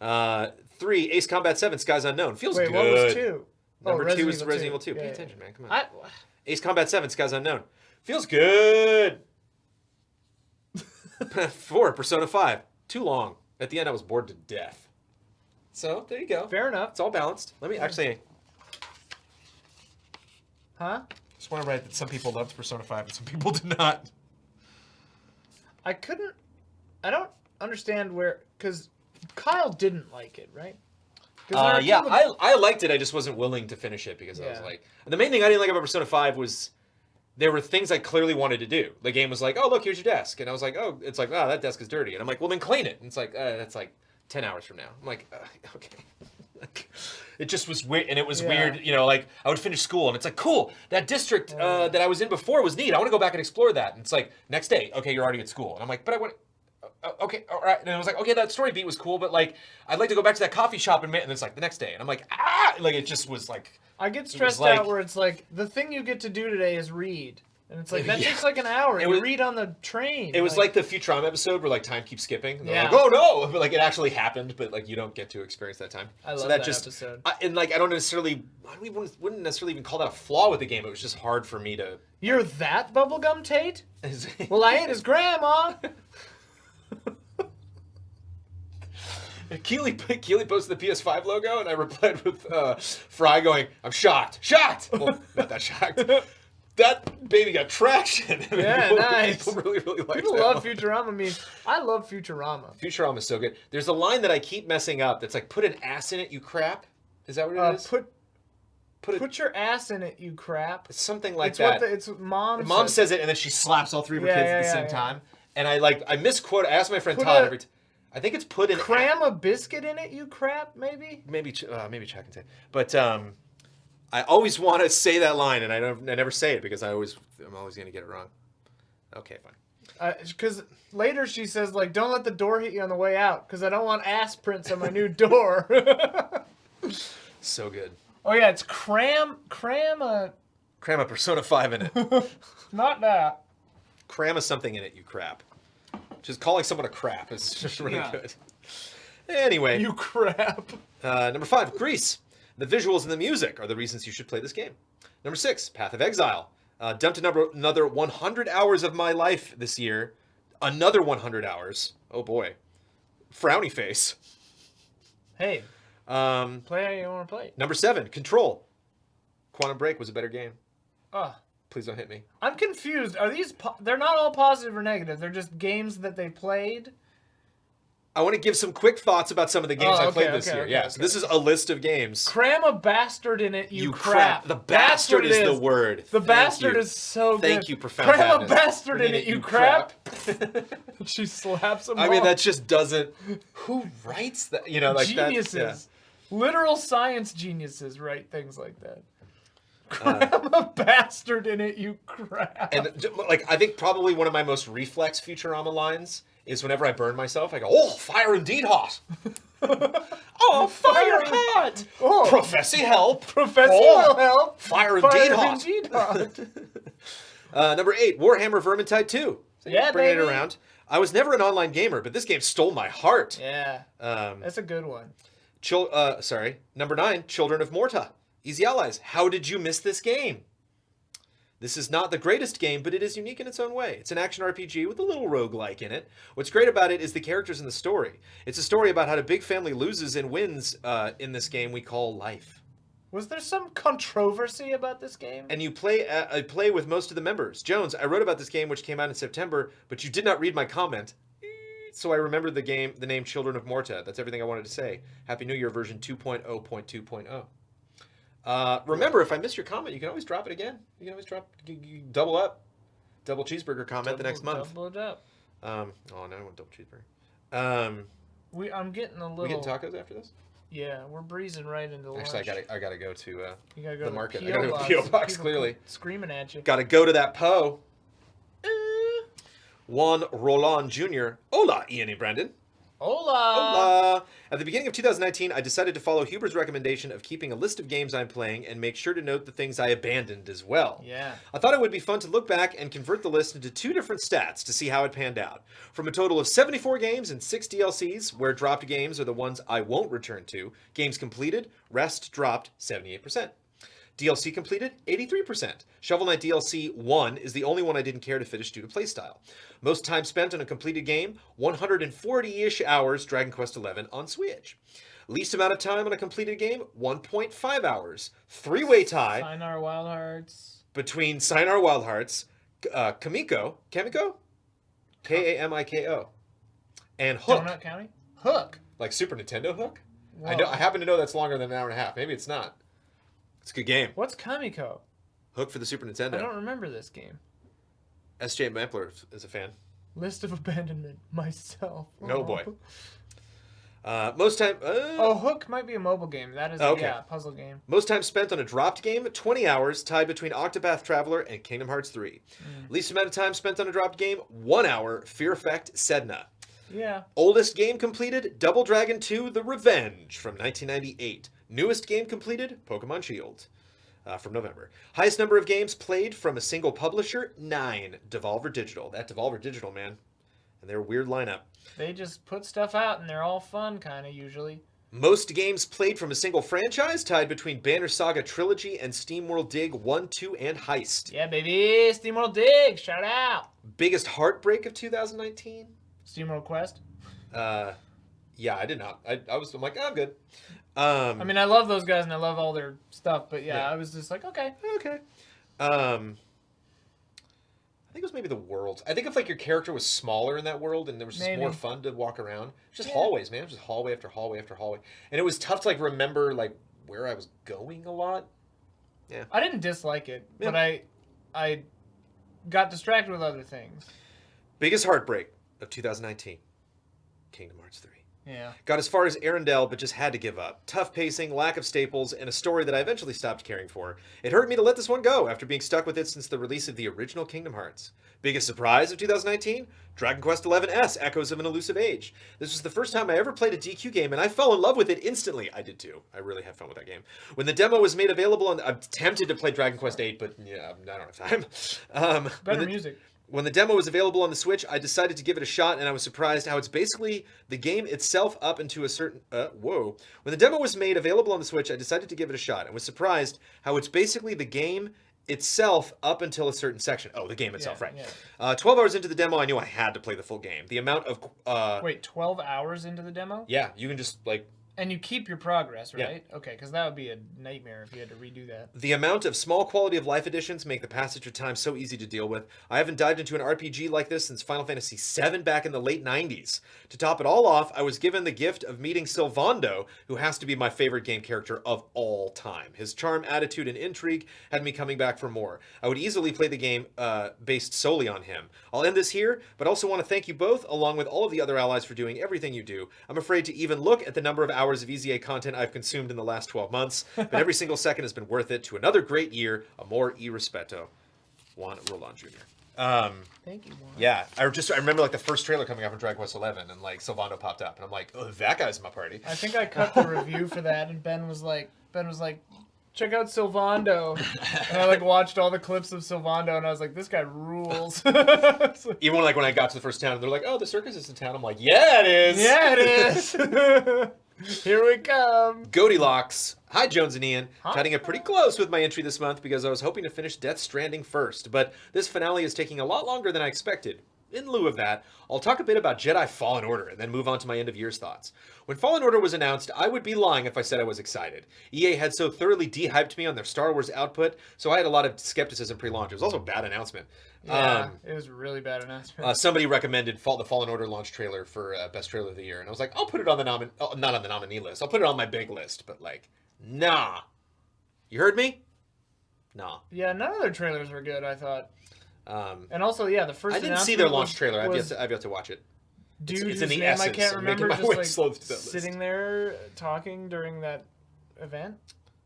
3, Ace Combat 7, Skies Unknown. Feels good. Wait, what was 2? Number 2 is Resident Evil 2. Yeah, Pay yeah. attention, man. Come on. I, Ace Combat 7, Skies Unknown. Feels good. 4, Persona 5. Too long. At the end, I was bored to death. So, there you go. fair enough. It's all balanced. Let me actually... Huh? Just want to write that some people loved Persona 5 and some people did not. I don't understand where, because Kyle didn't like it, right? Yeah, I liked it. I just wasn't willing to finish it because I was like... The main thing I didn't like about Persona 5 was there were things I clearly wanted to do. The game was like, oh, look, here's your desk. And I was like, oh, it's like, wow, that desk is dirty. And I'm like, well, then clean it. And it's like, that's like 10 hours from now. I'm like, okay. It just was weird, and it was weird, you know, like, I would finish school, and it's like, cool, that district that I was in before was neat. I want to go back and explore that. And it's like, next day, okay, you're already at school. And I'm like, but I want... okay, all right. And I was like, okay, that story beat was cool, but, like, I'd like to go back to that coffee shop and it's like, the next day. And I'm like, like, it just was like... I get stressed out where it's like, the thing you get to do today is read. And it's like, that takes like an hour. You read on the train. It was like the Futurama episode where like time keeps skipping. And they're like, Yeah. oh no! But like it actually happened, but like you don't get to experience that time. I love that episode. And like I wouldn't necessarily even call that a flaw with the game. It was just hard for me to... You're that bubblegum Tate? Well, I ain't his grandma. Keely posted the PS5 logo, and I replied with Fry going, I'm shocked. Shocked! Well, not that shocked. That baby got traction. Yeah, nice. People really, really like that. People love Futurama memes. I love Futurama. Futurama is so good. There's a line that I keep messing up that's like, put an ass in it, you crap. Is that what it is? Put your ass in it, you crap. It's something like It's that. it's mom. Mom says it, and then she slaps all three of her kids at the same time. And I misquote. I asked my friend Todd every time. I think it's put in... Cram a biscuit in it, you crap, maybe? Maybe Chuck and Tate. But I always want to say that line, and I never say it because I'm always going to get it wrong. Okay, fine. Because later she says, like, don't let the door hit you on the way out, because I don't want ass prints on my new door. So good. Oh, yeah, it's cram a Persona 5 in it. Not that. Cram a something in it, you crap. Just calling someone a crap is just really good. Anyway. You crap. Number 5, Grease. The visuals and the music are the reasons you should play this game. Number 6, Path of Exile. Dumped another 100 hours of my life this year. Another 100 hours. Oh boy. Frowny face. Hey. Play how you want to play. Number 7, Control. Quantum Break was a better game. Please don't hit me. I'm confused. Are these... they're not all positive or negative. They're just games that they played. I want to give some quick thoughts about some of the games I played this year. Yeah, so this is a list of games. Cram a bastard in it, you crap. The bastard is the word. The bastard is so good. Thank you, Profound Cram a bastard in it, you crap. She slaps him off. I mean, that just doesn't... Who writes that? You know, like geniuses. That, yeah. Literal science geniuses write things like that. Cram a bastard in it, you crap. And like, I think probably one of my most reflex Futurama lines is whenever I burn myself, I go, oh, fire indeed hot. Oh, fire hot. Oh. Professor help. Professor will help. Fire indeed hot. Number 8, Warhammer Vermintide 2. So yeah, bringing baby. it around. I was never an online gamer, but this game stole my heart. Yeah. That's a good one. Number 9, Children of Morta. Easy Allies. How did you miss this game? This is not the greatest game, but it is unique in its own way. It's an action RPG with a little roguelike in it. What's great about it is the characters in the story. It's a story about how a big family loses and wins in this game we call life. Was there some controversy about this game? And you play with most of the members. Jones, I wrote about this game which came out in September, but you did not read my comment. So I remembered the name Children of Morta. That's everything I wanted to say. Happy New Year version 2.0.2.0. Remember, if I missed your comment, you can always drop it again. You can always double cheeseburger comment the next month. Double it up. Oh, no, I want double cheeseburger. I'm getting a little. We getting tacos after this? Yeah, we're breezing right into lunch. Actually, I gotta go to you gotta go the to market. I P.O. gotta go to box. P.O. box, People clearly. screaming at you. Gotta go to that Poe. Juan Roland Jr. Hola, Ian and Brandon. Hola! Hola! At the beginning of 2019, I decided to follow Huber's recommendation of keeping a list of games I'm playing and make sure to note the things I abandoned as well. Yeah. I thought it would be fun to look back and convert the list into 2 different stats to see how it panned out. From a total of 74 games and 6 DLCs, where dropped games are the ones I won't return to, games completed, rest dropped 78%. DLC completed, 83%. Shovel Knight DLC 1 is the only one I didn't care to finish due to playstyle. Most time spent on a completed game, 140-ish hours Dragon Quest XI on Switch. Least amount of time on a completed game, 1.5 hours. 3-way tie Sayonara Wild Hearts. between Sayonara Wild Hearts, Kamiko? K-A-M-I-K-O. And Hook. Donut County? Hook. Like Super Nintendo Hook? Whoa. I happen to know that's longer than an hour and a half. Maybe it's not. It's a good game. What's Kamiko? Hook for the Super Nintendo. I don't remember this game. S.J. Mampler is a fan. List of abandonment. Myself. No Oh. boy. Most time. Hook might be a mobile game. That is a puzzle game. Most time spent on a dropped game, 20 hours, tied between Octopath Traveler and Kingdom Hearts 3. Least amount of time spent on a dropped game, 1 hour, Fear Effect Sedna. Yeah. Oldest game completed, Double Dragon 2 The Revenge from 1998. Newest game completed, Pokemon Shield from November. Highest number of games played from a single publisher, 9. Devolver Digital. That Devolver Digital, man. And their weird lineup. They just put stuff out and they're all fun, kind of, usually. Most games played from a single franchise, tied between Banner Saga Trilogy and SteamWorld Dig 1, 2, and Heist. Yeah, baby. SteamWorld Dig. Shout out. Biggest heartbreak of 2019? SteamWorld Quest. Yeah, I did not. I'm like, oh, I'm good. I mean, I love those guys and I love all their stuff, but yeah, I was just like, okay. Okay. I think it was maybe the world. I think if like your character was smaller in that world and there was just more fun to walk around. It's just hallways, man. It was just hallway after hallway after hallway. And it was tough to like remember like where I was going a lot. Yeah. I didn't dislike it, but I got distracted with other things. Biggest heartbreak of 2019. Kingdom Hearts 3. Yeah. Got as far as Arendelle, but just had to give up. Tough pacing, lack of staples, and a story that I eventually stopped caring for. It hurt me to let this one go after being stuck with it since the release of the original Kingdom Hearts. Biggest surprise of 2019? Dragon Quest XI's Echoes of an Elusive Age. This was the first time I ever played a DQ game, and I fell in love with it instantly. I did too. I really had fun with that game. When the demo was made available, I'm tempted to play Dragon Quest VIII, but yeah, I don't have time. Better music. When the demo was available on the Switch, I decided to give it a shot, and I was surprised how it's basically the game itself up into a certain... When the demo was made available on the Switch, I decided to give it a shot, and was surprised how it's basically the game itself up until a certain section. Oh, the game itself, right. Yeah. 12 hours into the demo, I knew I had to play the full game. The amount of... Wait, 12 hours into the demo? Yeah, you can just, like... And you keep your progress, right? Yeah. Okay, because that would be a nightmare if you had to redo that. The amount of small quality of life additions make the passage of time so easy to deal with. I haven't dived into an RPG like this since Final Fantasy VII back in the late 90s. To top it all off, I was given the gift of meeting Sylvando, who has to be my favorite game character of all time. His charm, attitude, and intrigue had me coming back for more. I would easily play the game based solely on him. I'll end this here, but also want to thank you both, along with all of the other allies, for doing everything you do. I'm afraid to even look at the number of hours of EZA content I've consumed in the last 12 months, but every single second has been worth it. To another great year, amor y respeto. Juan Roland Jr. Thank you, Juan. Yeah, I remember like the first trailer coming out from Dragon Quest XI, and like Sylvando popped up, and I'm like, oh, that guy's in my party. I think I cut the review for that, and Ben was like, check out Sylvando. And I like watched all the clips of Sylvando, and I was like, this guy rules. Even when I got to the first town, they're like, oh, the circus is in town. I'm like, yeah, it is. Yeah, it is. Here we come. Goldilocks. Hi, Jones and Ian. Hi. Cutting it pretty close with my entry this month because I was hoping to finish Death Stranding first, but this finale is taking a lot longer than I expected. In lieu of that, I'll talk a bit about Jedi Fallen Order and then move on to my end of year's thoughts. When Fallen Order was announced, I would be lying if I said I was excited. EA had so thoroughly de-hyped me on their Star Wars output, so I had a lot of skepticism pre-launch. It was also a bad announcement. Yeah, it was a really bad announcement. Somebody recommended the Fallen Order launch trailer for Best Trailer of the Year, and I was like, I'll put it on the not on the nominee list. I'll put it on my big list, but like, nah. You heard me? Nah. Yeah, none of their trailers were good, I thought. And also, yeah, the first I didn't see their launch trailer. I've yet to watch it. dude it's whose in the name I essence can't of making remember my way just slow like through that list. sitting there talking during that event?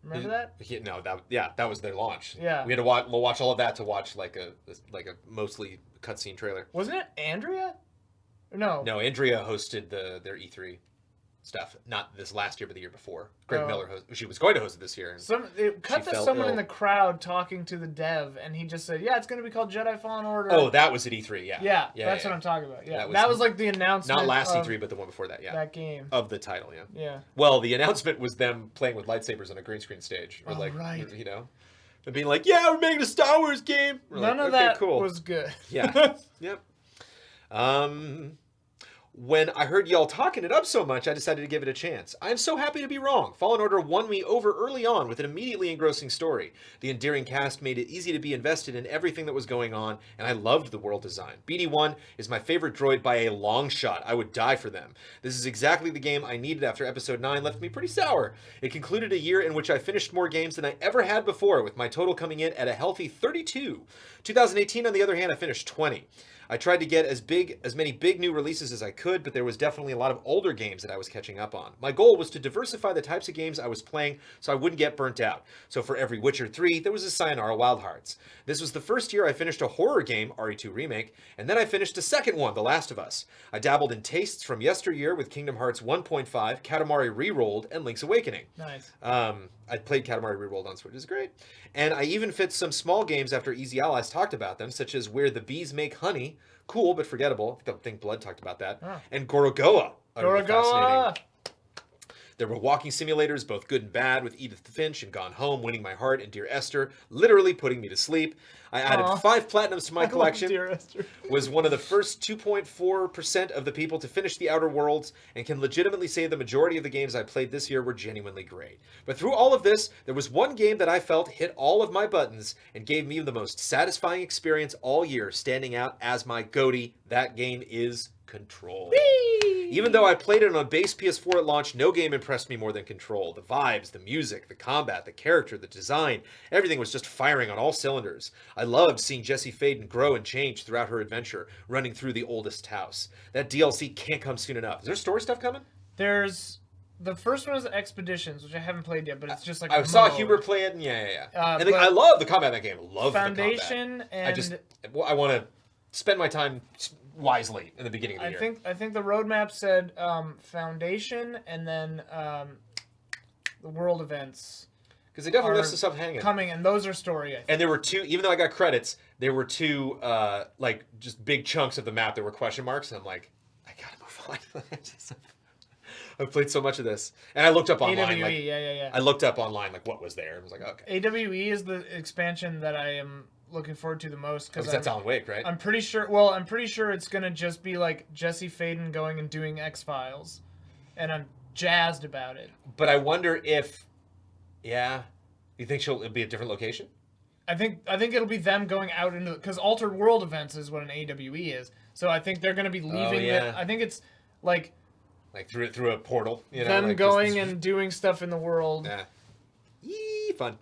Remember that? Yeah, no, that was their launch. Yeah. We had to watch all of that to watch like a mostly cutscene trailer. Wasn't it Andrea? No. No, Andrea hosted their E3 stuff, not this last year, but the year before. Greg Miller she was going to host it this year. And It cut to someone in the crowd talking to the dev, and he just said, "Yeah, it's going to be called Jedi Fallen Order." Oh, that was at E3, yeah. Yeah, that's what I'm talking about. Yeah, That that was was like the announcement. Not last of E3, but the one before that, yeah. that game. Of the title, yeah. Yeah. Well, the announcement was them playing with lightsabers on a green screen stage. Or right. You know? And being like, yeah, we're making a Star Wars game. We're None like, of okay, that cool. was good. Yeah. Yep. When I heard y'all talking it up so much, I decided to give it a chance. I am so happy to be wrong. Fallen Order won me over early on with an immediately engrossing story. The endearing cast made it easy to be invested in everything that was going on, and I loved the world design. BD-1 is my favorite droid by a long shot. I would die for them. This is exactly the game I needed after Episode 9 left me pretty sour. It concluded a year in which I finished more games than I ever had before, with my total coming in at a healthy 32. 2018, on the other hand, I finished 20. I tried to get as many big new releases as I could, but there was definitely a lot of older games that I was catching up on. My goal was to diversify the types of games I was playing so I wouldn't get burnt out. So for every Witcher 3, there was a Sayonara Wild Hearts. This was the first year I finished a horror game, RE2 Remake, and then I finished a second one, The Last of Us. I dabbled in tastes from yesteryear with Kingdom Hearts 1.5, Katamari Rerolled, and Link's Awakening. Nice. I played Katamari Rerolled on Switch, it's great. And I even fit some small games after Easy Allies talked about them, such as Where the Bees Make Honey, cool but forgettable. I think Blood talked about that. Oh. And Gorogoa. Gorogoa! There were walking simulators, both good and bad, with Edith Finch and Gone Home winning my heart, and Dear Esther literally putting me to sleep. I added 5 platinums to my collection. Dear Esther. Was one of the first 2.4% of the people to finish The Outer Worlds, and can legitimately say the majority of the games I played this year were genuinely great. But through all of this, there was one game that I felt hit all of my buttons and gave me the most satisfying experience all year, standing out as my goatee. That game is Control. Whee! Even though I played it on a base PS4 at launch, no game impressed me more than Control. The vibes, the music, the combat, the character, the design, everything was just firing on all cylinders. I loved seeing Jessie Faden grow and change throughout her adventure, running through the oldest house. That DLC can't come soon enough. Is there story stuff coming? There's... The first one is Expeditions, which I haven't played yet, but it's just like I saw Hubert play it, and yeah. And I love the combat in that game. Love Foundation the combat. and... I want to spend my time wisely in the beginning of the year. I think the roadmap said Foundation and then the world events. Because they definitely left some stuff hanging. Coming, and those are story, I think. And there were 2, even though I got credits, there were 2 like just big chunks of the map that were question marks, and I'm like, I gotta move on. I've played so much of this, and I looked up online. AWE, yeah. I looked up online like what was there, and I was like, okay. AWE is the expansion that I am looking forward to the most because that's Alan Wake, right? I'm pretty sure it's gonna just be like Jessie Faden going and doing X-Files, and I'm jazzed about it. But I wonder if, you think it'll be a different location? I think it'll be them going out into, because Altered World Events is what an AWE is. So I think they're gonna be leaving it. I think it's like through a portal, you know, them going and doing stuff in the world. Yeah. Yee, fun.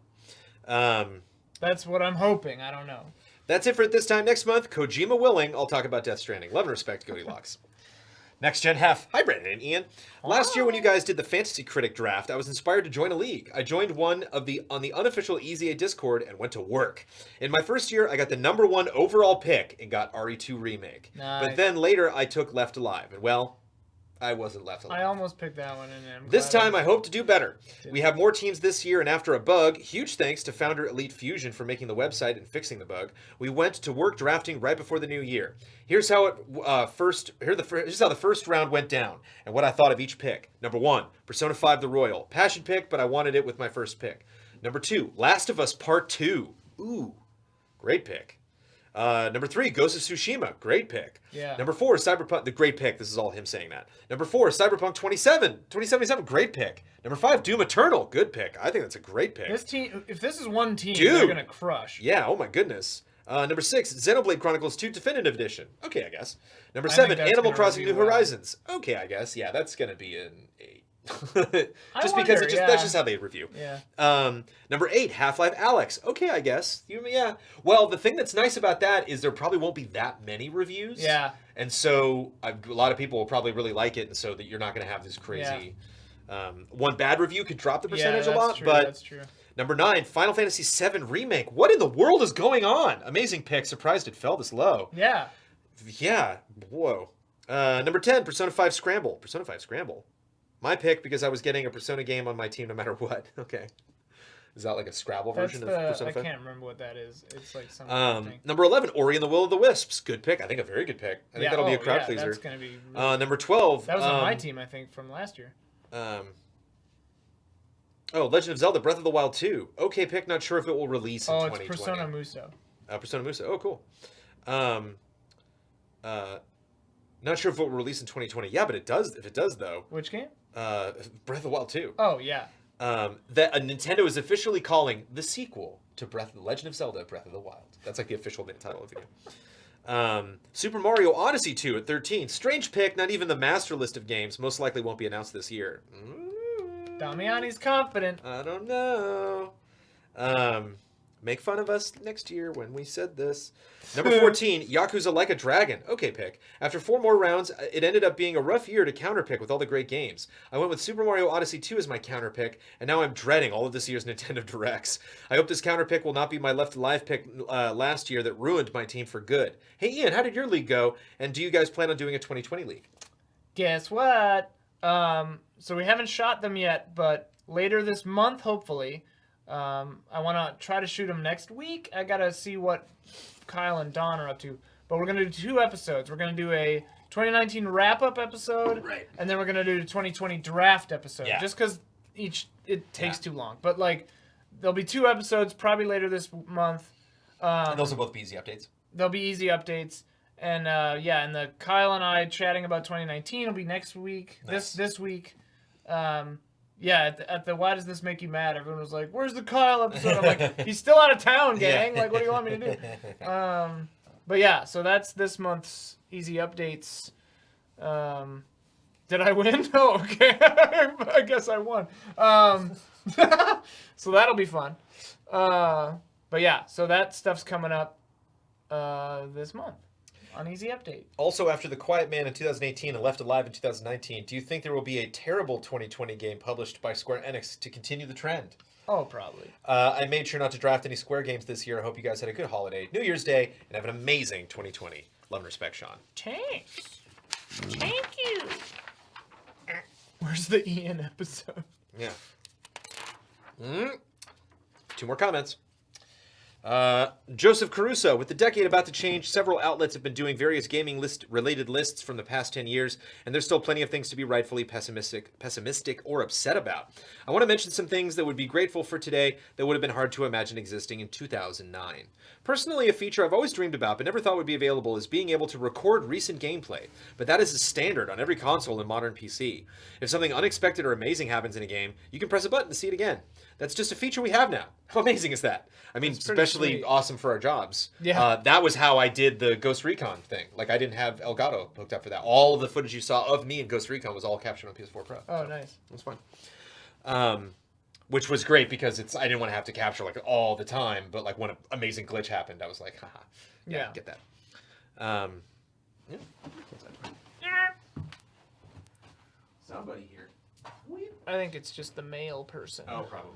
That's what I'm hoping. I don't know. That's it for this time next month. Kojima willing, I'll talk about Death Stranding. Love and respect, Goldilocks. Next Gen Hef. Hi, Brandon and Ian. Last year when you guys did the Fantasy Critic draft, I was inspired to join a league. I joined one on the unofficial EZA Discord and went to work. In my first year, I got the #1 overall pick and got RE2 Remake. Nice. But then later, I took Left Alive. And well, I wasn't left alive. I almost picked that one, and this time I hope to do better. We have more teams this year, and after a bug, huge thanks to founder Elite Fusion for making the website and fixing the bug, we went to work drafting right before the new year. Here's how here's how the first round went down, and what I thought of each pick. Number 1, Persona 5 The Royal. Passion pick, but I wanted it with my first pick. Number 2, Last of Us Part 2. Ooh, great pick. Number 3, Ghost of Tsushima. Great pick. Yeah. Number 4, Cyberpunk. The great pick. This is all him saying that. Number 4, Cyberpunk 2077. Great pick. Number 5, Doom Eternal. Good pick. I think that's a great pick. This team, if this is one team, Dude. they're gonna crush. Yeah. Oh my goodness. Number 6, Xenoblade Chronicles 2 Definitive Edition. Okay, I guess. Number 7, Animal Crossing New Horizons. Okay, I guess. Yeah, that's gonna be an 8. Just because that's just how they review. Yeah. Number 8, Half-Life Alyx. Okay, I guess. Yeah. Well, the thing that's nice about that is there probably won't be that many reviews. Yeah. And so a lot of people will probably really like it, and so that you're not going to have this crazy. One bad review could drop the percentage a lot, but that's true. Number 9, Final Fantasy VII Remake. What in the world is going on? Amazing pick. Surprised it fell this low. Yeah. Yeah. Whoa. Number 10, Persona 5 Scramble. Persona 5 Scramble. My pick because I was getting a Persona game on my team no matter what. Okay. Is that like a Scrabble version of Persona 5? I can't remember what that is. It's like something. Number 11, Ori and the Will of the Wisps. Good pick. I think a very good pick. I think that'll be a crowd pleaser. That's gonna be really number 12. That was on my team, I think, from last year. Legend of Zelda Breath of the Wild 2. Okay pick, not sure if it will release in 2020. It's Persona Muso. Persona Muso. Oh, cool. Not sure if it will release in 2020. Yeah, but it does. If it does, though. Which game? Breath of the Wild 2. Oh, yeah. That Nintendo is officially calling the sequel to The Legend of Zelda Breath of the Wild. That's like the official title of the game. Super Mario Odyssey 2 at 13. Strange pick, not even the master list of games. Most likely won't be announced this year. Damiani's confident. I don't know. Make fun of us next year when we said this. Number 14, Yakuza Like a Dragon. Okay pick. After 4 more rounds, it ended up being a rough year to counterpick with all the great games. I went with Super Mario Odyssey 2 as my counterpick, and now I'm dreading all of this year's Nintendo Directs. I hope this counterpick will not be my Left Alive pick last year that ruined my team for good. Hey Ian, how did your league go? And do you guys plan on doing a 2020 league? Guess what? So we haven't shot them yet, but later this month, hopefully. I want to try to shoot them next week. I got to see what Kyle and Don are up to. But we're going to do 2 episodes. We're going to do a 2019 wrap-up episode, right, and then we're going to do a 2020 draft episode, just because it takes too long. But, like, there'll be 2 episodes probably later this month. And those will both be easy updates. They'll be easy updates. And, and the Kyle and I chatting about 2019 will be next week, nice. this week. At the Why Does This Make You Mad? Everyone was like, where's the Kyle episode? I'm like, he's still out of town, gang. Like, what do you want me to do? But yeah, so that's this month's easy updates. Did I win? Oh, okay. I guess I won. So that'll be fun. But yeah, so that stuff's coming up this month. On Easy Update. Also, after The Quiet Man in 2018 and Left Alive in 2019, do you think there will be a terrible 2020 game published by Square Enix to continue the trend? Oh, probably. I made sure not to draft any Square games this year. I hope you guys had a good holiday, New Year's Day, and have an amazing 2020. Love and respect, Sean. Thanks. Thank you. Where's the Ian episode? Yeah. 2 more comments. Joseph Caruso, with the decade about to change, several outlets have been doing various gaming related lists from the past 10 years, and there's still plenty of things to be rightfully pessimistic or upset about. I want to mention some things that would be grateful for today that would have been hard to imagine existing in 2009. Personally, a feature I've always dreamed about but never thought would be available is being able to record recent gameplay, but that is a standard on every console and modern PC. If something unexpected or amazing happens in a game, you can press a button to see it again. That's just a feature we have now. How amazing is that? I mean, especially sweet. Awesome for our jobs. Yeah. That was how I did the Ghost Recon thing. Like, I didn't have Elgato hooked up for that. All of the footage you saw of me in Ghost Recon was all captured on PS4 Pro. Oh, so nice. It was fun. Which was great because I didn't want to have to capture like all the time, but like when an amazing glitch happened, I was like, haha. Yeah. Get that. Yeah. Somebody here. I think it's just the male person. Oh, probably.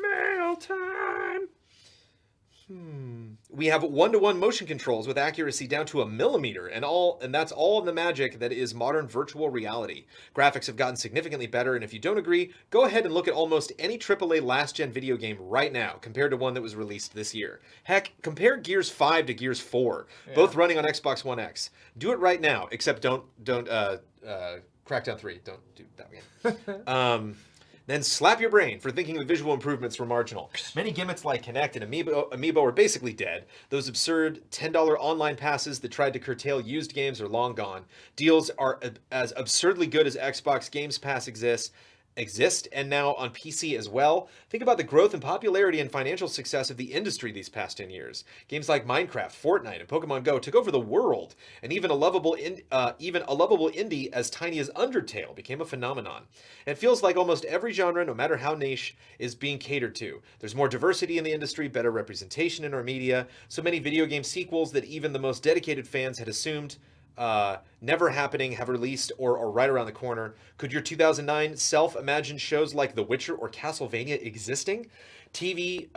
Mail time. We have 1-to-1 motion controls with accuracy down to a millimeter, and that's all of the magic that is modern virtual reality. Graphics have gotten significantly better, and if you don't agree, go ahead and look at almost any AAA last-gen video game right now, compared to one that was released this year. Heck, compare Gears 5 to Gears 4, both running on Xbox One X. Do it right now, except don't Crackdown 3. Don't do that again. Then slap your brain for thinking the visual improvements were marginal. Many gimmicks like Kinect and Amiibo are basically dead. Those absurd $10 online passes that tried to curtail used games are long gone. Deals are as absurdly good as Xbox Games Pass exists, exist, and now on PC as well. Think about the growth and popularity and financial success of the industry these past 10 years. Games like Minecraft, Fortnite, and Pokemon Go took over the world, and even a lovable indie as tiny as Undertale became a phenomenon. It feels like almost every genre, no matter how niche, is being catered to. There's more diversity in the industry, better representation in our media, so many video game sequels that even the most dedicated fans had assumed never happening have released or are right around the corner. Could your 2009 self imagine shows like The Witcher or Castlevania existing? TV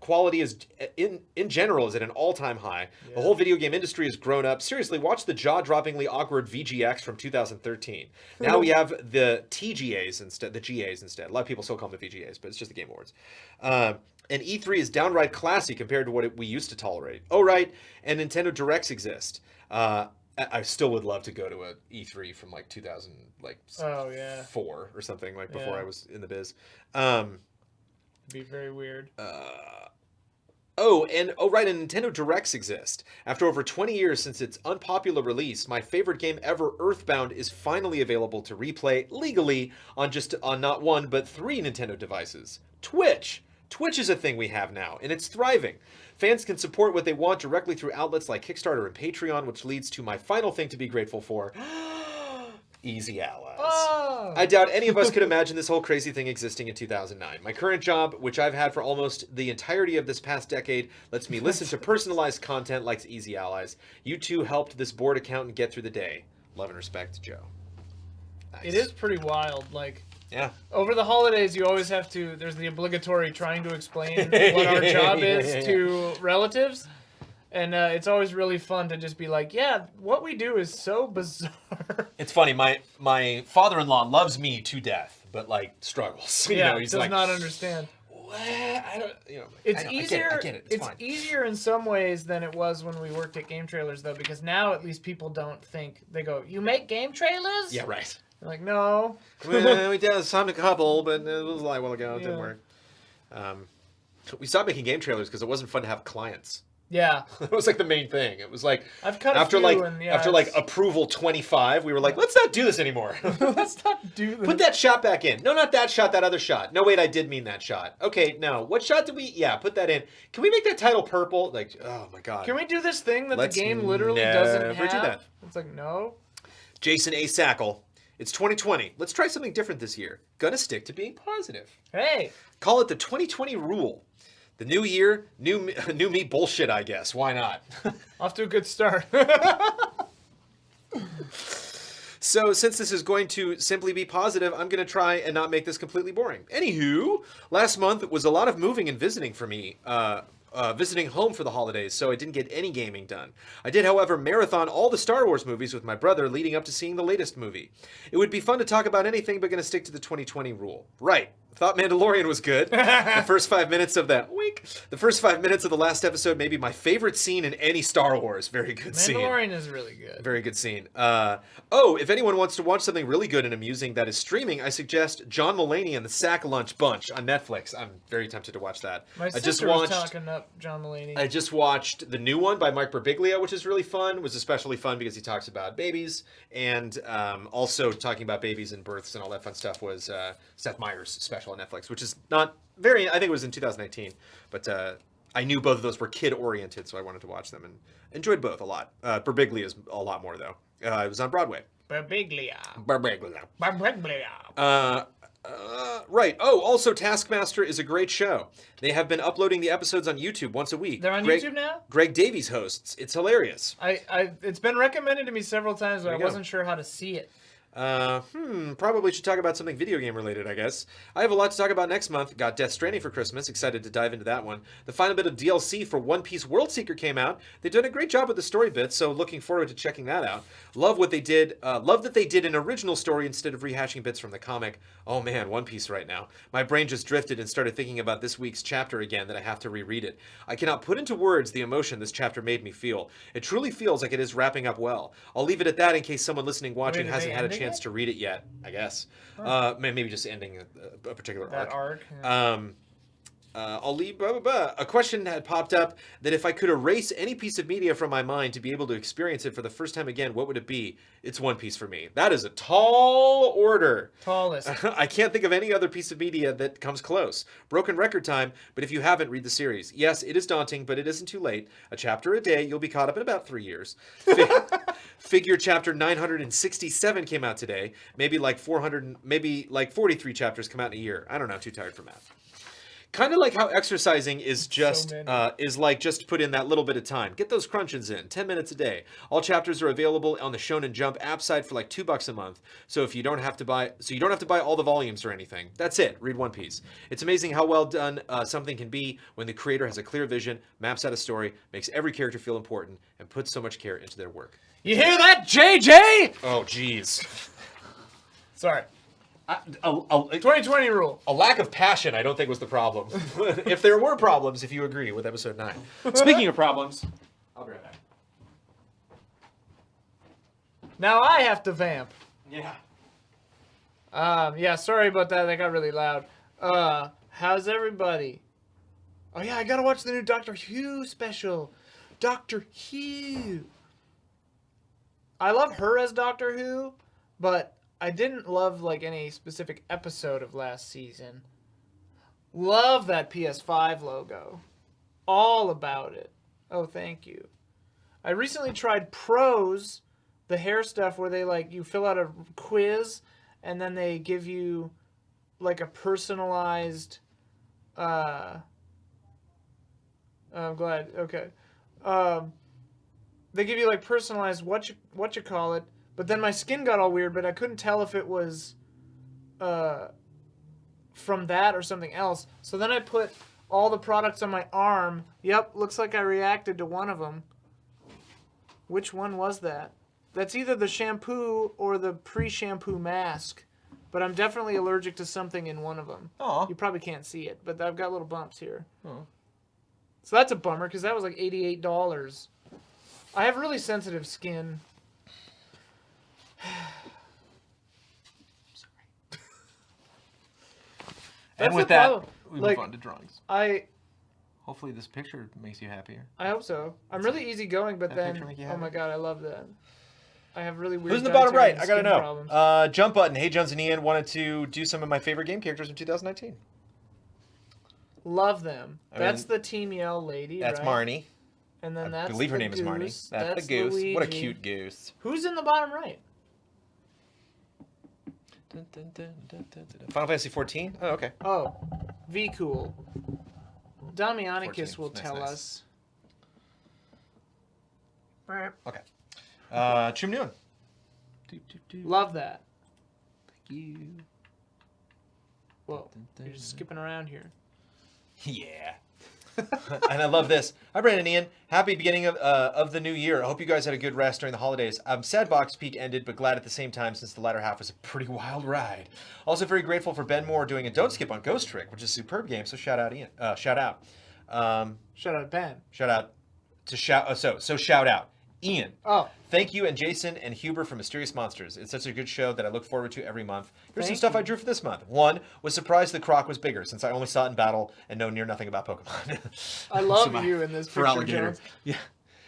quality is in general is at an all-time high. Yeah. The whole video game industry has grown up. Seriously, watch the jaw-droppingly awkward VGX from 2013. Now we have the TGAs instead, the GAs instead. A lot of people still call them the VGAs, but it's just the Game Awards. And E3 is downright classy compared to what we used to tolerate. Oh, right, and Nintendo Directs exist. I still would love to go to a E3 from like 2004 or something, like before I was in the biz. It'd be very weird. Right, and Nintendo Directs exist. After over 20 years since its unpopular release, my favorite game ever, Earthbound, is finally available to replay legally on not one but 3 Nintendo devices. Twitch is a thing we have now, and it's thriving. Fans can support what they want directly through outlets like Kickstarter and Patreon, which leads to my final thing to be grateful for. Easy allies. Oh. I doubt any of us could imagine this whole crazy thing existing in 2009. My current job, which I've had for almost the entirety of this past decade, lets me listen to personalized content like Easy Allies. You two helped this bored accountant get through the day. Love and respect, Joe. Nice. It is pretty wild, like... Yeah. Over the holidays, you always have to, there's the obligatory trying to explain what our job is to relatives. And it's always really fun to just be like, yeah, what we do is so bizarre. It's funny. My father-in-law loves me to death, but like struggles. He's does not understand. What? I don't. It's easier. I get it. It's fine. Easier in some ways than it was when we worked at Game Trailers, though, because now at least people don't think. They go, "You make game trailers?" Yeah, right. I'm like, no. Well, we did some a couple, but it was a while ago. It didn't work. We stopped making game trailers because it wasn't fun to have clients. Yeah, that was like the main thing. It was like I've cut after like approval 25, we were like, let's not do this anymore. Let's not do this. Put that shot back in. No, not that shot. That other shot. No, wait, I did mean that shot. Okay, no. What shot did we? Yeah, put that in. Can we make that title purple? Like, oh my god. Can we do this thing that the game literally doesn't have? Do that. It's like no. Jason A. Sackle. It's 2020. Let's try something different this year. Gonna stick to being positive. Hey. Call it the 2020 rule. The new year, new me bullshit, I guess. Why not? Off to a good start. So since this is going to simply be positive, I'm going to try and not make this completely boring. Anywho, last month was a lot of moving and visiting for me. Visiting home for the holidays, so I didn't get any gaming done. I did, however, marathon all the Star Wars movies with my brother leading up to seeing the latest movie. It would be fun to talk about anything, but going to stick to the 2020 rule. Right. Thought Mandalorian was good. The first 5 minutes of that the first 5 minutes of the last episode may be my favorite scene in any Star Wars. Very good scene. Mandalorian is really good. Very good scene. If anyone wants to watch something really good and amusing that is streaming, I suggest John Mulaney and the Sack Lunch Bunch on Netflix. I'm very tempted to watch that. My sister was talking up John Mulaney. I just watched the new one by Mike Birbiglia, which is really fun. It was especially fun because he talks about babies, and also talking about babies and births and all that fun stuff was Seth Meyers' special on Netflix, which is not very, I think it was in 2019, but I knew both of those were kid-oriented, so I wanted to watch them and enjoyed both a lot. Birbiglia is a lot more, though. It was on Broadway. Birbiglia. Right. Oh, also Taskmaster is a great show. They have been uploading the episodes on YouTube once a week. They're on YouTube now? Greg Davies hosts. It's hilarious. It's been recommended to me several times, but I wasn't sure how to see it. Probably should talk about something video game related, I guess. I have a lot to talk about next month. Got Death Stranding for Christmas. Excited to dive into that one. The final bit of DLC for One Piece World Seeker came out. They've done a great job with the story bits, so looking forward to checking that out. Love what they did. Love that they did an original story instead of rehashing bits from the comic. Oh man, One Piece right now. My brain just drifted and started thinking about this week's chapter again that I have to reread it. I cannot put into words the emotion this chapter made me feel. It truly feels like it is wrapping up well. I'll leave it at that in case someone listening, watching hasn't had a chance to read it yet, I guess. Maybe just ending a particular arc. Yeah. I'll leave. Blah, blah, blah. A question had popped up that if I could erase any piece of media from my mind to be able to experience it for the first time again, what would it be? It's One Piece for me. That is a tall order. Tallest. I can't think of any other piece of media that comes close. Broken record time, but if you haven't, read the series. Yes, it is daunting, but it isn't too late. A chapter a day, you'll be caught up in about 3 years. Figure chapter 967 came out today. Maybe like 43 chapters come out in a year. I don't know, too tired for math. Kind of like how exercising is just is like just put in that little bit of time. Get those crunches in, 10 minutes a day. All chapters are available on the Shonen Jump app side for like $2 a month. So you don't have to buy all the volumes or anything. That's it. Read One Piece. It's amazing how well done something can be when the creator has a clear vision, maps out a story, makes every character feel important, and puts so much care into their work. You hear that, JJ? Oh, jeez. Sorry. 2020 rule. A lack of passion, I don't think, was the problem. If there were problems, if you agree with episode 9. Speaking of problems, I'll be right back. Now I have to vamp. Yeah. Yeah, sorry about that. That got really loud. How's everybody? Oh yeah, I gotta watch the new Doctor Who special. Doctor Who. I love her as Doctor Who, but I didn't love like any specific episode of last season. Love that PS5 logo. All about it. Oh, thank you. I recently tried Pros, the hair stuff where they like you fill out a quiz and then they give you like a personalized I'm glad. Okay. They give you like personalized what you call it. But then my skin got all weird, but I couldn't tell if it was from that or something else. So then I put all the products on my arm. Yep, looks like I reacted to one of them. Which one was that? That's either the shampoo or the pre-shampoo mask. But I'm definitely allergic to something in one of them. Aw. You probably can't see it, but I've got little bumps here. Oh. So that's a bummer, because that was like $88. I have really sensitive skin. And with that, we move on to drawings. Hopefully this picture makes you happier. I hope so. I'm really easygoing, but That then, picture make you oh happy? my god, I love that. I have really weird. Who's in the bottom right? I gotta skin know. problems. Jump Button. Hey, Jones and Ian wanted to do some of my favorite game characters from 2019. Love them. That's mean, the Team Yell lady, That's right? Marnie. And then I that's believe her the name is Marnie. goose. That's the goose. Luigi. What a cute goose. Who's in the bottom right? Final Fantasy 14? Oh, okay. Oh, V Cool. Damianicus 14. will Nice, tell nice. us. Okay. Chum Nguyen. Love that. Thank you. Whoa, you're just skipping around here. Yeah. And I love this. Hi, Brandon and Ian. Happy beginning of the new year. I hope you guys had a good rest during the holidays. I'm sad Box Peak ended, but glad at the same time since the latter half was a pretty wild ride. Also very grateful for Ben Moore doing a Don't Skip on Ghost Trick, which is a superb game, so shout out Ian. Shout out. Shout out Ben. Shout out to shout out. Ian. Oh, Thank you and Jason and Huber for Mysterious Monsters. It's such a good show that I look forward to every month. Here's some Thank stuff you. I drew for this month. 1, was surprised the croc was bigger since I only saw it in battle and know near nothing about Pokemon. I love So my- you in this for picture, alligator. Jones. Yeah.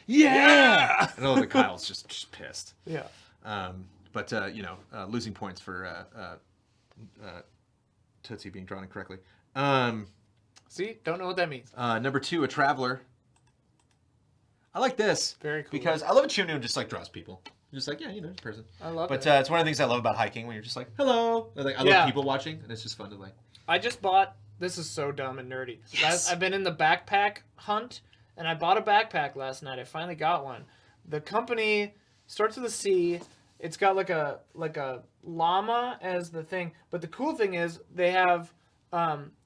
Yeah! I know that Kyle's just pissed. Yeah. But losing points for Tootsie being drawn incorrectly. See, don't know what that means. Number 2, a traveler. I like this. Very cool. Because I love it. Chum Nguyen just like draws people. You're just like, yeah, this person. I love But it. it's one of the things I love about hiking when you're just like, hello. Like, I Yeah. love people watching, and it's just fun to like. I just bought. This is so dumb and nerdy. Yes. I've been in the backpack hunt, and I bought a backpack last night. I finally got one. The company starts with a C. It's got like a llama as the thing. But the cool thing is they have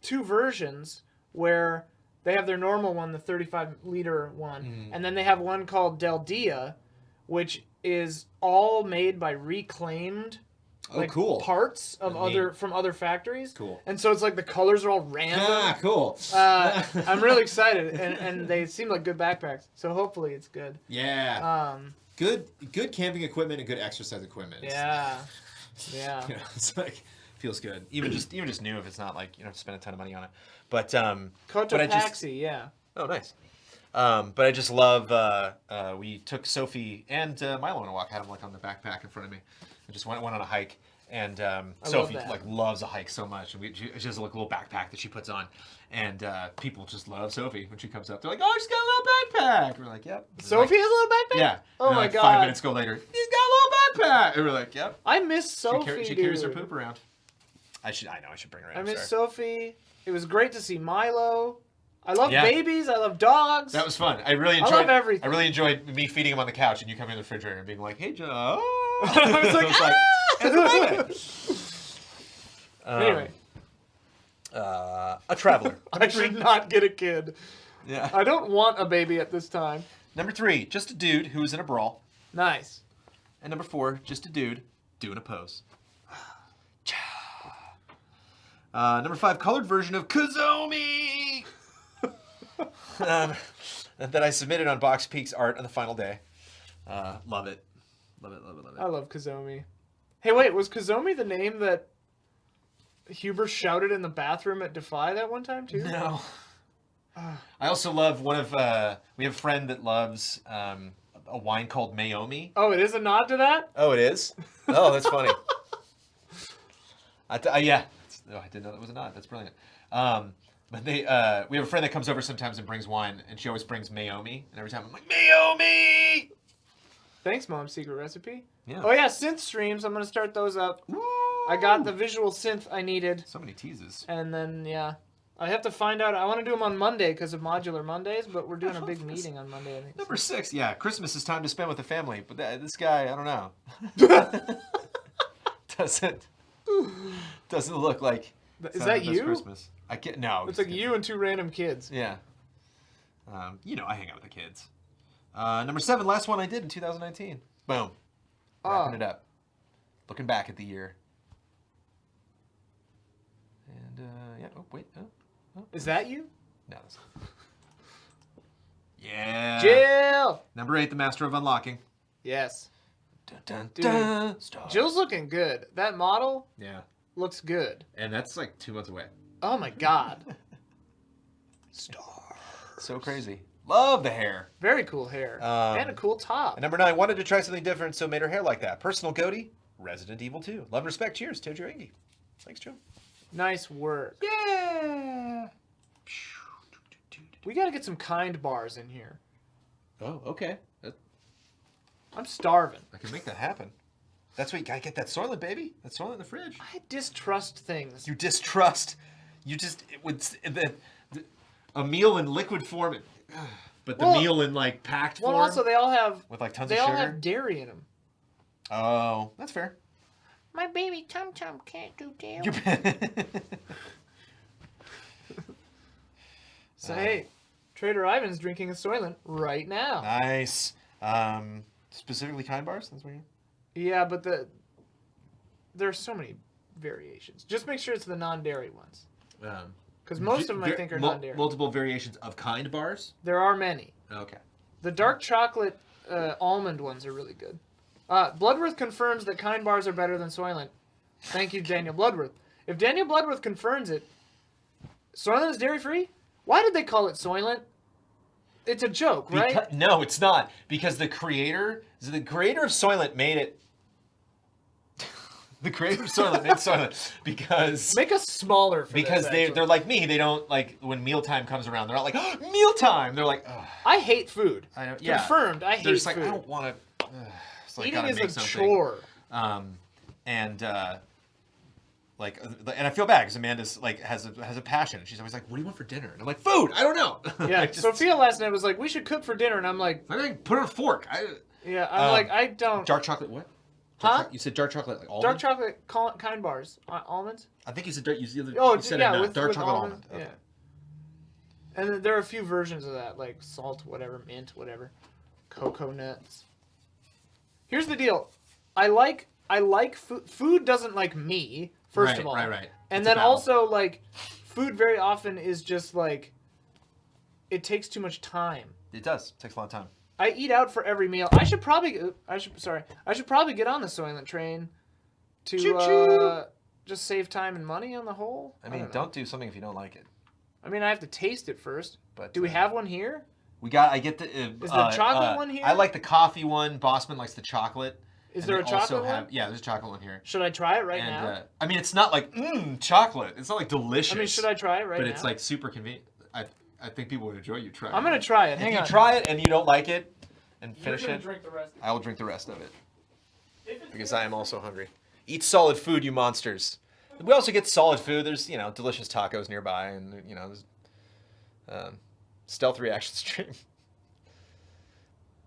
2 versions where they have their normal one, the 35-liter one, and then they have one called Del Dia, which is all made by reclaimed Cool. parts of Neat. from other factories. Cool. And so it's like the colors are all random. Cool. I'm really excited, and they seem like good backpacks. So hopefully it's good. Yeah. Good camping equipment and good exercise equipment. Yeah. You know, it's like feels good. Even just new if it's not like you don't spend a ton of money on it. But Cotopaxi, yeah. Oh, nice. But I just love. We took Sophie and Milo on a walk. Had him like on the backpack in front of me. I just went on a hike. And Sophie like loves a hike so much, and she has like a little backpack that she puts on, and people just love Sophie when she comes up. They're like, "Oh, she's got a little backpack." We're like, "Yep." Sophie has a little backpack. Yeah. Oh and my like, god. 5 minutes go later, she's got a little backpack, and we're like, "Yep." I miss Sophie. She carries her poop around. I know. I should bring her in. I miss Sophie. It was great to see Milo. I love Yeah. babies. I love dogs. That was fun. I really love everything. I really enjoyed me feeding him on the couch, and you coming in the refrigerator and being like, "Hey, Joe." I was like, It's a baby. Anyway. A traveler. I should not get a kid. Yeah. I don't want a baby at this time. Number 3, just a dude who is in a brawl. Nice. And number 4, just a dude doing a pose. Number 5, colored version of Kazomi. That I submitted on Box Peaks Art on the final day. Love it. Love it. I love Kazomi. Hey, wait, was Kazomi the name that Huber shouted in the bathroom at Defy that one time too? No. I also love we have a friend that loves a wine called Mayomi. Oh, it is a nod to that? Oh, it is? Oh, that's funny. Yeah. I didn't know that was a nod. That's brilliant. But we have a friend that comes over sometimes and brings wine, and she always brings Mayomi, and every time I'm like, Mayomi! Thanks, Mom's Secret Recipe. Yeah. Oh yeah, synth streams. I'm gonna start those up. Woo! I got the visual synth I needed. So many teases. And then, yeah. I have to find out. I want to do them on Monday because of Modular Mondays, but we're doing a big meeting on Monday, I think. Number 6, yeah, Christmas is time to spend with the family, but this guy, I don't know. Doesn't look like. Is that you? Christmas. I can't. No. It's like you and 2 random kids. Yeah. I hang out with the kids. Number 7, last one I did in 2019. Boom. Wrapping it up. Looking back at the year. And yeah. Oh wait. Oh. Is that you? No. That's not. Yeah. Jill. Number 8, the Master of Unlocking. Yes. Dun, dun, Dude, dun. Jill's looking good. That model Yeah. looks good. And that's like 2 months away. Oh my god. So crazy. Love the hair. Very cool hair. And a cool top. And number 9, wanted to try something different, so made her hair like that. Personal goatee, Resident Evil 2. Love and respect. Cheers, Tojo Engi. Thanks, Joe. Nice work. Yeah. We gotta get some kind bars in here. Oh, okay. I'm starving. I can make that happen. That's what you gotta get that Soylent, baby. That Soylent in the fridge. I distrust things. You distrust. A meal in liquid form, but the meal in like packed form. Well, also they all have with like tons they of sugar. all have dairy in them. Oh, that's fair. My baby Tum Tum can't do dairy. So hey, Trader Ivan's drinking a Soylent right now. Nice. Specifically kind bars. That's what you. Yeah, but there are so many variations. Just make sure it's the non-dairy ones. Because most of them I think are non-dairy. Multiple variations of kind bars. There are many. Okay. The dark chocolate almond ones are really good. Bloodworth confirms that kind bars are better than Soylent. Thank you, Daniel Bloodworth. If Daniel Bloodworth confirms it, Soylent is dairy-free? Why did they call it Soylent? It's a joke, right? No, it's not. Because the creator of Soylent made it. The creator of Soylent made Soylent because... Make us smaller for because this, they're like me. They don't, like, when mealtime comes around, they're not like, oh, mealtime! They're like, ugh. I hate food. I know, Confirmed, I hate they're just like, food. I don't want to... Like, eating is a something. chore. And I feel bad because Amanda's like has a passion. She's always like, "What do you want for dinner?" And I'm like, "Food. I don't know." Yeah. Sophia last night was like, "We should cook for dinner," and I'm like, "I think put it on a fork." I'm like, I don't. Dark chocolate. What? You said dark chocolate like almond? Dark chocolate kind bars. Almonds? I think you said dark. You said with dark chocolate almond. Okay. Yeah. And then there are a few versions of that, like salt, whatever, mint, whatever, cocoa nuts. Here's the deal. I like food. Food doesn't like me, first of all. Right. And then also, like, food very often is just, like, it takes too much time. It does. It takes a lot of time. I eat out for every meal. I should probably get on the Soylent train to, Choo-choo. just save time and money on the whole? I mean, don't do something if you don't like it. I mean, I have to taste it first. But do we have one here? I get the... Is the chocolate one here? I like the coffee one. Bossman likes the chocolate. Is there a chocolate one? Yeah, there's a chocolate one here. Should I try it right now? I mean, it's not like, chocolate. It's not like delicious. I mean, should I try it right now? But it's like super convenient. I think people would enjoy you trying it. I'm going to try it. Hang on. If you try it and you don't like it and finish it, drink the rest I will drink the rest of it. Because I am also hungry. Eat solid food, you monsters. We also get solid food. There's, delicious tacos nearby and, there's stealth reaction stream.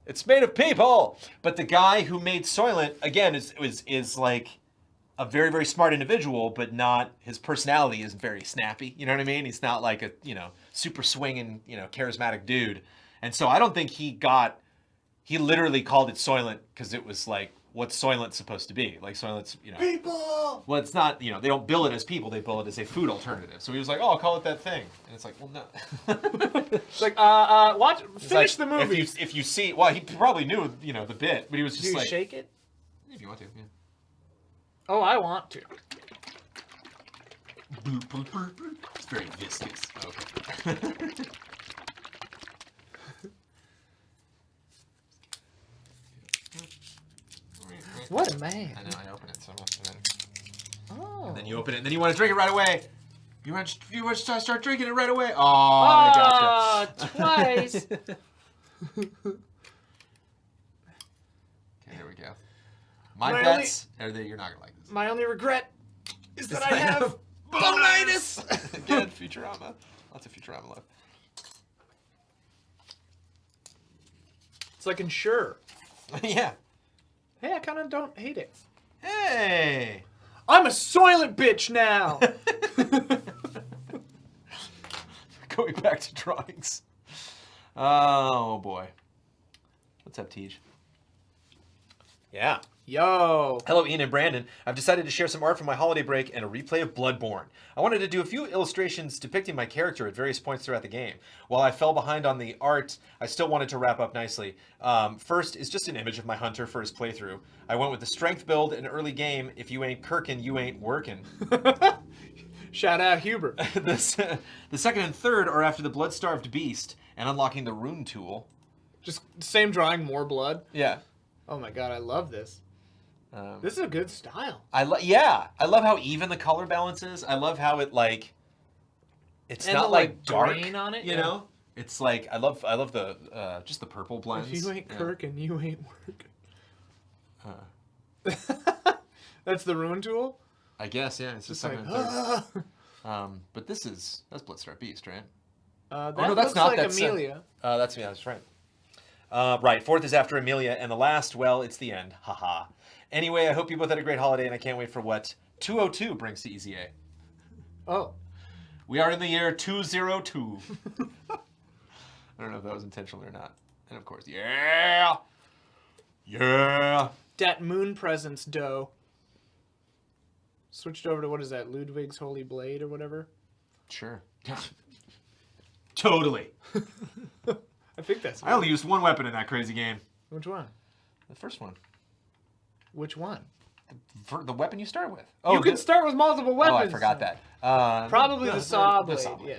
It's made of people! But the guy who made Soylent, again, is like a very, very smart individual, but not, his personality isn't very snappy. You know what I mean? He's not like a, super swinging, charismatic dude. And so I don't think he literally called it Soylent because it was like, what's Soylent supposed to be? Like Soylent's, People! Well, it's not, they don't bill it as people, they bill it as a food alternative. So he was like, oh, I'll call it that thing. And it's like, well, no. It's like, finish the movie. If you see, well, he probably knew, the bit, but he was just like. Do you shake it? If you want to, yeah. Oh, I want to. It's very viscous. Okay. What a man. I know, I open it so much. And then you open it, and then you want to drink it right away. You want to start drinking it right away. Oh, I gotcha. Twice. Okay, there we go. My bets are that you're not going to like this. My only regret is that I have bonitis. Again, Futurama. Lots of Futurama left. It's like Ensure. Yeah. Hey, I kind of don't hate it. Hey! I'm a Soylent bitch now! Going back to drawings. Oh, boy. What's up, Tej? Yeah. Yo. Hello, Ian and Brandon. I've decided to share some art from my holiday break and a replay of Bloodborne. I wanted to do a few illustrations depicting my character at various points throughout the game. While I fell behind on the art, I still wanted to wrap up nicely. First is just an image of my hunter for his playthrough. I went with the strength build in early game. If you ain't Kirkin, you ain't workin'. Shout out Huber. The second and third are after the blood-starved beast and unlocking the rune tool. Just same drawing, more blood. Yeah. Oh my god, I love this. This is a good style. I love how even the color balance is. I love how it it's and not the, like dark grain on it, you know. It's like I love the just the purple blends. If you ain't Kirkin, you ain't working. That's the rune tool. I guess yeah. It's just like but that's Bloodstar Beast, right? No, that's not. Like that's Amelia. That's right. Right. Fourth is after Amelia, and the last, well, it's the end. Haha. Anyway, I hope you both had a great holiday, and I can't wait for what 202 brings to EZA. Oh. We are in the year 202. I don't know if that was intentional or not. And of course, yeah! Yeah! Dat moon presence dough. Switched over to, what is that, Ludwig's Holy Blade or whatever? Sure. Totally. I think that's... I only used one weapon in that crazy game. Which one? The first one. Which one? The weapon you start with. Oh, you can start with multiple weapons. Oh, I forgot that. Probably the saw blade. Yeah.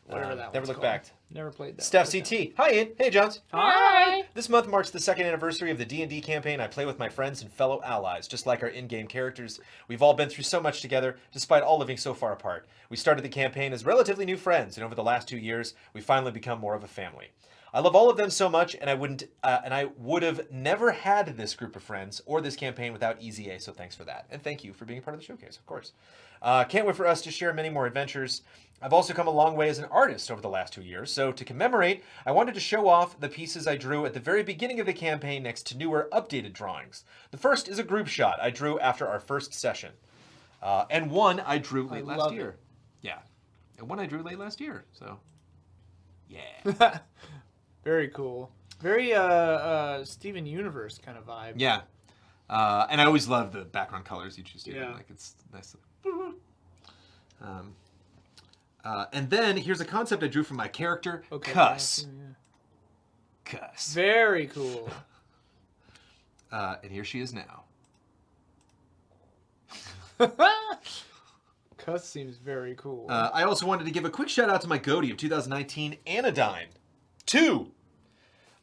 Whatever that Never one's looked called. back. Never played that. Steph CT. Hi, Ian. Hey, Jones. Hi. This month marks the second anniversary of the D&D campaign I play with my friends and fellow allies. Just like our in-game characters, we've all been through so much together, despite all living so far apart. We started the campaign as relatively new friends, and over the last 2 years, we've finally become more of a family. I love all of them so much, and I would have never had this group of friends or this campaign without EZA, so thanks for that. And thank you for being part of the showcase, of course. Can't wait for us to share many more adventures. I've also come a long way as an artist over the last 2 years, so to commemorate, I wanted to show off the pieces I drew at the very beginning of the campaign next to newer, updated drawings. The first is a group shot I drew after our first session. And one I drew late last year. Yeah. And one I drew late last year, so... Yeah. Very cool. Very Steven Universe kind of vibe. Yeah. And I always love the background colors you choose to do. Yeah. Like, it's nice. And then here's a concept I drew from my character, Cuss. Yeah. Cuss. Very cool. And here she is now. Cuss seems very cool. I also wanted to give a quick shout out to my Goatee of 2019, Anodyne 2.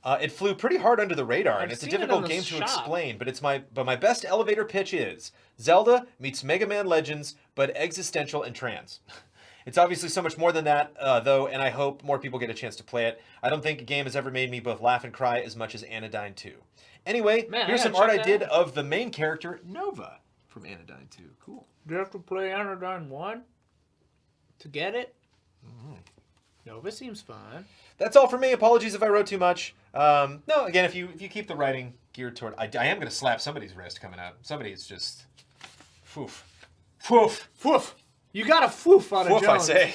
It flew pretty hard under the radar, and it's a difficult game to explain, but my best elevator pitch is Zelda meets Mega Man Legends, but existential and trans. It's obviously so much more than that, though, and I hope more people get a chance to play it. I don't think a game has ever made me both laugh and cry as much as Anodyne 2. Anyway, here's some art I did of the main character, Nova, from Anodyne 2. Cool. Do you have to play Anodyne 1 to get it? Mm-hmm. Nova seems fun. That's all for me. Apologies if I wrote too much. No, again, if you keep the writing geared toward... I am going to slap somebody's wrist coming up. Somebody's just... Foof. Foof. Foof. You got a foof on a Jones. I say.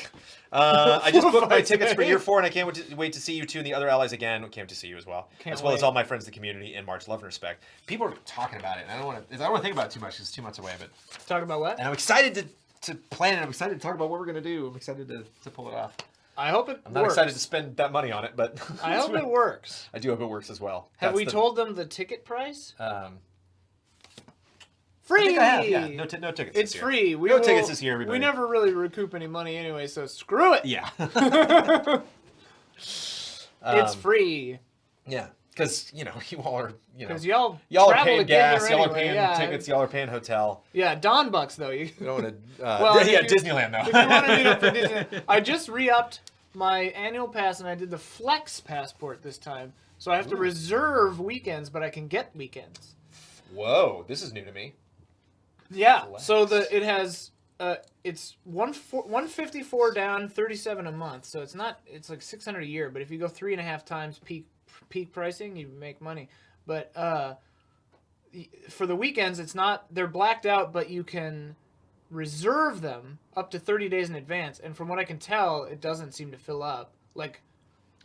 I just booked my tickets for year 4, and I can't wait to see you two and the other allies again. I can't to see you as well. As well as all my friends in the community in March. Love and respect. People are talking about it, and I don't want to think about it too much because it's 2 months away. But talking about what? And I'm excited to plan it. I'm excited to talk about what we're going to do. I'm excited to pull it off. I hope it works. I'm not excited to spend that money on it, but... I hope it works. I do hope it works as well. Have we told them the ticket price? Free! I think I have, yeah. No tickets It's this year. free. No tickets this year, everybody. We never really recoup any money anyway, so screw it! Yeah. It's free. Yeah. Because, you all are, Because y'all are paying gas, y'all are paying tickets, y'all are paying hotel. Yeah, Don Bucks, though. You don't want to... Disneyland, though. If you want to meet up for Disneyland. I just re-upped my annual pass, and I did the Flex Passport this time. So I have to reserve weekends, but I can get weekends. Whoa, this is new to me. Yeah, Flex. So it has... it's $154 down, $37 a month. So it's like $600 a year, but if you go 3.5 times peak pricing, you make money. But for the weekends, they're blacked out, but you can reserve them up to 30 days in advance. And from what I can tell, it doesn't seem to fill up.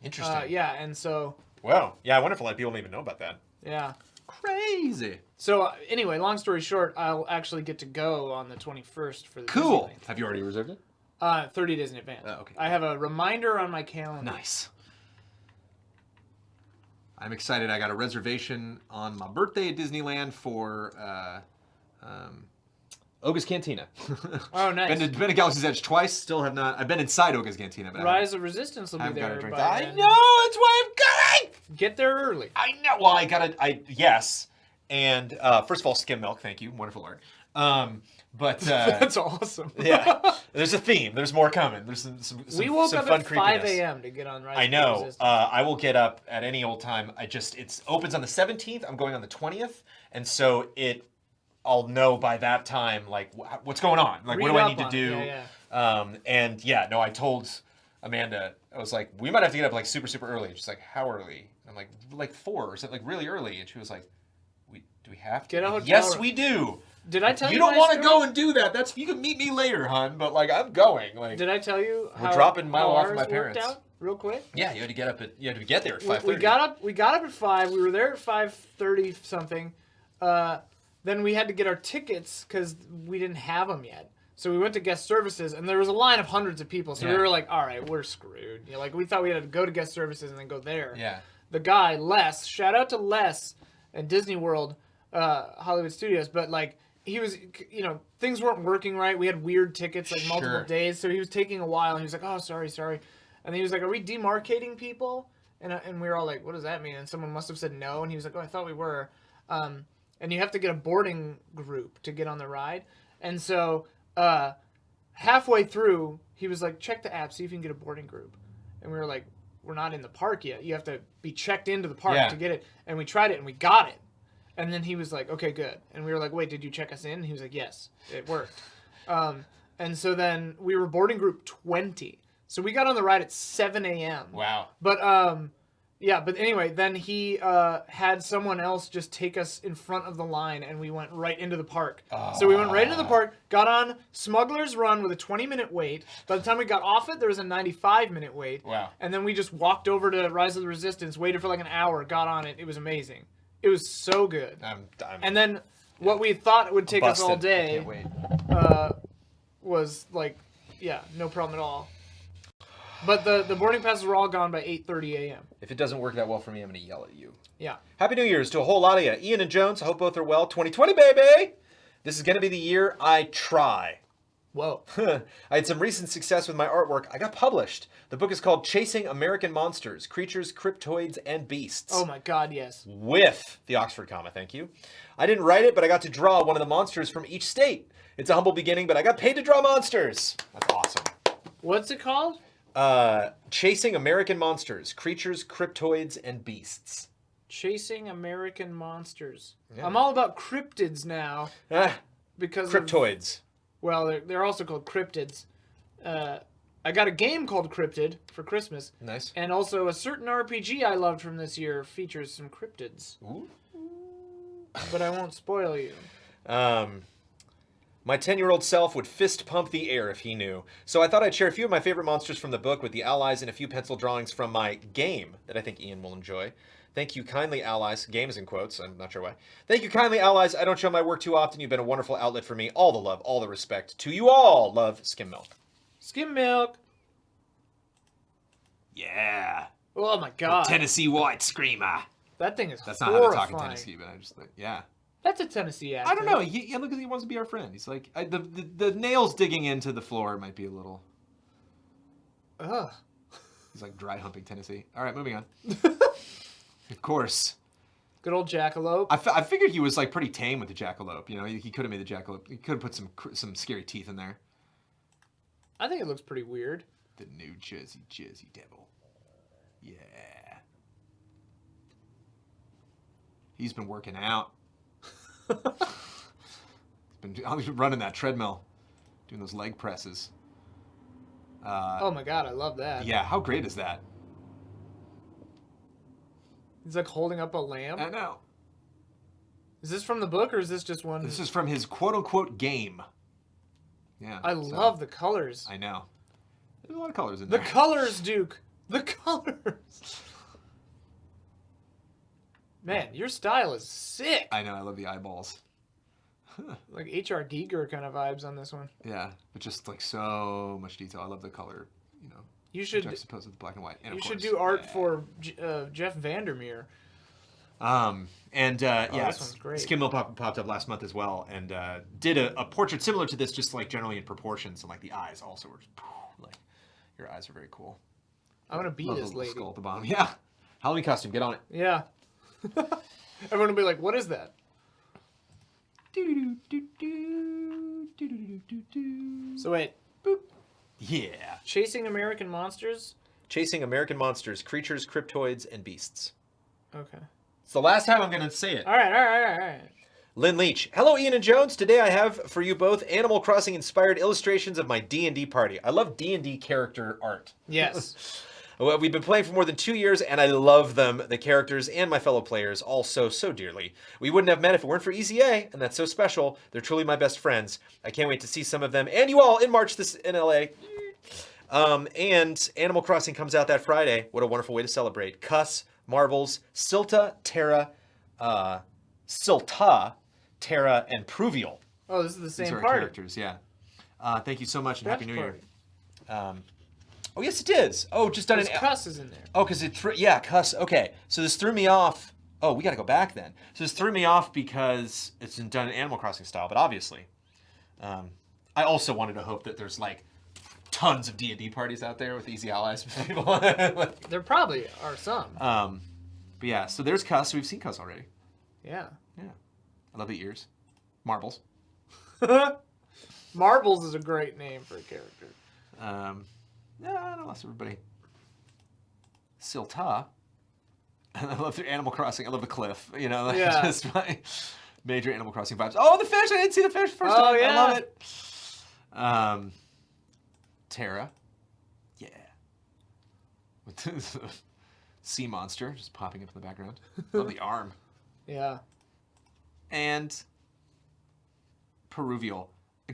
Interesting. Yeah, and so... Wow. Yeah, I wonder if a lot of people don't even know about that. Yeah. Crazy. So anyway, long story short, I'll actually get to go on the 21st for the Cool. Disneyland. Have you already reserved it? 30 days in advance. Oh, okay. I have a reminder on my calendar. Nice. I'm excited. I got a reservation on my birthday at Disneyland for Oga's Cantina. Oh, nice. Been to Galaxy's Edge twice. Still have not. I've been inside Oga's Cantina. But Rise of Resistance will be there. I know. That's why I'm going. Get there early. I know. Well, yes. And first of all, skim milk. Thank you. Wonderful art. But that's awesome. Yeah. There's a theme. There's more coming. There's some we woke some up fun at 5 creepiness. a.m. to get on Rise I know. of Resistance. I will get up at any old time. It opens on the 17th. I'm going on the 20th, and so I'll know by that time what's going on. What do I need to do? Yeah. I told Amanda, I was like, we might have to get up super super early. And she's like, how early? I'm like 4 or something, really early. And she was like, do we have to? Get a hotel yes, room. we do. Did I tell you? You don't want to go and do that. You can meet me later, hon. But I'm going. Did I tell you? We're dropping Milo off with my parents. Out real quick. Yeah, you had to get there at 5:30. We got up at 5. We were there at 5:30 something. Then we had to get our tickets because we didn't have them yet. So we went to guest services, and there was a line of hundreds of people. So we were like, all right, we're screwed. We thought we had to go to guest services and then go there. Yeah. The guy, Les, shout out to Les at Disney World, Hollywood Studios, but he was, things weren't working right. We had weird tickets, multiple days. So he was taking a while, and he was like, oh, sorry. And then he was like, are we demarcating people? And we were all like, what does that mean? And someone must have said no. And he was like, oh, I thought we were. And you have to get a boarding group to get on the ride. And so halfway through, he was like, check the app, see if you can get a boarding group. And we were like, we're not in the park yet. You have to be checked into the park to get it. And we tried it, and we got it. And then he was like, okay, good. And we were like, wait, did you check us in? And he was like, yes, it worked. And so then we were boarding group 20. So we got on the ride at 7 a.m. Wow. But but anyway, then he had someone else just take us in front of the line, and we went right into the park. So we went right into the park, got on Smuggler's Run with a 20-minute wait. By the time we got off it, there was a 95-minute wait. Wow. And then we just walked over to Rise of the Resistance, waited for an hour, got on it. It was amazing. It was so good. And then what we thought would take us all day was no problem at all. But the boarding passes were all gone by 8:30 a.m. If it doesn't work that well for me, I'm going to yell at you. Yeah. Happy New Year's to a whole lot of you. Ian and Jones, I hope both are well. 2020, baby! This is going to be the year I try. Whoa. I had some recent success with my artwork. I got published. The book is called Chasing American Monsters, Creatures, Cryptoids, and Beasts. Oh my god, yes. With the Oxford comma, thank you. I didn't write it, but I got to draw one of the monsters from each state. It's a humble beginning, but I got paid to draw monsters. That's awesome. What's it called? Chasing American Monsters, Creatures, Cryptoids, and Beasts. Chasing American Monsters. Yeah. I'm all about cryptids now. Because Cryptoids. Well, they're also called cryptids. I got a game called Cryptid for Christmas. Nice. And also a certain RPG I loved from this year features some cryptids. Ooh. But I won't spoil you. My 10-year-old self would fist pump the air if he knew. So I thought I'd share a few of my favorite monsters from the book with the allies and a few pencil drawings from my game that I think Ian will enjoy. Thank you kindly, allies. Game is in quotes. I'm not sure why. Thank you kindly, allies. I don't show my work too often. You've been a wonderful outlet for me. All the love, all the respect. To you all, love, Skim Milk. Skim Milk. Yeah. Oh my god. Tennessee White Screamer. That thing is That's not horrifying. how they talk in Tennessee, but I just think, yeah. That's a Tennessee accent. I don't know. He look, he wants to be our friend. He's like, the nails digging into the floor might be a little. Ugh. He's like dry humping Tennessee. All right, moving on. Of course. Good old jackalope. I figured he was like pretty tame with the jackalope. You know, he could have made the jackalope. He could have put some scary teeth in there. I think it looks pretty weird. The New Jersey Devil. Yeah. He's been working out. He's been running that treadmill, doing those leg presses. Oh my god, I love that. Yeah, how great is that? He's like holding up a lamp. I know. Is this from the book or is this just one? This is from his quote-unquote game. Yeah. I love the colors. I know. There's a lot of colors in The there. colors, Duke. The colors. Man, your style is sick. I know. I love the eyeballs. Like H.R. Giger kind of vibes on this one. Yeah, but just like so much detail. I love the color. You know. You should juxtaposed with the black and white. And you of should course, do art for Jeff Vandermeer. Yeah, this one's great. Skim Milk popped up last month as well, and did a portrait similar to this, just like generally in proportions, and like the eyes also were just, like, your eyes are very cool. I want to be Love this the lady. skull at the bottom. Yeah, Halloween costume. Get on it. Yeah. Everyone will be like, "What is that?" So wait. Boop. Yeah. Chasing American Monsters. Chasing American Monsters, Creatures, Cryptoids, and Beasts. Okay. It's the last time I'm going to say it. All right. Lynn Leach. Hello, Ian and Jones. Today I have for you both Animal Crossing inspired illustrations of my D&D party. I love D&D character art. Yes. Well, we've been playing for more than 2 years, and I love them, the characters and my fellow players, all so dearly. We wouldn't have met if it weren't for EZA, and that's so special. They're truly my best friends. I can't wait to see some of them and you all in March in LA. And Animal Crossing comes out that Friday. What a wonderful way to celebrate. Cuss, Marvels, Silta, Terra, and Pruvial. Oh, this is the same These are our party. characters, yeah. Thank you so much, and Happy New Year. Party. Oh, yes, it is. Oh, just done an... Cuss is in there. Oh, because it yeah, Cuss. Okay, so this threw me off. Oh, we got to go back then. So this threw me off because it's done in Animal Crossing style, but obviously. I also wanted to hope that there's, like, tons of D&D parties out there with easy allies with people. Like, There probably are some. but yeah, so there's Cuss. We've seen Cuss already. Yeah. Yeah. I love the ears. Marbles. Marbles is a great name for a character. Yeah, I lost everybody. Silta. I love the Animal Crossing. I love the cliff. You know, like, Yeah. just my major Animal Crossing vibes. Oh, the fish! I didn't see the fish first Oh, time. yeah. I love it. Terra. Yeah. With the sea monster just popping up in the background. Love the arm. Yeah. And Peruvial.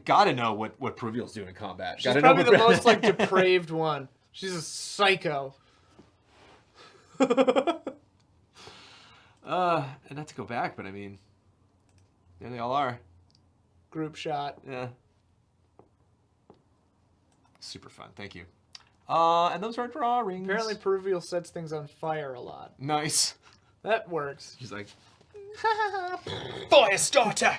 Gotta know what Peruvial's doing in combat. She's Gotta probably know the most, like, depraved one. She's a psycho. And not to go back, but I mean, there they all are. Group shot. Yeah. Super fun. Thank you. And those are drawings. Apparently Peruvial sets things on fire a lot. Nice. That works. She's like, fire starter.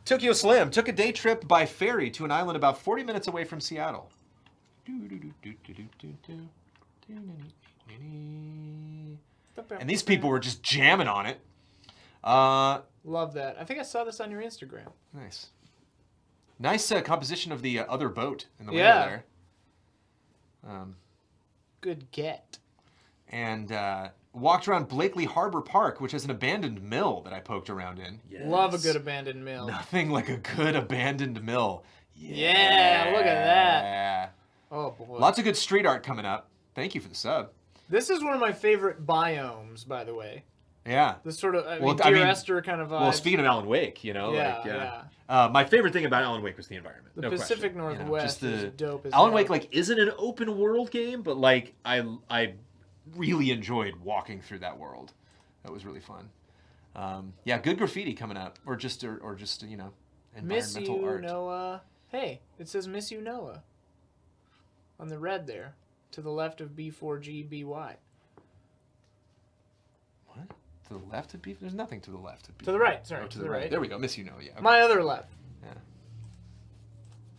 Tokyo Slim took a day trip by ferry to an island about 40 minutes away from Seattle. And these people were just jamming on it. Love that. I think I saw this on your Instagram. Nice. Nice composition of the other boat in the window there. Good get. And walked around Blakely Harbor Park, which is an abandoned mill that I poked around in. Yes. Love a good abandoned mill. Nothing like a good abandoned mill. Yeah, look at that. Oh, boy. Lots of good street art coming up. Thank you for the sub. This is one of my favorite biomes, by the way. Yeah. This sort of, Dear Esther kind of vibe. Well, speaking of Alan Wake, you know. Yeah. My favorite thing about Alan Wake was the environment. The Pacific Northwest is dope as Alan Wake, isn't an open world game, but, I really enjoyed walking through that world. That was really fun. Good graffiti coming up. Or just environmental Miss you, art. Noah. Hey, it says Miss you, Noah. On the red there. To the left of B4GBY. What? To the left of B? There's nothing to the left of B. To the right, sorry. Oh, to the right. There we go. Miss you, Noah. Yeah. Okay. My other left. Yeah.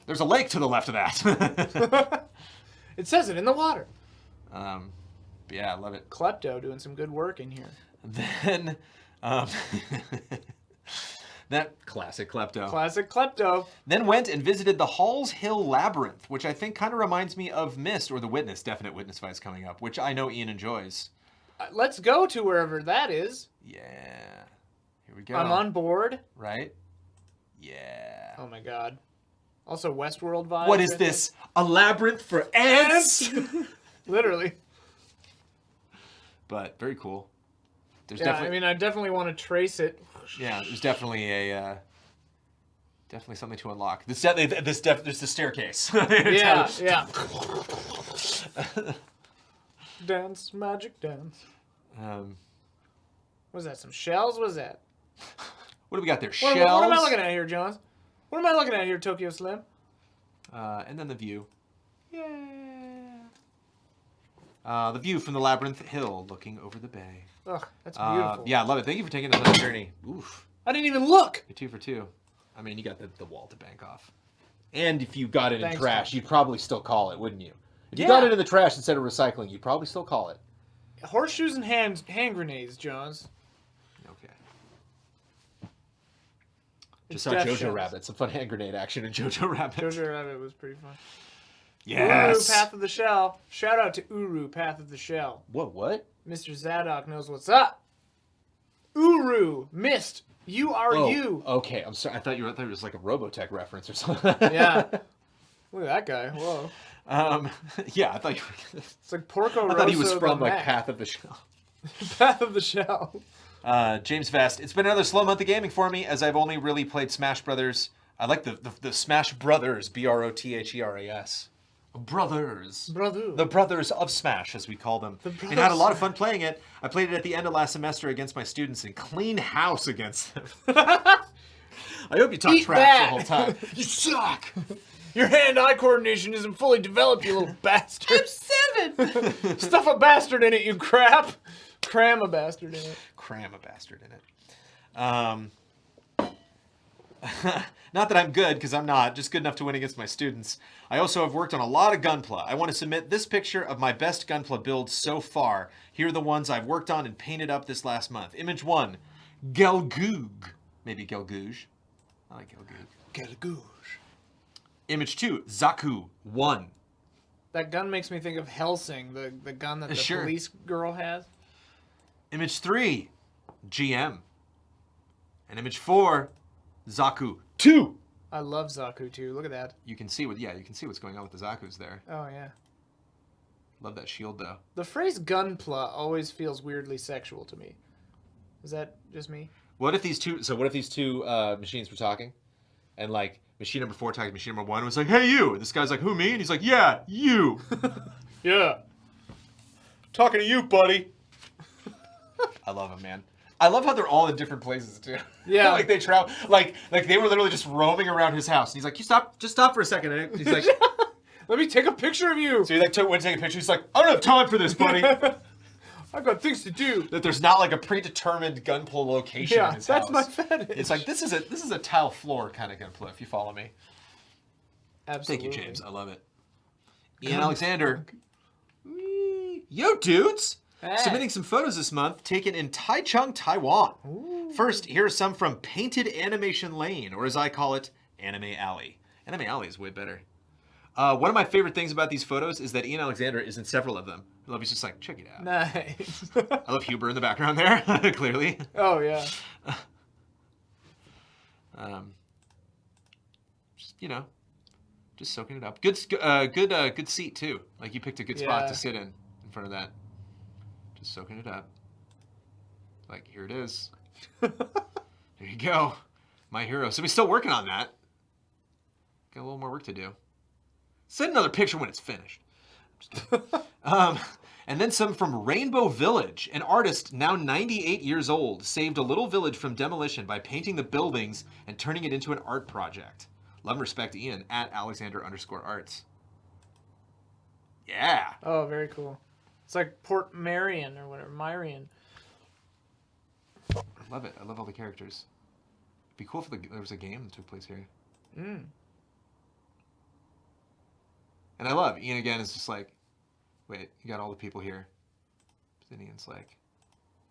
There's a lake to the left of that. It says it in the water. Yeah, I love it. Klepto doing some good work in here. Then, that classic Klepto. Classic Klepto. Then went and visited the Halls Hill Labyrinth, which I think kind of reminds me of Myst or The Witness. Definite Witness fights coming up, which I know Ian enjoys. Let's go to wherever that is. Yeah. Here we go. I'm on board. Right? Yeah. Oh my god. Also Westworld vibes. What is this? A labyrinth for ants? Literally. But very cool. There's I definitely want to trace it. Yeah, there's definitely definitely something to unlock. There's the staircase. Yeah. Dance, magic dance. What is that? Some shells? What is that? What do we got there? What am I looking at here, Jones? What am I looking at here, Tokyo Slim? And then the view. Yeah. The view from the Labyrinth Hill, looking over the bay. Ugh, that's beautiful. Yeah, I love it. Thank you for taking us on the journey. Oof. I didn't even look. You're 2 for 2. I mean, you got the wall to bank off. And if you got it in trash, man. you'd probably still call it, wouldn't you? If you got it in the trash instead of recycling, you'd probably still call it. Horseshoes and hand grenades, Jones. Okay. Just saw Jojo Rabbit. Some fun hand grenade action in Jojo Rabbit. Jojo Rabbit was pretty fun. Yes. Uru, Path of the Shell. Shout out to Uru, Path of the Shell. What? Mr. Zadok knows what's up. Uru, Mist, you are you. Okay, I'm sorry. I thought it was like a Robotech reference or something. Yeah. Look at that guy. Whoa. Yeah, I thought you were... It's like Porco Rosso. I thought he was from Path of the Shell. Path of the Shell. James Vest. It's been another slow month of gaming for me, as I've only really played Smash Brothers. I like the Smash Brothers, BROTHERAS. Brothers. The brothers of Smash, as we call them. And had a lot of fun playing it. I played it at the end of last semester against my students and clean house against them. I hope you talk trash the whole time. You suck! Your hand-eye coordination isn't fully developed, you little bastard. I'm 7! Stuff a bastard in it, you crap. Cram a bastard in it. Cram a bastard in it. Not that I'm good, because I'm not. Just good enough to win against my students. I also have worked on a lot of Gunpla. I want to submit this picture of my best Gunpla builds so far. Here are the ones I've worked on and painted up this last month. Image 1, Gelgoog. Maybe Gelgooge. I like Gelgoog. Gelgooge. Image 2, Zaku 1. That gun makes me think of Helsing, the gun that the police girl has. Image 3, GM. And image 4, Zaku 2. I love Zaku too. Look at that. You can see what's going on with the Zakus there. Oh yeah. Love that shield though. The phrase gunpla always feels weirdly sexual to me. Is that just me? What if these two machines were talking, and like machine number 4 talked to machine number 1 and was like, "Hey you," and this guy's like, "Who, me?" And he's like, "Yeah, you." Yeah. Talking to you, buddy. I love him, man. I love how they're all in different places too. Yeah. Like they travel, like they were literally just roaming around his house. And he's like, just stop for a second. And he's like, let me take a picture of you. So he went to take a picture. He's like, I don't have time for this, buddy. I've got things to do. That there's not like a predetermined gunpla location in his that's house. my fetish. It's like this is a tile floor kind of gunpla, if you follow me. Absolutely. Thank you, James. I love it. Ian Alexander. Yo, dudes! Hey. Submitting some photos this month taken in Taichung, Taiwan. Ooh. First, here are some from Painted Animation Lane, or as I call it, Anime Alley. Anime Alley is way better. One of my favorite things about these photos is that Ian Alexander is in several of them. I love he's just like, check it out. Nice. I love Huber in the background there, clearly. Oh, yeah. Just, just soaking it up. Good seat, too. Like, you picked a good spot to sit in front of that. Just soaking it up. Like, here it is. There you go. My hero. So we're still working on that. Got a little more work to do. Send another picture when it's finished. And then some from Rainbow Village. An artist, now 98 years old, saved a little village from demolition by painting the buildings and turning it into an art project. Love and respect, Ian, at Alexander_arts. Yeah. Oh, very cool. It's like Port Marion or whatever. Myrian. I love it. I love all the characters. It'd be cool if there was a game that took place here. Mm. And I love Ian again is just like, wait, you got all the people here. But then Ian's like,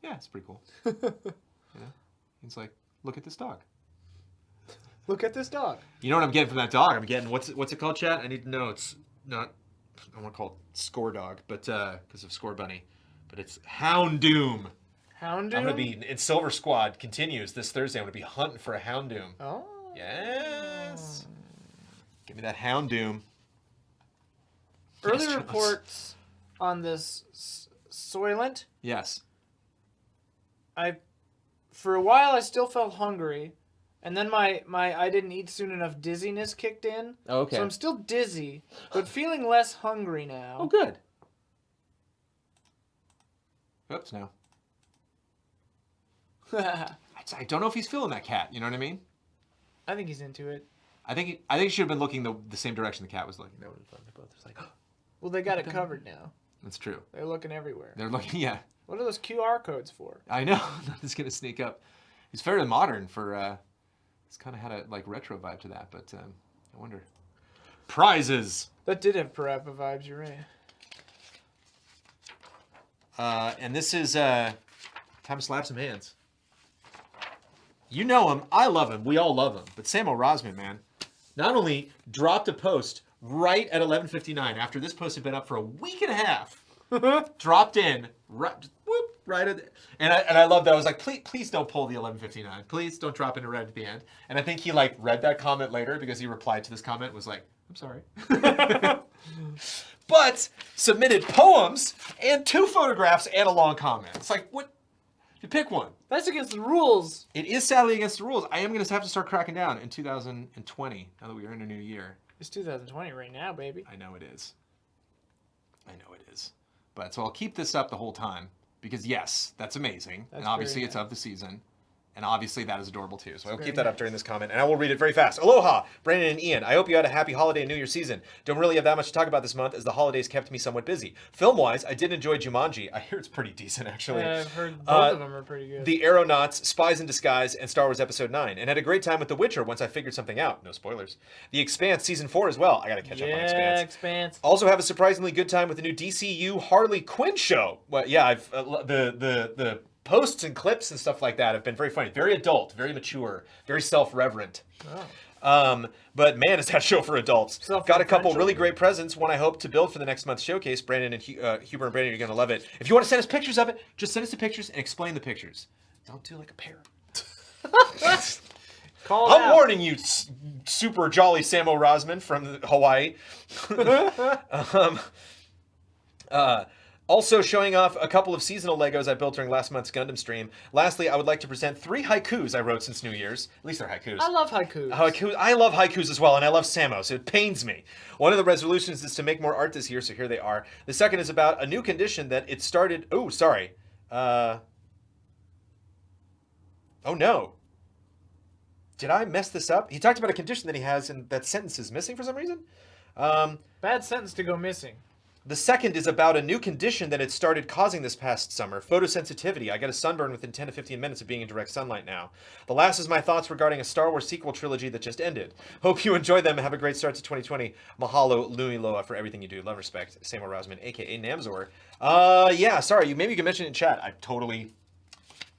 yeah, it's pretty cool. Ian's like, look at this dog. Look at this dog. You know what I'm getting from that dog? I'm getting what's it called, chat? I need to know. It's not. I want to call it Score Dog, but because of Score Bunny, but it's Houndoom. Houndoom? I'm gonna be in Silver Squad continues this Thursday. I'm gonna be hunting for a Houndoom. Oh. Yes. Give me that Houndoom. Early Yes, reports on this Soylent. Yes. For a while I still felt hungry, and then my I didn't eat soon enough dizziness kicked in. Oh, okay. So I'm still dizzy, but feeling less hungry now. Oh, good. Oops, no. I don't know if he's feeling that cat. You know what I mean? I think he's into it. I think he should have been looking the same direction the cat was looking. That would have been fun. They both just like. Well, they got it covered now. That's true. They're looking everywhere. They're looking, yeah. What are those QR codes for? I know. It's gonna sneak up. It's very modern for. It's kind of had a like retro vibe to that, but I wonder. Prizes. That did have Parappa vibes. You're right. And this is time to slap some hands. You know him. I love him. We all love him. But Sam O'Rosman, man, not only dropped a post right at 11:59 after this post had been up for a week and a half, dropped in right at the, and I love that. I was like, please don't pull the 11:59. Please don't drop in right at the end. And I think he like read that comment later because he replied to this comment was like, I'm sorry. But submitted poems and 2 photographs and a long comment. It's like, what? You pick one. That's against the rules. It is sadly against the rules. I am going to have to start cracking down in 2020 now that we are in a new year. It's 2020 right now, baby. I know it is. But so I'll keep this up the whole time because yes, that's amazing. That's and obviously very it's of the season. And obviously that is adorable too. So I will very keep that up nice. during this comment. And I will read it very fast. Aloha, Brandon and Ian. I hope you had a happy holiday and New Year season. Don't really have that much to talk about this month as the holidays kept me somewhat busy. Film-wise, I did enjoy Jumanji. I hear it's pretty decent, actually. Yeah, I've heard both of them are pretty good. The Aeronauts, Spies in Disguise, and Star Wars Episode 9. And had a great time with The Witcher once I figured something out. No spoilers. The Expanse Season 4 as well. I gotta catch up on Expanse. Expanse. Also have a surprisingly good time with the new DCU Harley Quinn show. Well, yeah, I've the posts and clips and stuff like that have been very funny. Very adult, very mature, very self-reverent. Oh. But man, is that show for adults. Got a couple really great presents, one I hope to build for the next month's showcase. Brandon and Huber and Brandon, you're going to love it. If you want to send us pictures of it, just send us the pictures and explain the pictures. Don't do like a parrot. I'm warning you, super jolly Sam O'Rosman from Hawaii. Also showing off a couple of seasonal Legos I built during last month's Gundam stream. Lastly, I would like to present 3 haikus I wrote since New Year's. At least they're haikus. I love haikus. I love haikus as well, and I love Samo, so it pains me. One of the resolutions is to make more art this year, so here they are. The second is about a new condition that it started... Oh, sorry. Oh, no. Did I mess this up? He talked about a condition that he has, and that sentence is missing for some reason. Bad sentence to go missing. The second is about a new condition that had started causing this past summer, photosensitivity. I get a sunburn within 10 to 15 minutes of being in direct sunlight now. The last is my thoughts regarding a Star Wars sequel trilogy that just ended. Hope you enjoy them and have a great start to 2020. Mahalo, Louie Loa, for everything you do. Love and respect. Samuel Rousman, a.k.a. Namzor. Yeah, sorry, maybe you can mention it in chat.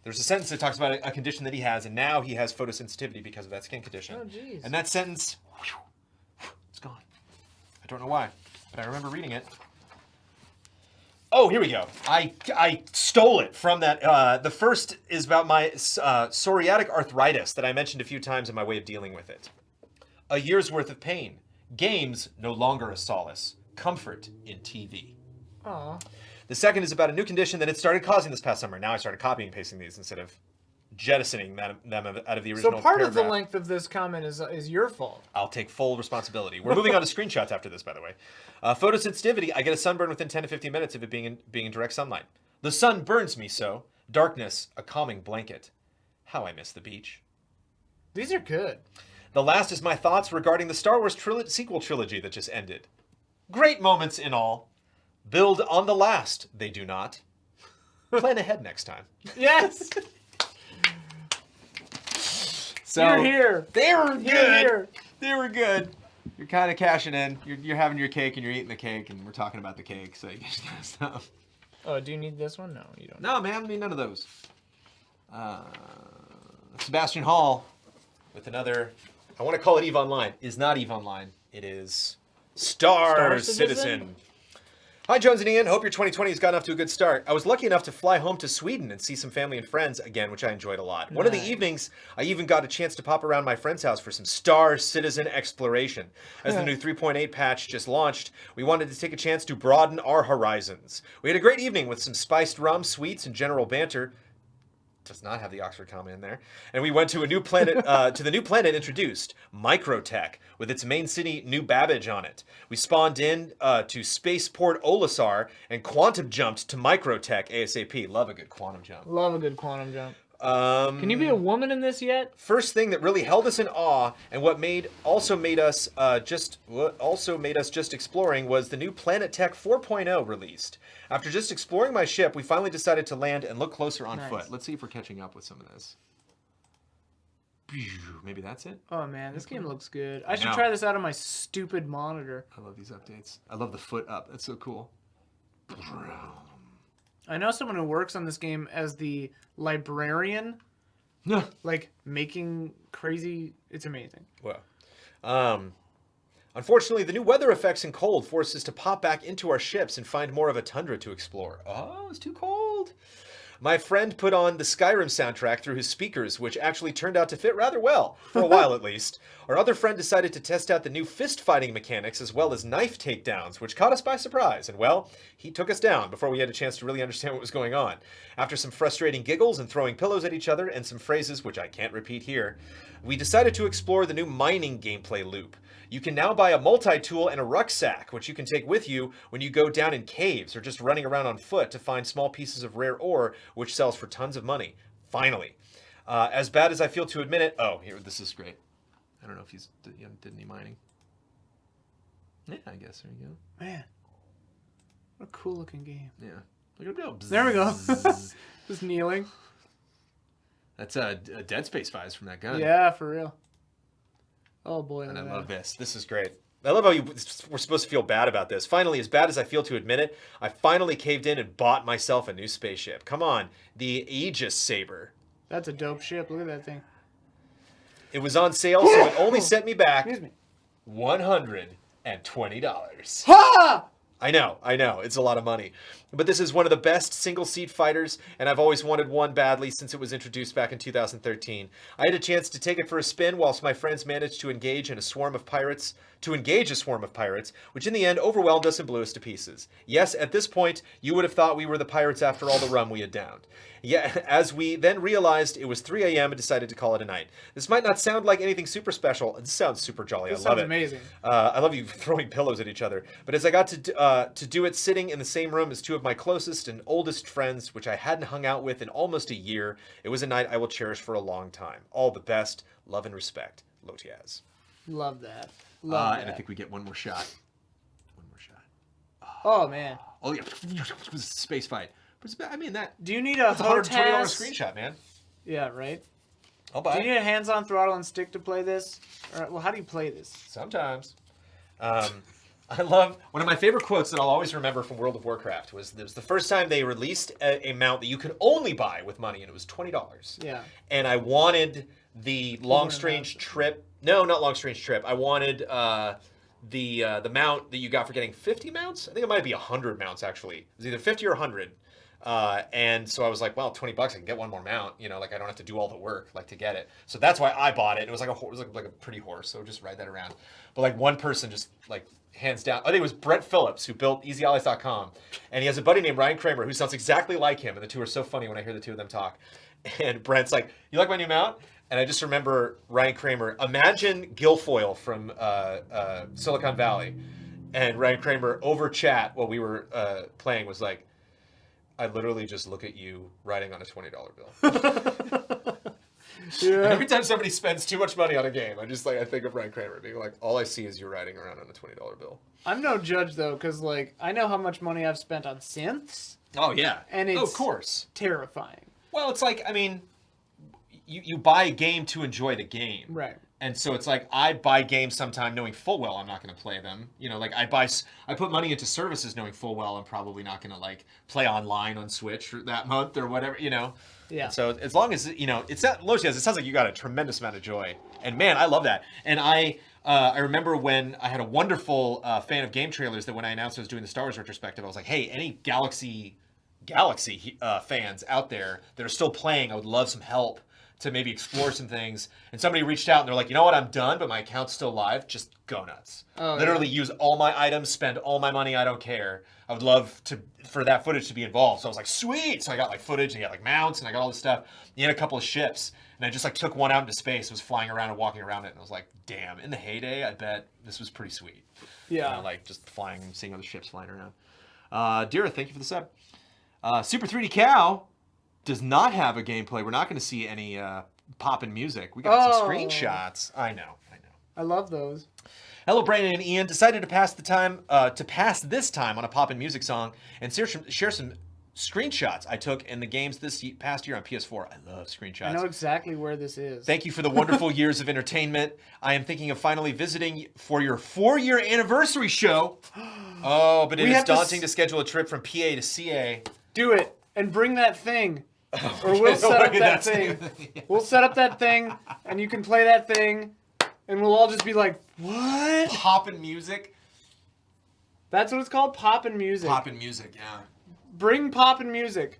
There's a sentence that talks about a condition that he has, and now he has photosensitivity because of that skin condition. Oh, jeez. And that sentence, it's gone. I don't know why, but I remember reading it. Oh, here we go. I stole it from that. The first is about my psoriatic arthritis that I mentioned a few times in my way of dealing with it. A year's worth of pain. Games no longer a solace. Comfort in TV. Aw. The second is about a new condition that it started causing this past summer. Now I started copying and pasting these instead of jettisoning them out of the original So part of the paragraph. length of this comment is your fault. I'll take full responsibility. We're moving on to screenshots after this, by the way. Photosensitivity, I get a sunburn within 10 to 15 minutes of it being in direct sunlight. The sun burns me so. Darkness, a calming blanket. How I miss the beach. These are good. The last is my thoughts regarding the Star Wars sequel trilogy that just ended. Great moments in all. Build on the last, they do not. Plan ahead next time. Yes. So You're here. They were good. You're here. They were good. You're kind of cashing in. You're having your cake and you're eating the cake and we're talking about the cake, so you just gotta stop. Oh, do you need this one? No, you don't. No, man, I need none of those. Sebastian Hall with another. I want to call it EVE Online. Is not EVE Online. It is Star Citizen. Hi, Jones and Ian. Hope your 2020 has gotten off to a good start. I was lucky enough to fly home to Sweden and see some family and friends again, which I enjoyed a lot. One of the evenings, I even got a chance to pop around my friend's house for some Star Citizen exploration. As the new 3.8 patch just launched, we wanted to take a chance to broaden our horizons. We had a great evening with some spiced rum, sweets, and general banter. Does not have the Oxford comma in there. And we went to a new planet, to the new planet introduced, Microtech, with its main city, New Babbage, on it. We spawned in to Spaceport Olisar and quantum jumped to Microtech ASAP. Love a good quantum jump. Love a good quantum jump. Can you be a woman in this yet? First thing that really held us in awe, and what also made us just exploring, was the new Planet Tech 4.0 released. After just exploring my ship, we finally decided to land and look closer on foot. Let's see if we're catching up with some of this. Maybe that's it? Oh man, this game looks good. I should try this out on my stupid monitor. I love these updates. I love the foot up. That's so cool. I know someone who works on this game as the librarian. Like making crazy. It's amazing. Well, unfortunately, the new weather effects and cold forced us to pop back into our ships and find more of a tundra to explore. Oh, it's too cold. My friend put on the Skyrim soundtrack through his speakers, which actually turned out to fit rather well, for a while at least. Our other friend decided to test out the new fist-fighting mechanics as well as knife takedowns, which caught us by surprise. And well, he took us down before we had a chance to really understand what was going on. After some frustrating giggles and throwing pillows at each other and some phrases which I can't repeat here, we decided to explore the new mining gameplay loop. You can now buy a multi-tool and a rucksack, which you can take with you when you go down in caves or just running around on foot to find small pieces of rare ore, which sells for tons of money. Finally. As bad as I feel to admit it... Oh, here, this is great. I don't know if you did any mining. Yeah, I guess. There you go. Man. What a cool looking game. Yeah. Look at it go. There we go. Just kneeling. That's a Dead Space vibes from that gun. Yeah, for real. Oh boy. And I love this. This is great. I love how we're supposed to feel bad about this. Finally, as bad as I feel to admit it, I finally caved in and bought myself a new spaceship. Come on. The Aegis Saber. That's a dope ship. Look at that thing. It was on sale, so it only set me back $120. Ha! I know. It's a lot of money. But this is one of the best single-seat fighters, and I've always wanted one badly since it was introduced back in 2013. I had a chance to take it for a spin whilst my friends managed to engage a swarm of pirates, which in the end overwhelmed us and blew us to pieces. Yes, at this point, you would have thought we were the pirates after all the rum we had downed. Yeah, as we then realized it was 3 a.m. and decided to call it a night. This might not sound like anything super special. It sounds super jolly. I love it. Amazing. I love you throwing pillows at each other. But as I got to do it sitting in the same room as two of my closest and oldest friends, which I hadn't hung out with in almost a year, it was a night I will cherish for a long time. All the best. Love and respect. Lotiaz. Love that. Love that. And I think we get one more shot. One more shot. Oh man. Oh yeah, it was a space fight. But I mean that. Do you need a $120 HOTAS? screenshot, man. Yeah, right. I'll buy Do it. you need a hands-on throttle and stick to play this? Or, well, how do you play this? Sometimes. I love one of my favorite quotes that I'll always remember from World of Warcraft was the first time they released a mount that you could only buy with money, and it was $20. Yeah. And I wanted the long strange trip. No, not long strange trip. I wanted the mount that you got for getting 50 mounts. I think it might be 100 mounts actually. It was either 50 or 100. And so I was like, well, $20, I can get one more mount. You know, like I don't have to do all the work like to get it. So that's why I bought it. It was like a pretty horse, so just ride that around. But like one person just like hands down, I think it was Brent Phillips who built EasyAllies.com, and he has a buddy named Ryan Kramer who sounds exactly like him, and the two are so funny when I hear the two of them talk. And Brent's like, "You like my new mount?" And I just remember Ryan Kramer. Imagine Guilfoyle from Silicon Valley, and Ryan Kramer over chat while we were playing was like, I literally just look at you writing on a $20 bill. Yeah. Every time somebody spends too much money on a game, I think of Ryan Kramer being like, all I see is you writing around on a $20 bill. I'm no judge though, because like I know how much money I've spent on synths. Oh yeah, and it's of course terrifying. Well, it's like, I mean, you buy a game to enjoy the game, right? And so it's like I buy games sometime knowing full well I'm not going to play them. You know, like I put money into services knowing full well I'm probably not going to like play online on Switch that month or whatever. You know. Yeah. And so as long as it's not Logias, it sounds like you got a tremendous amount of joy, and man, I love that. And I remember when I had a wonderful fan of game trailers that when I announced I was doing the Star Wars retrospective, I was like, hey, any Galaxy fans out there that are still playing, I would love some help to maybe explore some things. And somebody reached out and they're like, you know what, I'm done, but my account's still live. Just go nuts. Oh, literally use all my items, spend all my money. I don't care. I would love for that footage to be involved. So I was like, sweet. So I got like footage and I got like mounts and I got all this stuff. You had a couple of ships and I just like took one out into space, was flying around and walking around it. And I was like, damn, in the heyday, I bet this was pretty sweet. Yeah. Like just flying and seeing other ships flying around. Dira, thank you for the sub. Super 3D Cow does not have a gameplay. We're not going to see any poppin' music. We got some screenshots. I know. I love those. Hello, Brandon and Ian. Decided to pass this time on a poppin' music song and share some screenshots I took in the games this past year on PS4. I love screenshots. I know exactly where this is. Thank you for the wonderful years of entertainment. I am thinking of finally visiting for your 4-year anniversary show. Oh, but it is daunting to schedule a trip from PA to CA. Do it and bring that thing. Or we'll set up that thing. We'll set up that thing, and you can play that thing, and we'll all just be like, what? Poppin' music? That's what it's called? Poppin' music. Poppin' music, yeah. Bring poppin' music.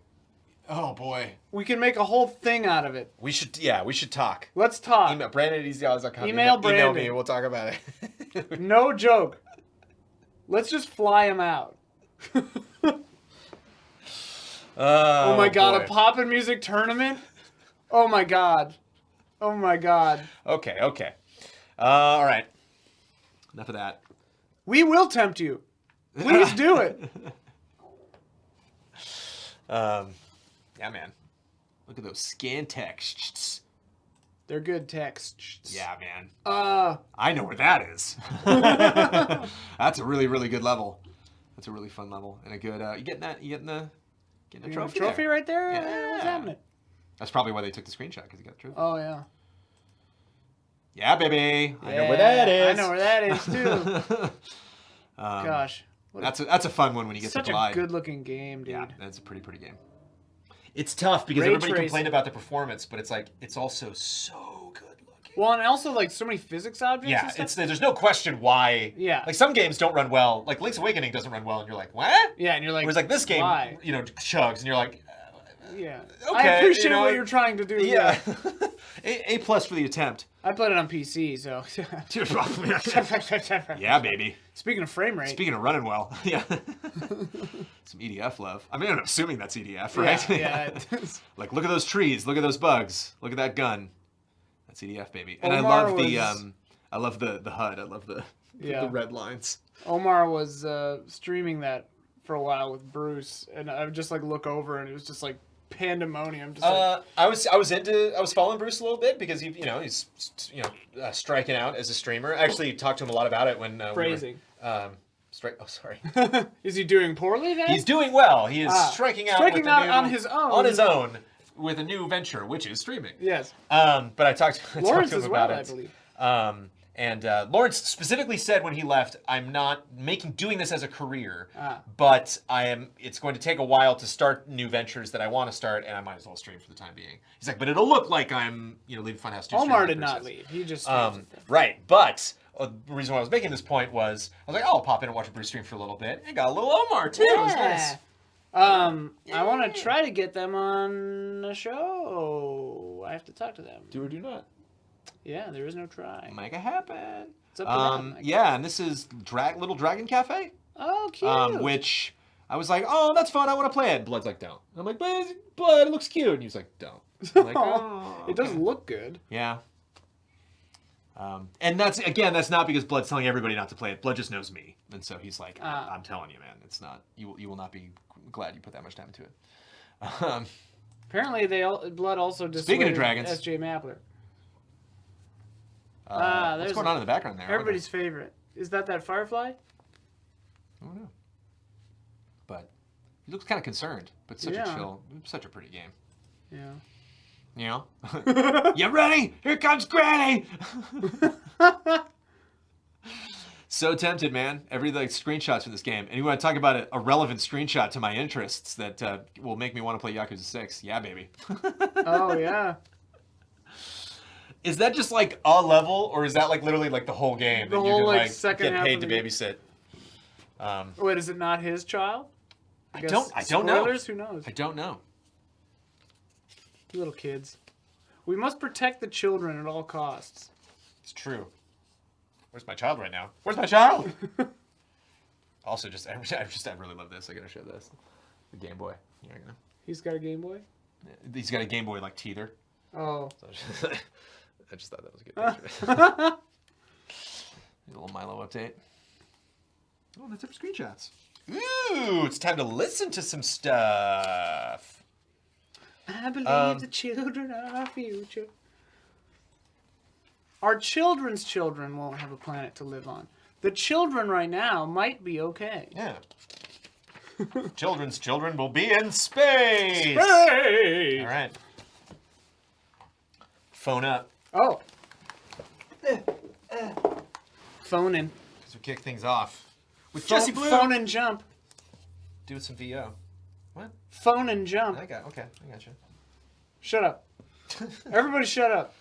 Oh, boy. We can make a whole thing out of it. We should talk. Let's talk. Email Brandon at easyallies.com. Email Brandon. Email me, we'll talk about it. No joke. Let's just fly him out. Oh my god, boy. A poppin' music tournament? Oh my god. Oh my god. Okay. All right. Enough of that. We will tempt you. Please do it. Yeah, man. Look at those scan texts. They're good texts. Yeah, man. I know where that is. That's a really, really good level. That's a really fun level and a good. You getting that? You getting the trophy? Trophy there? Right there. Yeah. What's happening? That's probably why they took the screenshot because you got the trophy. Oh yeah. Yeah, baby. I know where that is. I know where that is too. Gosh. That's a fun one when you get to Glide. Such a good-looking game, dude. Yeah, that's a pretty game. It's tough because everybody complained about the performance, but it's like it's also so good looking. Well, and also like so many physics objects. Yeah, and stuff. There's no question why. Yeah. Like some games don't run well. Like Link's Awakening doesn't run well, and you're like, what? Yeah, and you're like, whereas like this game, why? Chugs, and you're like, yeah. Okay, I appreciate what you're trying to do. Yeah. A+ for the attempt. I played it on PC, so. Yeah, baby. Speaking of frame rate. Speaking of running well, yeah. Some EDF love. I mean, I'm assuming that's EDF, right? Yeah. Like, look at those trees. Look at those bugs. Look at that gun. That's EDF, baby. And Omar I love the HUD. I love the red lines. Omar was streaming that for a while with Bruce, and I would just like look over, and it was just like pandemonium. Just I was following Bruce a little bit because he's striking out as a streamer. I actually talked to him a lot about it when phrasing. Oh, sorry. Is he doing poorly then? He's doing well. He is striking out on his own. On his own with a new venture, which is streaming. Yes. But I talked to him about it. I believe. And Lawrence specifically said when he left, I'm not doing this as a career, but it's going to take a while to start new ventures that I want to start, and I might as well stream for the time being. He's like, but it'll look like I'm, leaving Funhouse 2. Omar did not leave. He just right, but the reason why I was making this point was, I was like, I'll pop in and watch a Bruce stream for a little bit, and got a little Omar, too. Yeah. It was nice. I want to try to get them on the show. I have to talk to them. Do or do not. Yeah, there is no try. Make it happen. It's up to them. Yeah, and this is Little Dragon Cafe. Oh, cute. Which I was like, oh, that's fun. I want to play it. And Blood's like, don't. I'm like, Blood, it looks cute. And he was like, don't. I'm like, oh, It does look good. Yeah. And that's not because Blood's telling everybody not to play it. Blood just knows me. And so he's like, I'm telling you, man, it's not, you will not be glad you put that much time into it. Apparently, Blood also dissuaded Speaking of dragons. S.J. Mappler. What's going on in the background there? Everybody's favorite. Is that Firefly? I don't know. But he looks kind of concerned, but such a pretty game. Yeah. You know? You ready? Here comes Granny! So tempted, man. Every screenshots from this game. And you want to talk about a relevant screenshot to my interests that will make me want to play Yakuza 6. Yeah, baby. Oh, yeah. Is that just like a level, or is that like literally like the whole game? The that whole you can, like second get half paid of to the babysit? Wait, is it not his child? I don't know. Spoilers? Who knows? I don't know. Little kids. We must protect the children at all costs. It's true. Where's my child right now? Where's my child? Also, I really love this. I gotta show this. The Game Boy. Here we go. He's got a Game Boy? He's got a Game Boy like teeter. Oh. So I just thought that was a good picture. A little Milo update. Oh, that's it for screenshots. Ooh, it's time to listen to some stuff. I believe the children are our future. Our children's children won't have a planet to live on. The children right now might be okay. Yeah. Children's children will be in space! Space! All right. Phone up. Oh. Phone in. Because we kick things off with Jesse Blue. Phone and jump. Doing some VO. What? Phone and jump. Okay, I got you. Shut up. Everybody shut up.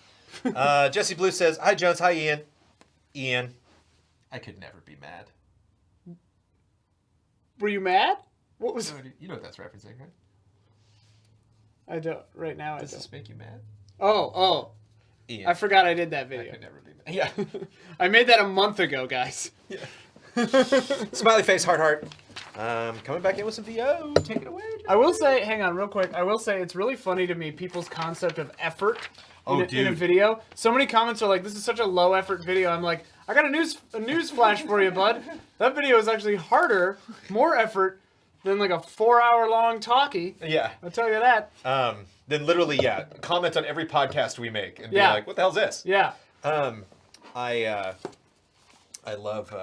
Jesse Blue says, hi, Jones. Hi, Ian. Ian, I could never be mad. Were you mad? What was... You know what that's referencing, right? I don't. Right now, Does this make you mad? Oh. Ian. I forgot I did that video. I could never be mad. Yeah. I made that a month ago, guys. Yeah. Smiley face, heart. Coming back in with some VO. Take it away. I will say, hang on real quick. I will say it's really funny to me, people's concept of effort in a video. So many comments are like, this is such a low effort video. I'm like, I got a news flash for you, bud. That video is actually harder, more effort than like a 4-hour long talkie. Yeah. I'll tell you that. Then literally, comment on every podcast we make and be like, what the hell's this? Yeah. I love,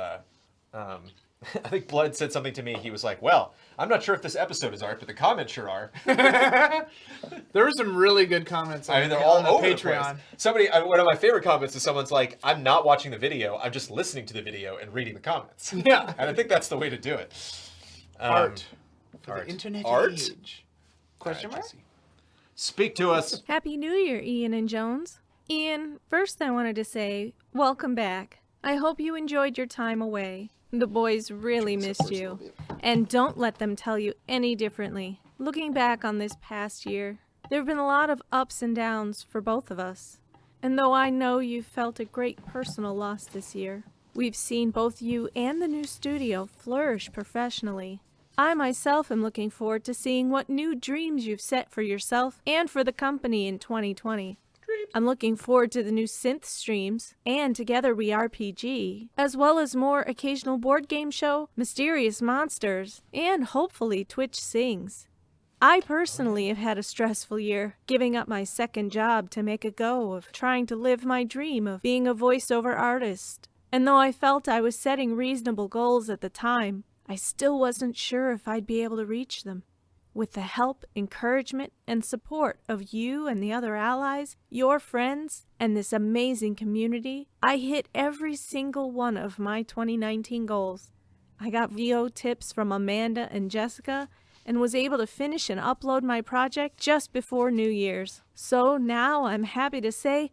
I think Blood said something to me. He was like, well, I'm not sure if this episode is art, but the comments sure are. There were some really good comments on, they're all on the over Patreon. The place. One of my favorite comments is someone's like, I'm not watching the video, I'm just listening to the video and reading the comments. Yeah. And I think that's the way to do it. Art. For the internet age. Question mark? Jesse. Speak to us. Happy New Year, Ian and Jones. Ian, first I wanted to say, welcome back. I hope you enjoyed your time away. The boys really missed you. And don't let them tell you any differently. Looking back on this past year, there have been a lot of ups and downs for both of us. And though I know you've felt a great personal loss this year, we've seen both you and the new studio flourish professionally. I myself am looking forward to seeing what new dreams you've set for yourself and for the company in 2020. I'm looking forward to the new synth streams, and Together We RPG, as well as more occasional board game show, Mysterious Monsters, and hopefully Twitch Sings. I personally have had a stressful year, giving up my second job to make a go of trying to live my dream of being a voiceover artist. And though I felt I was setting reasonable goals at the time, I still wasn't sure if I'd be able to reach them. With the help, encouragement, and support of you and the other allies, your friends, and this amazing community, I hit every single one of my 2019 goals. I got VO tips from Amanda and Jessica, and was able to finish and upload my project just before New Year's. So now I'm happy to say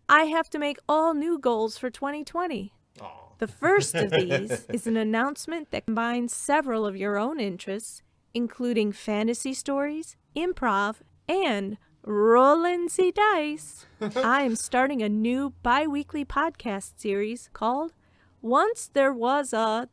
I have to make all new goals for 2020. Aww. The first of these is an announcement that combines several of your own interests, including fantasy stories, improv, and rollin' the dice. I am starting a new bi-weekly podcast series called Once There Was a ...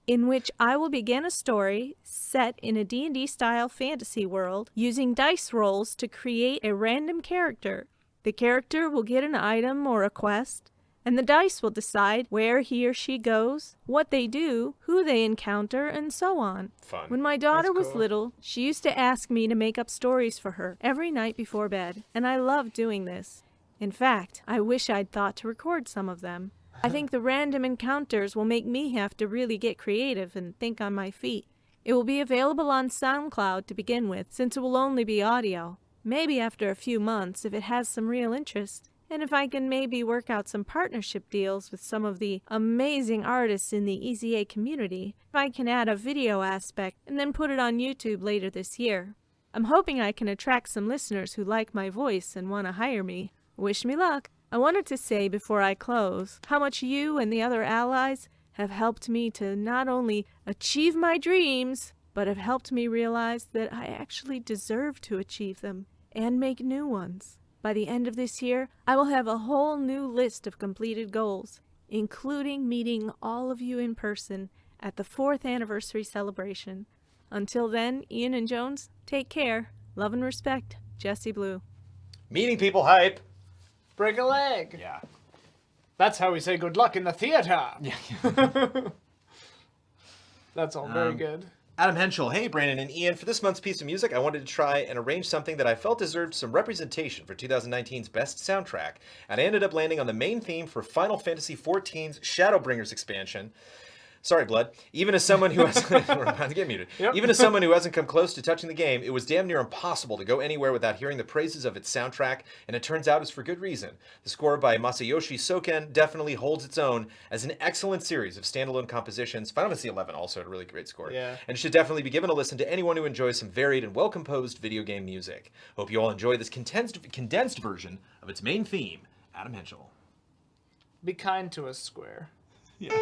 in which I will begin a story set in a D&D style fantasy world using dice rolls to create a random character. The character will get an item or a quest, and the dice will decide where he or she goes, what they do, who they encounter, and so on. Fun. When my daughter That's was cool. little, she used to ask me to make up stories for her every night before bed, and I love doing this. In fact, I wish I'd thought to record some of them. I think the random encounters will make me have to really get creative and think on my feet. It will be available on SoundCloud to begin with, since it will only be audio. Maybe after a few months, if it has some real interest, and if I can maybe work out some partnership deals with some of the amazing artists in the EZA community, if I can add a video aspect and then put it on YouTube later this year. I'm hoping I can attract some listeners who like my voice and want to hire me. Wish me luck. I wanted to say before I close how much you and the other allies have helped me to not only achieve my dreams, but have helped me realize that I actually deserve to achieve them and make new ones. By the end of this year, I will have a whole new list of completed goals, including meeting all of you in person at the 4th anniversary celebration. Until then, Ian and Jones, take care. Love and respect, Jesse Blue. Meeting people hype. Break a leg. Yeah. That's how we say good luck in the theater. Yeah. That's all very good. Adam Henschel, hey Brandon and Ian, for this month's piece of music, I wanted to try and arrange something that I felt deserved some representation for 2019's best soundtrack, and I ended up landing on the main theme for Final Fantasy XIV's Shadowbringers expansion. Sorry, Blood. Even as someone who has we're about to get muted. Yep. Even as someone who hasn't come close to touching the game, it was damn near impossible to go anywhere without hearing the praises of its soundtrack, and it turns out it's for good reason. The score by Masayoshi Soken definitely holds its own as an excellent series of standalone compositions. Final Fantasy XI also had a really great score. Yeah. And it should definitely be given a listen to anyone who enjoys some varied and well-composed video game music. Hope you all enjoy this condensed version of its main theme. Adam Henschel. Be kind to us, Square. Yeah.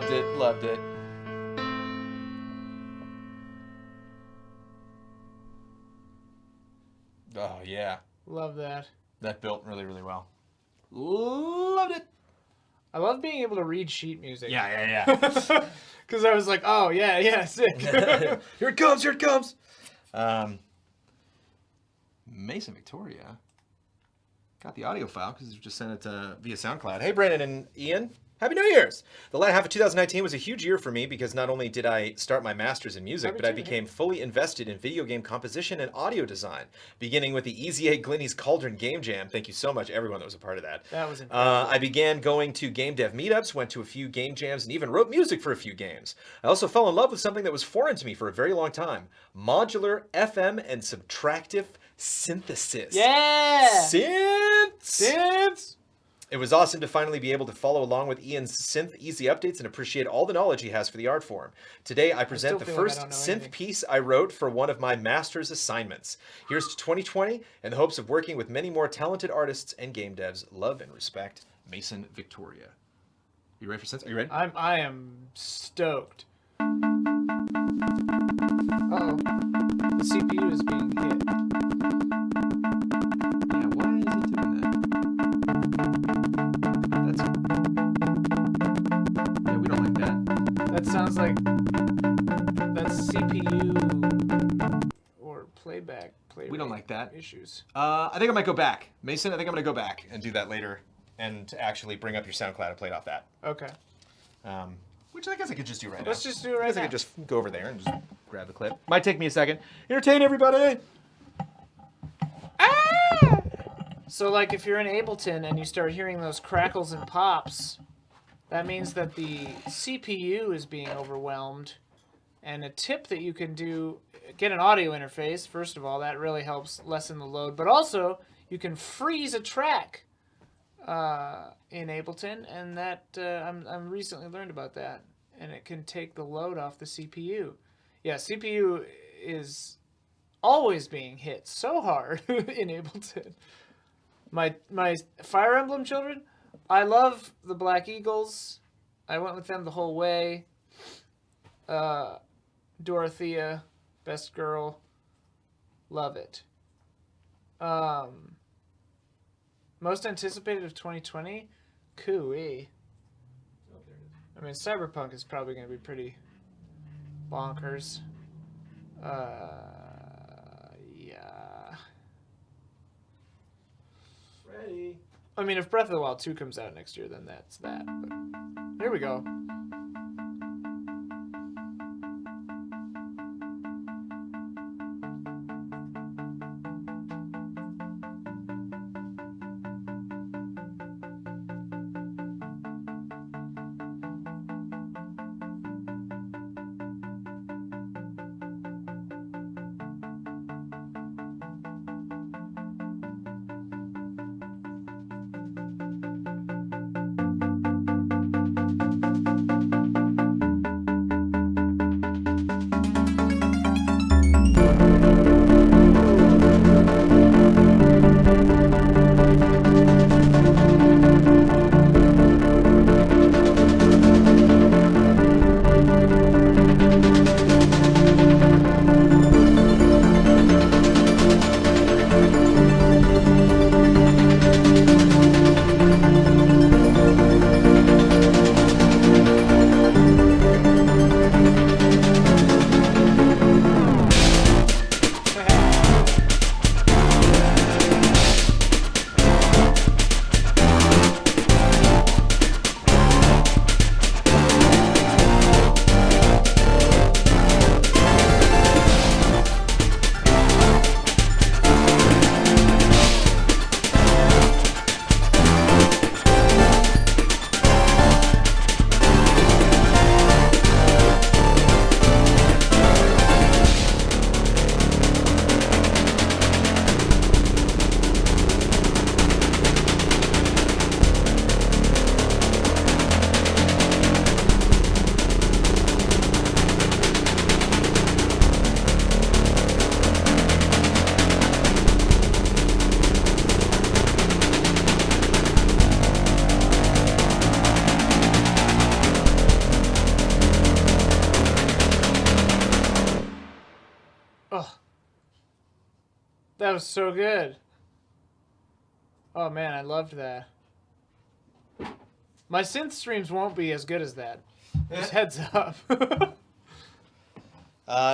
Loved it. Loved it. Oh, yeah. Love that. That built really, really well. Loved it. I love being able to read sheet music. Yeah. Because I was like, oh, yeah, sick. Here it comes, here it comes. Mason Victoria got the audio file because you just sent it via SoundCloud. Hey, Brandon and Ian. Happy New Year's! The latter half of 2019 was a huge year for me because not only did I start my master's in music, but I became fully invested in video game composition and audio design, beginning with the Easy 8 Glinny's Cauldron Game Jam. Thank you so much, everyone that was a part of that. That was incredible. I began going to game dev meetups, went to a few game jams, and even wrote music for a few games. I also fell in love with something that was foreign to me for a very long time: modular FM and subtractive synthesis. Yeah! Synths! It was awesome to finally be able to follow along with Ian's synth easy updates and appreciate all the knowledge he has for the art form. Today, I present the first synth piece I wrote for one of my master's assignments. Here's to 2020 in the hopes of working with many more talented artists and game devs. Love and respect, Mason Victoria. You ready for synths? Are you ready? I am stoked. Uh-oh. The CPU is being hit. Yeah, why is it doing that? Yeah, we don't like that. That sounds like that's CPU or playback. We don't like that. Issues. I think I might go back. Mason, I think I'm going to go back and do that later and actually bring up your SoundCloud and play it off that. Okay. Which I guess I could just do right now. Let's just do it right I guess now. I could just go over there and just grab the clip. Might take me a second. Entertain everybody! So, like, if you're in Ableton and you start hearing those crackles and pops, that means that the CPU is being overwhelmed. And a tip that you can do, get an audio interface, first of all, that really helps lessen the load. But also, you can freeze a track in Ableton, and that I'm recently learned about that. And it can take the load off the CPU. Yeah, CPU is always being hit so hard in Ableton. My Fire Emblem children, I love the Black Eagles. I went with them the whole way. Dorothea, best girl, love it. Most anticipated of 2020, cooey. I mean, Cyberpunk is probably going to be pretty bonkers. Yeah. Ready. I mean, if Breath of the Wild 2 comes out next year, then that's that. But here we go. was so good. Oh man, I loved that. My synth streams won't be as good as that. Just heads up.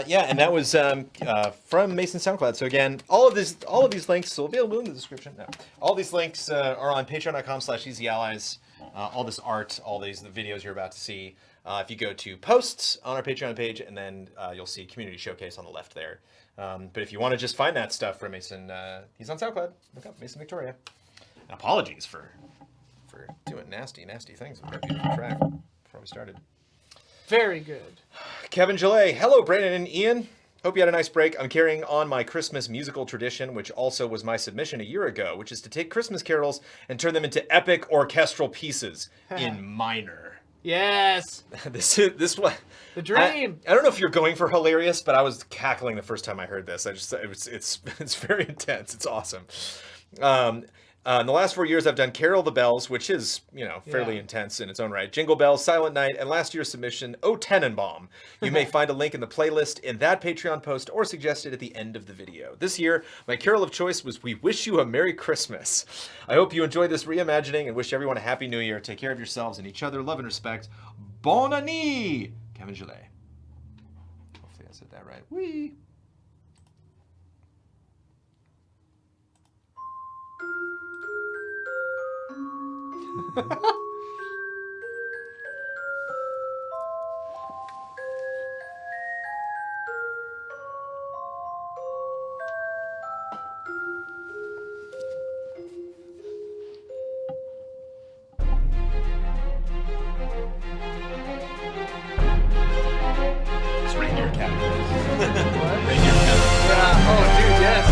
Yeah, and that was from Mason SoundCloud. So again, all of these links will be in the description. No. All these links are on patreon.com/easyallies. All this art, all the videos you're about to see. If you go to posts on our Patreon page, and then you'll see Community Showcase on the left there. But if you want to just find that stuff from Mason, he's on SoundCloud. Look up Mason Victoria. And apologies for doing nasty things with that beautiful track before we started. Very good. Kevin Gillet. Hello, Brandon and Ian. Hope you had a nice break. I'm carrying on my Christmas musical tradition, which also was my submission a year ago, which is to take Christmas carols and turn them into epic orchestral pieces in minor. Yes. This one. The dream. I don't know if you're going for hilarious, but I was cackling the first time I heard this. It's very intense. It's awesome. In the last 4 years, I've done Carol the Bells, which is, fairly intense in its own right. Jingle Bells, Silent Night, and last year's submission, O Tenenbaum. You may find a link in the playlist in that Patreon post or suggested at the end of the video. This year, my carol of choice was We Wish You a Merry Christmas. I hope you enjoy this reimagining and wish everyone a Happy New Year. Take care of yourselves and each other. Love and respect. Bon année, Kevin Gillet. Hopefully I said that right. Whee! It's Reindeer Academy. What? Reindeer Academy. Yeah. Oh, dude, yes.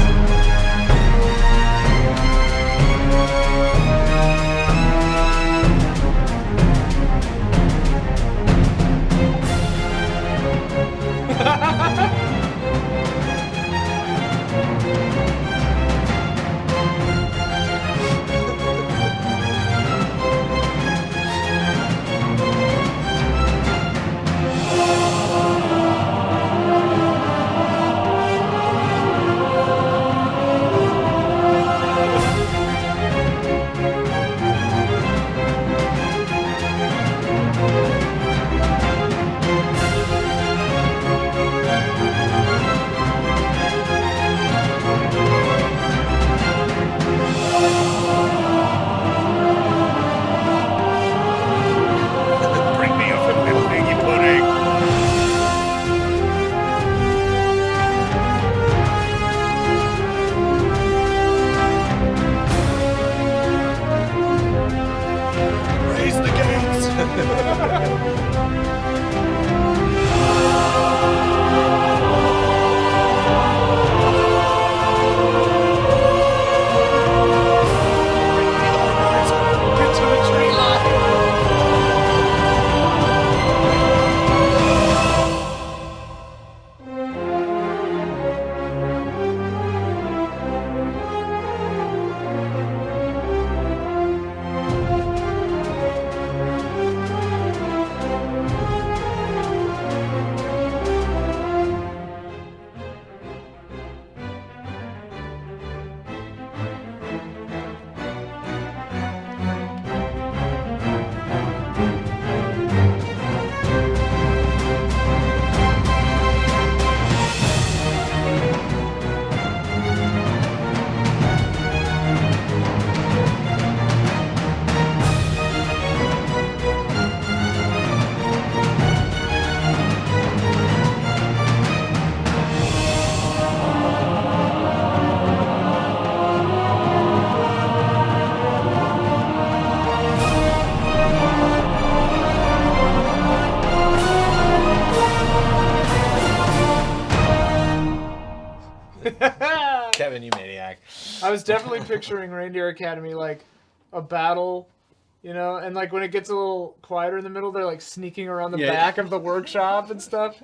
Bring me up a little piggy pudding. Raise the gates. Get to the tree line. Kevin, you maniac. I was definitely picturing Reindeer Academy like a battle, and like when it gets a little quieter in the middle, they're like sneaking around the back of the workshop and stuff.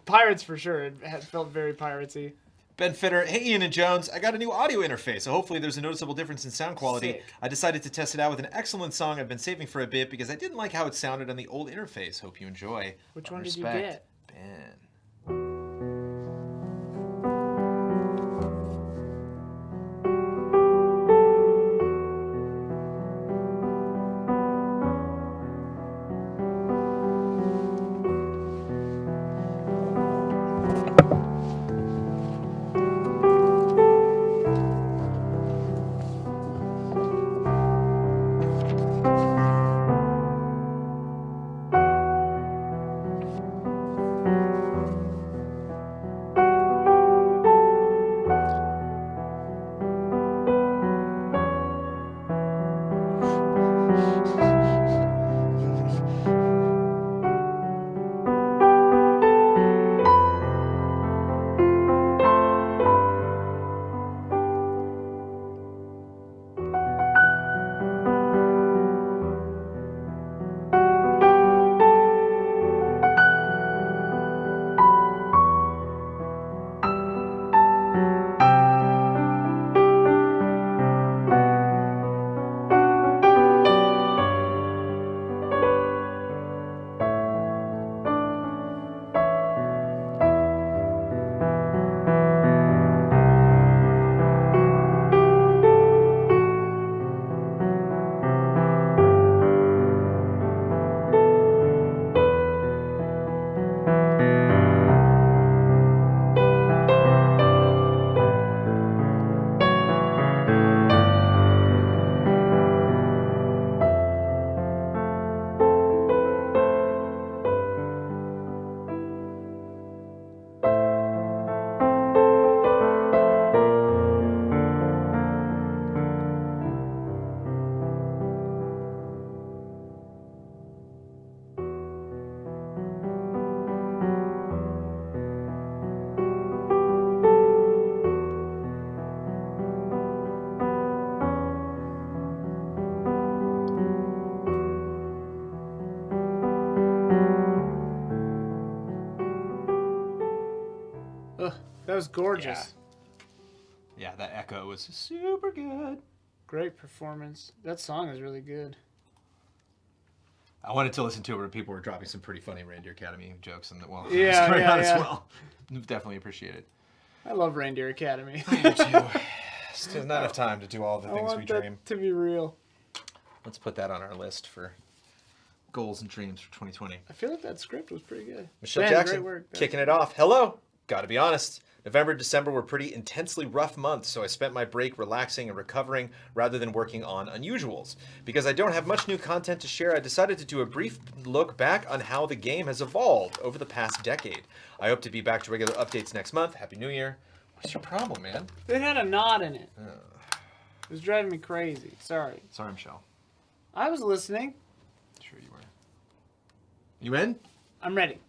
Pirates for sure. It felt very piratesy. Ben Fitter, hey Ian and Jones, I got a new audio interface, so hopefully there's a noticeable difference in sound quality. Sick. I decided to test it out with an excellent song I've been saving for a bit because I didn't like how it sounded on the old interface. Hope you enjoy. Which Love one did you respect, get? Ben. That was gorgeous. Yeah, that echo was super good. Great performance. That song is really good. I wanted to listen to it where people were dropping some pretty funny Reindeer Academy jokes and yeah, going on yeah. as well. Definitely appreciate it. I love Reindeer Academy. I do too. Still not enough time to do all the things we dream. To be real. Let's put that on our list for Goals and dreams for 2020. I feel like that script was pretty good. Michelle Jackson, kicking it off. Hello. Gotta be honest. November and December were pretty intensely rough months, so I spent my break relaxing and recovering rather than working on unusuals. Because I don't have much new content to share, I decided to do a brief look back on how the game has evolved over the past decade. I hope to be back to regular updates next month. Happy New Year. What's your problem, man? It had a knot in it. It was driving me crazy. Sorry, Michelle. I was listening. Sure you were. You in? I'm ready.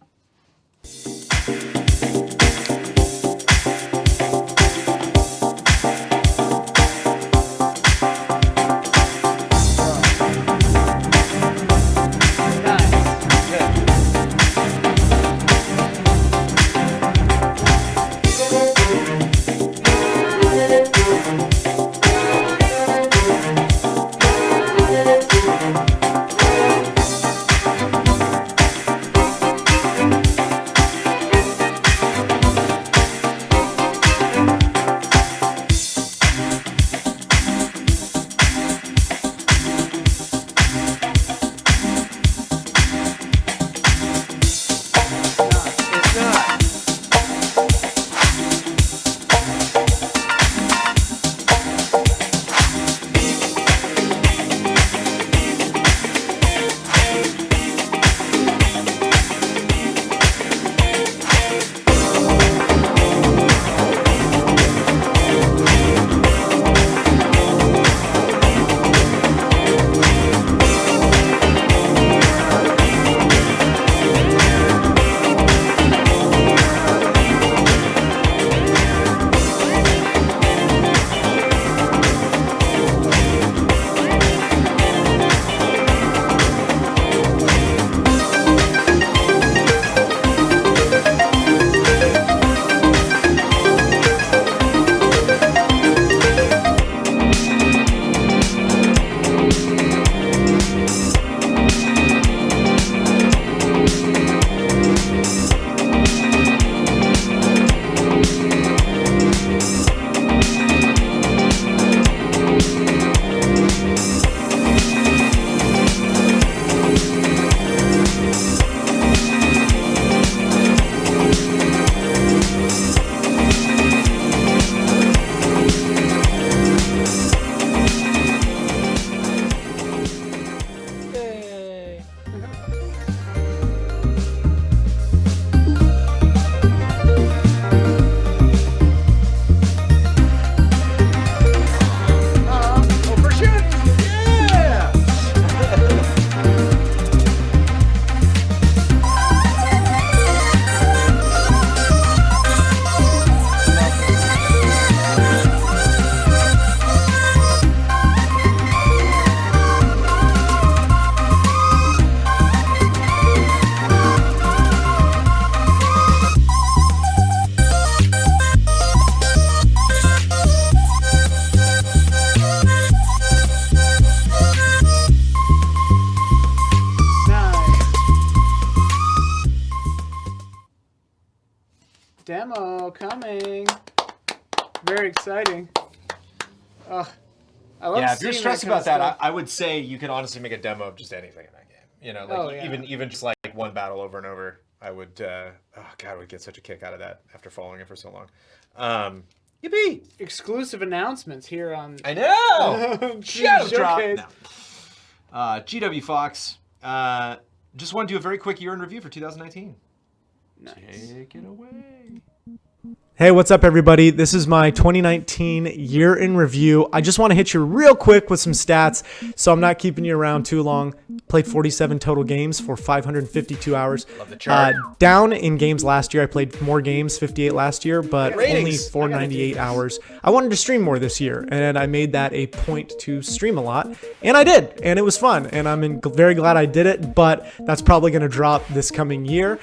Demo coming. Very exciting. I love Yeah, if you're seeing stressed that kind about of that, stuff. I would say you can honestly make a demo of just anything in that game. You know, like Oh, yeah. even just like one battle over and over. I would, I would get such a kick out of that after following it for so long. Yippee! Exclusive announcements here on I know! Shadow drop! Showcase. No. GW Fox. Just want to do a very quick year in review for 2019. Nice. Take it away. Hey, what's up, everybody? This is my 2019 year in review. I just want to hit you real quick with some stats, so I'm not keeping you around too long. Played 47 total games for 552 hours. Love the chart. Down in games last year. I played more games, 58 last year, but only Ratings. 498 hours. I wanted to stream more this year, and I made that a point to stream a lot, and I did, and it was fun, and I'm very glad I did it, but that's probably going to drop this coming year.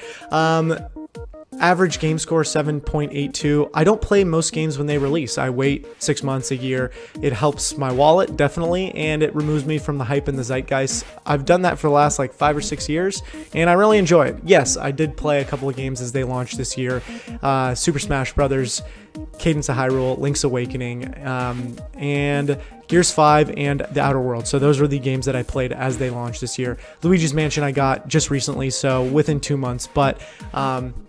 average game score 7.82. I don't play most games when they release. I wait 6 months, a year. It helps my wallet, definitely, and it removes me from the hype and the zeitgeist. I've done that for the last like 5 or 6 years, and I really enjoy it. Yes, I did play a couple of games as they launched this year. Super Smash Brothers, Cadence of Hyrule, Link's Awakening, and Gears 5 and The Outer Worlds. So those were the games that I played as they launched this year. Luigi's Mansion I got just recently, so within 2 months, but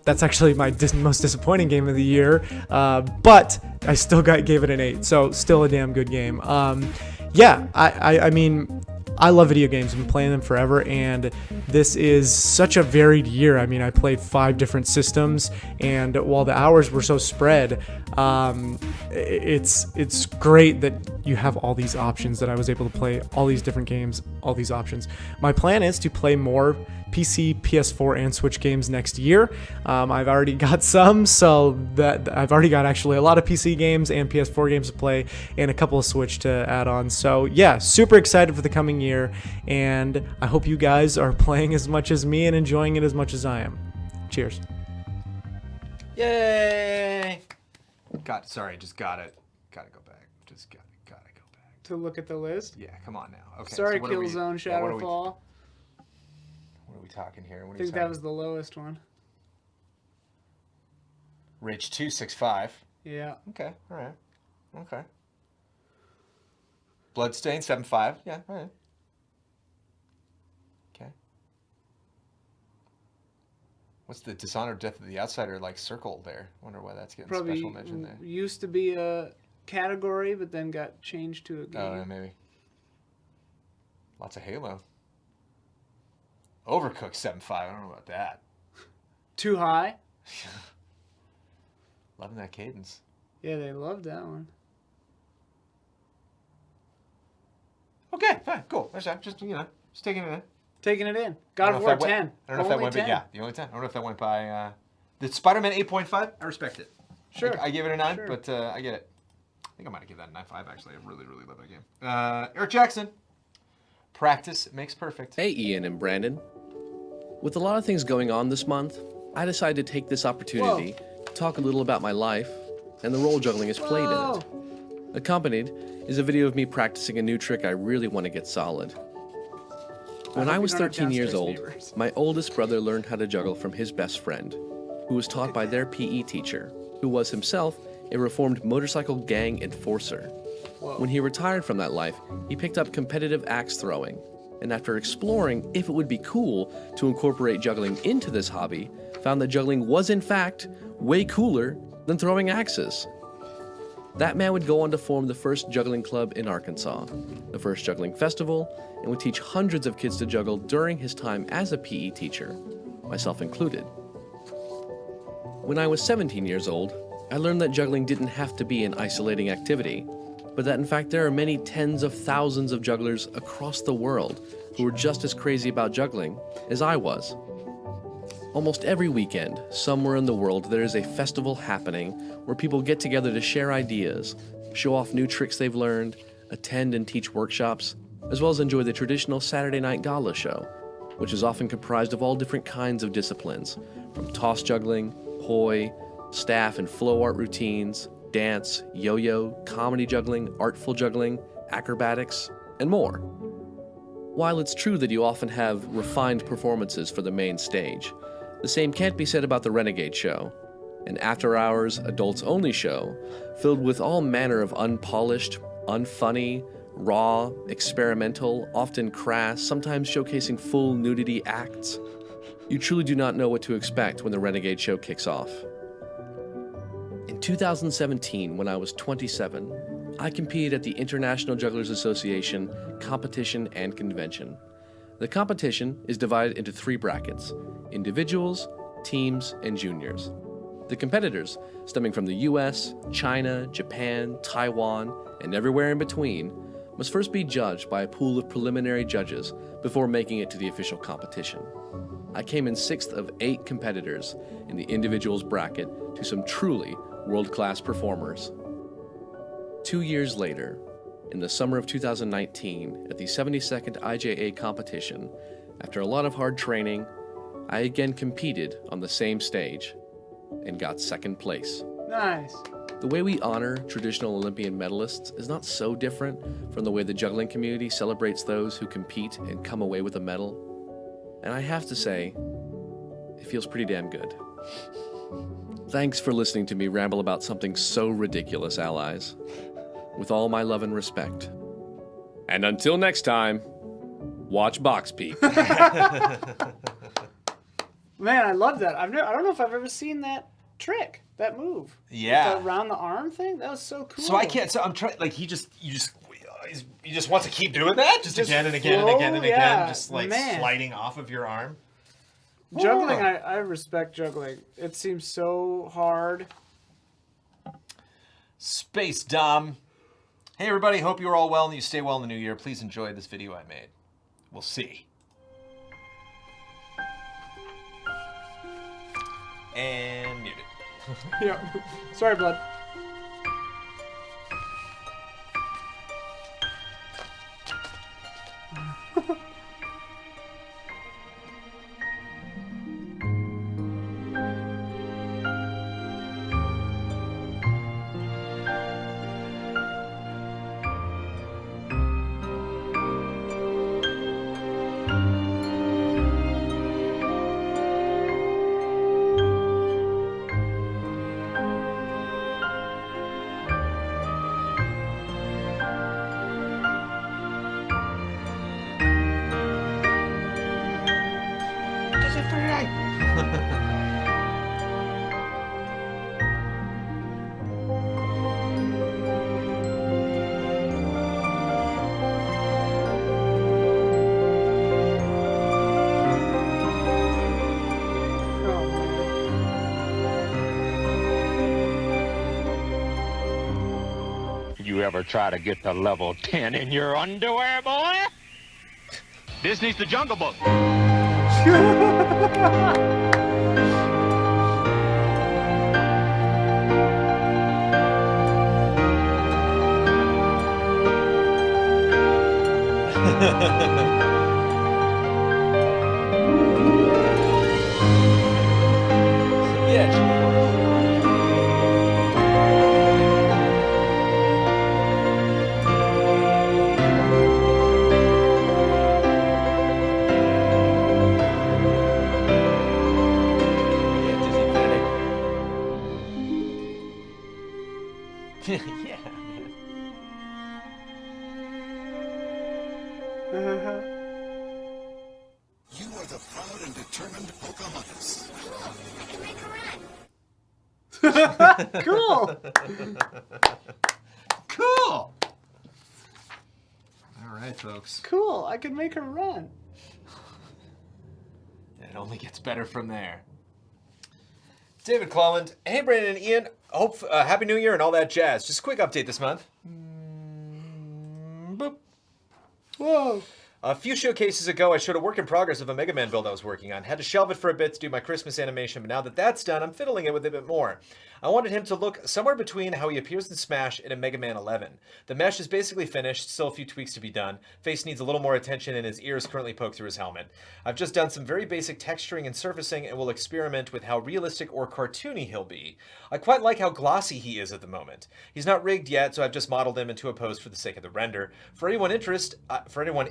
that's actually my most disappointing game of the year, but I still gave it an 8, so still a damn good game. Yeah, I mean, I love video games. I've been playing them forever, and this is such a varied year. I mean, I played 5 different systems, and while the hours were so spread, it's great that you have all these options, that I was able to play all these different games, all these options. My plan is to play more PC, PS4, and Switch games next year. I've already got some, so that I've already got actually a lot of PC games and PS4 games to play, and a couple of Switch to add on. So yeah, super excited for the coming year, and I hope you guys are playing as much as me and enjoying it as much as I am. Cheers. Yay! Sorry, just got it. Gotta go back. Just gotta go back. To look at the list? Yeah, come on now. Okay. Sorry, so Killzone, Shadowfall. What are we talking here? I think that was the lowest one. Rage 265. Yeah. Okay, alright. Okay. Bloodstain 7.5. Yeah, alright. Okay. What's the Dishonored Death of the Outsider like circle there? Wonder why that's getting Probably special mention there. Used to be a category, but then got changed to a game. Oh, yeah, maybe. Lots of Halo. Overcooked 7.5. I don't know about that. Too high? Loving that cadence. Yeah, they loved that one. Okay, fine, cool. That's that. Just taking it in. Taking it in. God of War 10. I don't know if that went, 10. but yeah, the only 10. I don't know if that went by. The Spider-Man 8.5. I respect it. Sure. I gave it a 9, Sure. but I get it. I think I might have given that a 9.5 actually. I really, really love that game. Eric Jackson. Practice makes perfect. Hey, Ian and Brandon. With a lot of things going on this month, I decided to take this opportunity to talk a little about my life and the role juggling has played in it. Accompanied is a video of me practicing a new trick I really want to get solid. When I was 13 years old, my oldest brother learned how to juggle from his best friend, who was taught by their PE teacher, who was himself a reformed motorcycle gang enforcer. When he retired from that life, he picked up competitive axe throwing, and after exploring if it would be cool to incorporate juggling into this hobby, found that juggling was in fact way cooler than throwing axes. That man would go on to form the first juggling club in Arkansas, the first juggling festival, and would teach hundreds of kids to juggle during his time as a PE teacher, myself included. When I was 17 years old, I learned that juggling didn't have to be an isolating activity, but that in fact there are many tens of thousands of jugglers across the world who were just as crazy about juggling as I was. Almost every weekend, somewhere in the world, there is a festival happening where people get together to share ideas, show off new tricks they've learned, attend and teach workshops, as well as enjoy the traditional Saturday night gala show, which is often comprised of all different kinds of disciplines, from toss juggling, poi, staff and flow art routines, dance, yo-yo, comedy juggling, artful juggling, acrobatics, and more. While it's true that you often have refined performances for the main stage, the same can't be said about the Renegade Show, an after-hours, adults-only show filled with all manner of unpolished, unfunny, raw, experimental, often crass, sometimes showcasing full nudity acts. You truly do not know what to expect when the Renegade Show kicks off. In 2017, when I was 27, I competed at the International Jugglers Association Competition and Convention. The competition is divided into 3 brackets: individuals, teams, and juniors. The competitors, stemming from the US, China, Japan, Taiwan, and everywhere in between, must first be judged by a pool of preliminary judges before making it to the official competition. I came in 6th of 8 competitors in the individuals bracket to some truly world-class performers. 2 years later, in the summer of 2019, at the 72nd IJA competition, after a lot of hard training, I again competed on the same stage. and got second place. Nice. The way we honor traditional Olympian medalists is not so different from the way the juggling community celebrates those who compete and come away with a medal. And I have to say, it feels pretty damn good. Thanks for listening to me ramble about something so ridiculous, allies. With all my love and respect. And until next time, watch Box Peep. Man, I love that. I don't know if I've ever seen that trick, that move. Yeah. The around the arm thing. That was so cool. So I can't. So I'm trying. Like he just wants to keep doing that, just again and again and again and again, just like sliding off of your arm. Juggling, I respect juggling. It seems so hard. Space Dom. Hey everybody, hope you're all well and you stay well in the new year. Please enjoy this video I made. We'll see. And mute it. Yeah. Sorry, Blood. You ever try to get to level 10 in your underwear, boy? Disney's The Jungle Book. Yeah. You are the proud and determined Pocahontas. Cool. Cool. All right, folks. Cool. I can make her run. It only gets better from there. David Cleland. Hey, Brandon and Ian. Hope Happy New Year and all that jazz. Just a quick update this month. Boop. Whoa. A few showcases ago, I showed a work in progress of a Mega Man build I was working on. Had to shelve it for a bit to do my Christmas animation, but now that that's done, I'm fiddling it with a bit more. I wanted him to look somewhere between how he appears in Smash and in Mega Man 11. The mesh is basically finished, still a few tweaks to be done. Face needs a little more attention and his ears currently poke through his helmet. I've just done some very basic texturing and surfacing and will experiment with how realistic or cartoony he'll be. I quite like how glossy he is at the moment. He's not rigged yet, so I've just modeled him into a pose for the sake of the render. For anyone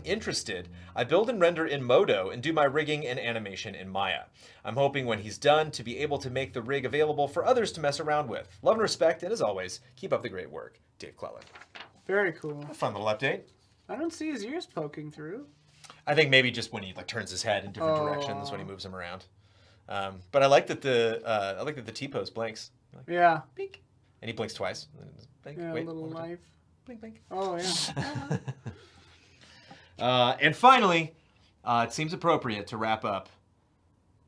interested, I build and render in Modo and do my rigging and animation in Maya. I'm hoping when he's done to be able to make the rig available for others to mess around with. Love and respect, and as always, keep up the great work. Dave Cleland. Very cool. A fun little update. I don't see his ears poking through. I think maybe just when he like turns his head in different directions when he moves him around. But I like that the T-pose blinks. Like, Yeah. blink. And he blinks twice. Blink, Yeah, wait, a little one more time. life. Blink, blink. Oh, yeah. And finally, it seems appropriate to wrap up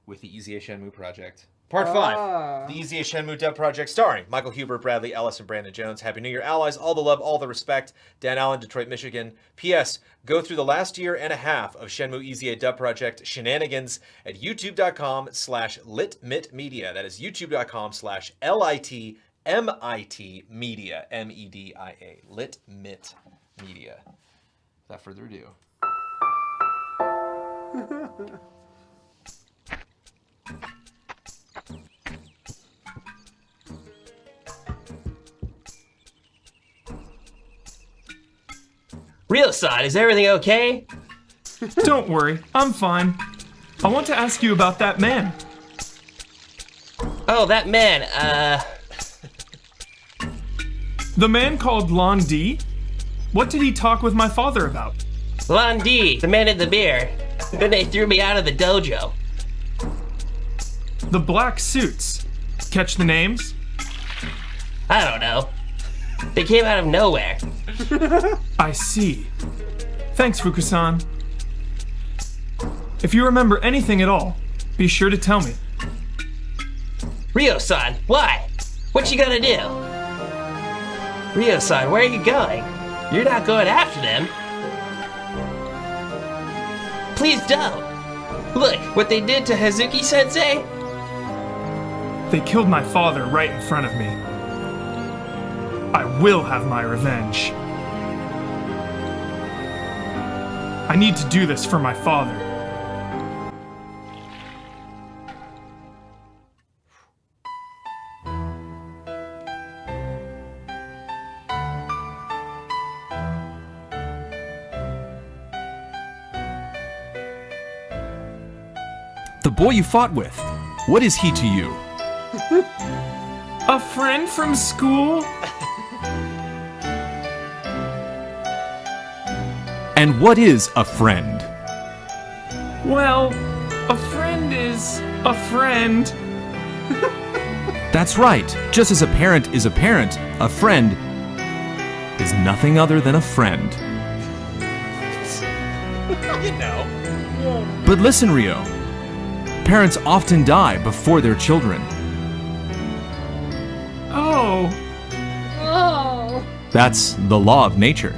with the Easy A Shenmue project. Part 5. The Easy A Shenmue dub project starring Michael Huber, Bradley Ellis, and Brandon Jones. Happy New Year, allies. All the love, all the respect. Dan Allen, Detroit, Michigan. P.S. Go through the last year and a half of Shenmue Easy A dub project shenanigans at youtube.com/litmitmedia. That is youtube.com/LITMIT media. MEDIA. Litmit media. Without further ado. Ryo-san, is everything okay? Don't worry, I'm fine. I want to ask you about that man. Oh, that man, The man called Lon D? What did he talk with my father about? Lon D, the man at the beer. Then they threw me out of the dojo. The black suits. Catch the names? I don't know. They came out of nowhere. I see. Thanks, Fukusan. If you remember anything at all, be sure to tell me. Ryo-san, why? What you gonna do? Ryo-san, where are you going? You're not going after them. Please don't. Look, what they did to Hazuki-sensei? They killed my father right in front of me. I will have my revenge. I need to do this for my father. The boy you fought with, what is he to you? A friend from school? And what is a friend? Well, a friend is a friend. That's right. Just as a parent is a parent, a friend is nothing other than a friend. You know. But listen, Ryo. Parents often die before their children. Oh. Oh. That's the law of nature.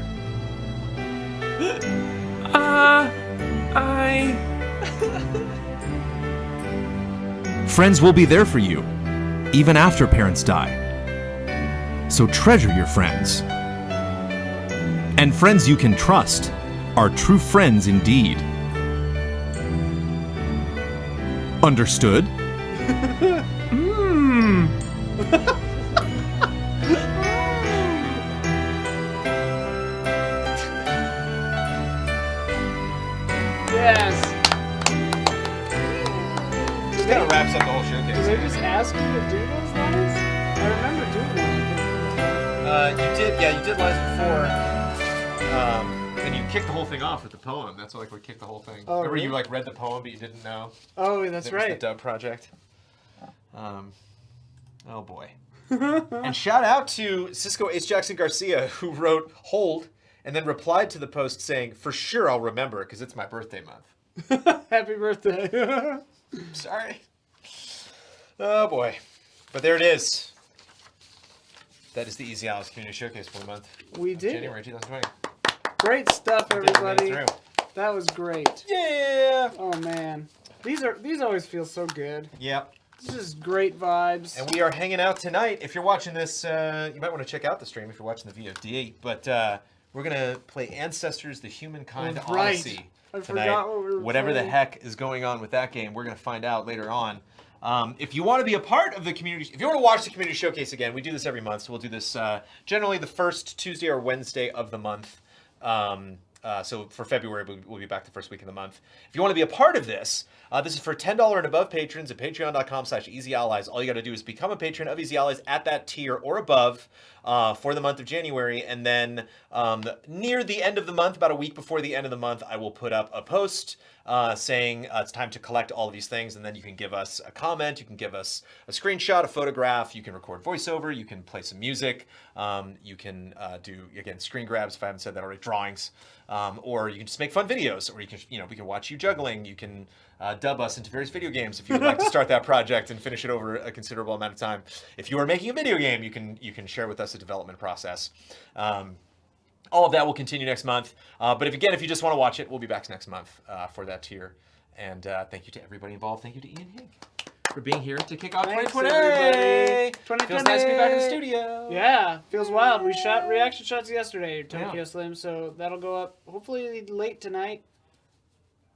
Friends will be there for you, even after parents die. So treasure your friends. And friends you can trust are true friends indeed. Understood? Yes. This kind of wraps up the whole showcase. Did they just ask you to do those lines? I remember doing them. You did lines before. And you kicked the whole thing off with the poem. That's like what kicked the whole thing. Oh, Remember really? you like read the poem but you didn't know? Oh, that's It was right. the dub project. Oh boy. And shout out to Cisco Ace Jackson Garcia who wrote "Hold" and then replied to the post saying, "For sure I'll remember because it's my birthday month." Happy birthday. Sorry. Oh boy. But there it is. That is the Easy Alice Community Showcase for the month. We did. January 2020. Great stuff, We made it everybody. through. That was great. Yeah. Oh man, these always feel so good. Yep. This is great vibes. And we are hanging out tonight. If you're watching this, you might want to check out the stream if you're watching the VOD. But we're going to play Ancestors, the Humankind Right. Odyssey I tonight. forgot what we were Whatever the playing. heck is going on with that game, we're going to find out later on. If you want to be a part of the community, if you want to watch the community showcase again, we do this every month. So we'll do this generally the first Tuesday or Wednesday of the month. So for February, we'll be back the first week of the month. If you want to be a part of this, this is for $10 and above patrons at patreon.com/easyallies. All you got to do is become a patron of Easy Allies at that tier or above for the month of January. And then near the end of the month, about a week before the end of the month, I will put up a post saying it's time to collect all of these things. And then you can give us a comment. You can give us a screenshot, a photograph. You can record voiceover. You can play some music. You can do, again, screen grabs, if I haven't said that already, drawings. Or you can just make fun videos, or you can, we can watch you juggling. You can dub us into various video games if you would like to start that project and finish it over a considerable amount of time. If you are making a video game, you can share with us the development process. All of that will continue next month. But if you just want to watch it, we'll be back next month for that tier. And thank you to everybody involved. Thank you to Ian Hink for being here to kick off Thanks, 2020. everybody. Feels nice to be back in the studio. Yeah, feels wild. We shot reaction shots yesterday, Tokyo Yeah. Slim, so that'll go up hopefully late tonight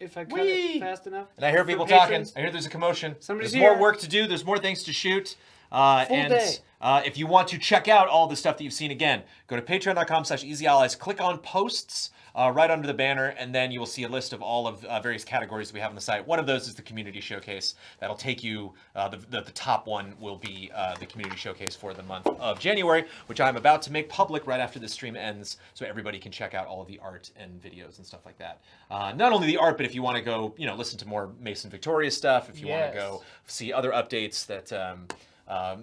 if I cut it fast enough. And I hear For people patrons. talking. I hear there's a commotion. Somebody's There's more here. work to do. There's more things to shoot. Full day. If you want to check out all the stuff that you've seen, again, go to patreon.com/easyallies, click on posts right under the banner, and then you will see a list of all of various categories we have on the site. One of those is the community showcase. That'll take you, the top one will be the community showcase for the month of January, which I'm about to make public right after this stream ends, so everybody can check out all of the art and videos and stuff like that. Not only the art, but if you want to go, listen to more Mason Victoria stuff, if you want to go see other updates that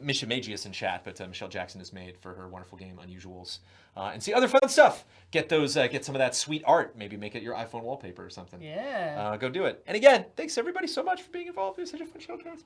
Misha Magius in chat, but Michelle Jackson has made for her wonderful game Unusuals, and see other fun stuff. Get those, get some of that sweet art. Maybe make it your iPhone wallpaper or something. Yeah. Go do it. And again, thanks everybody so much for being involved. It was such a fun show, guys.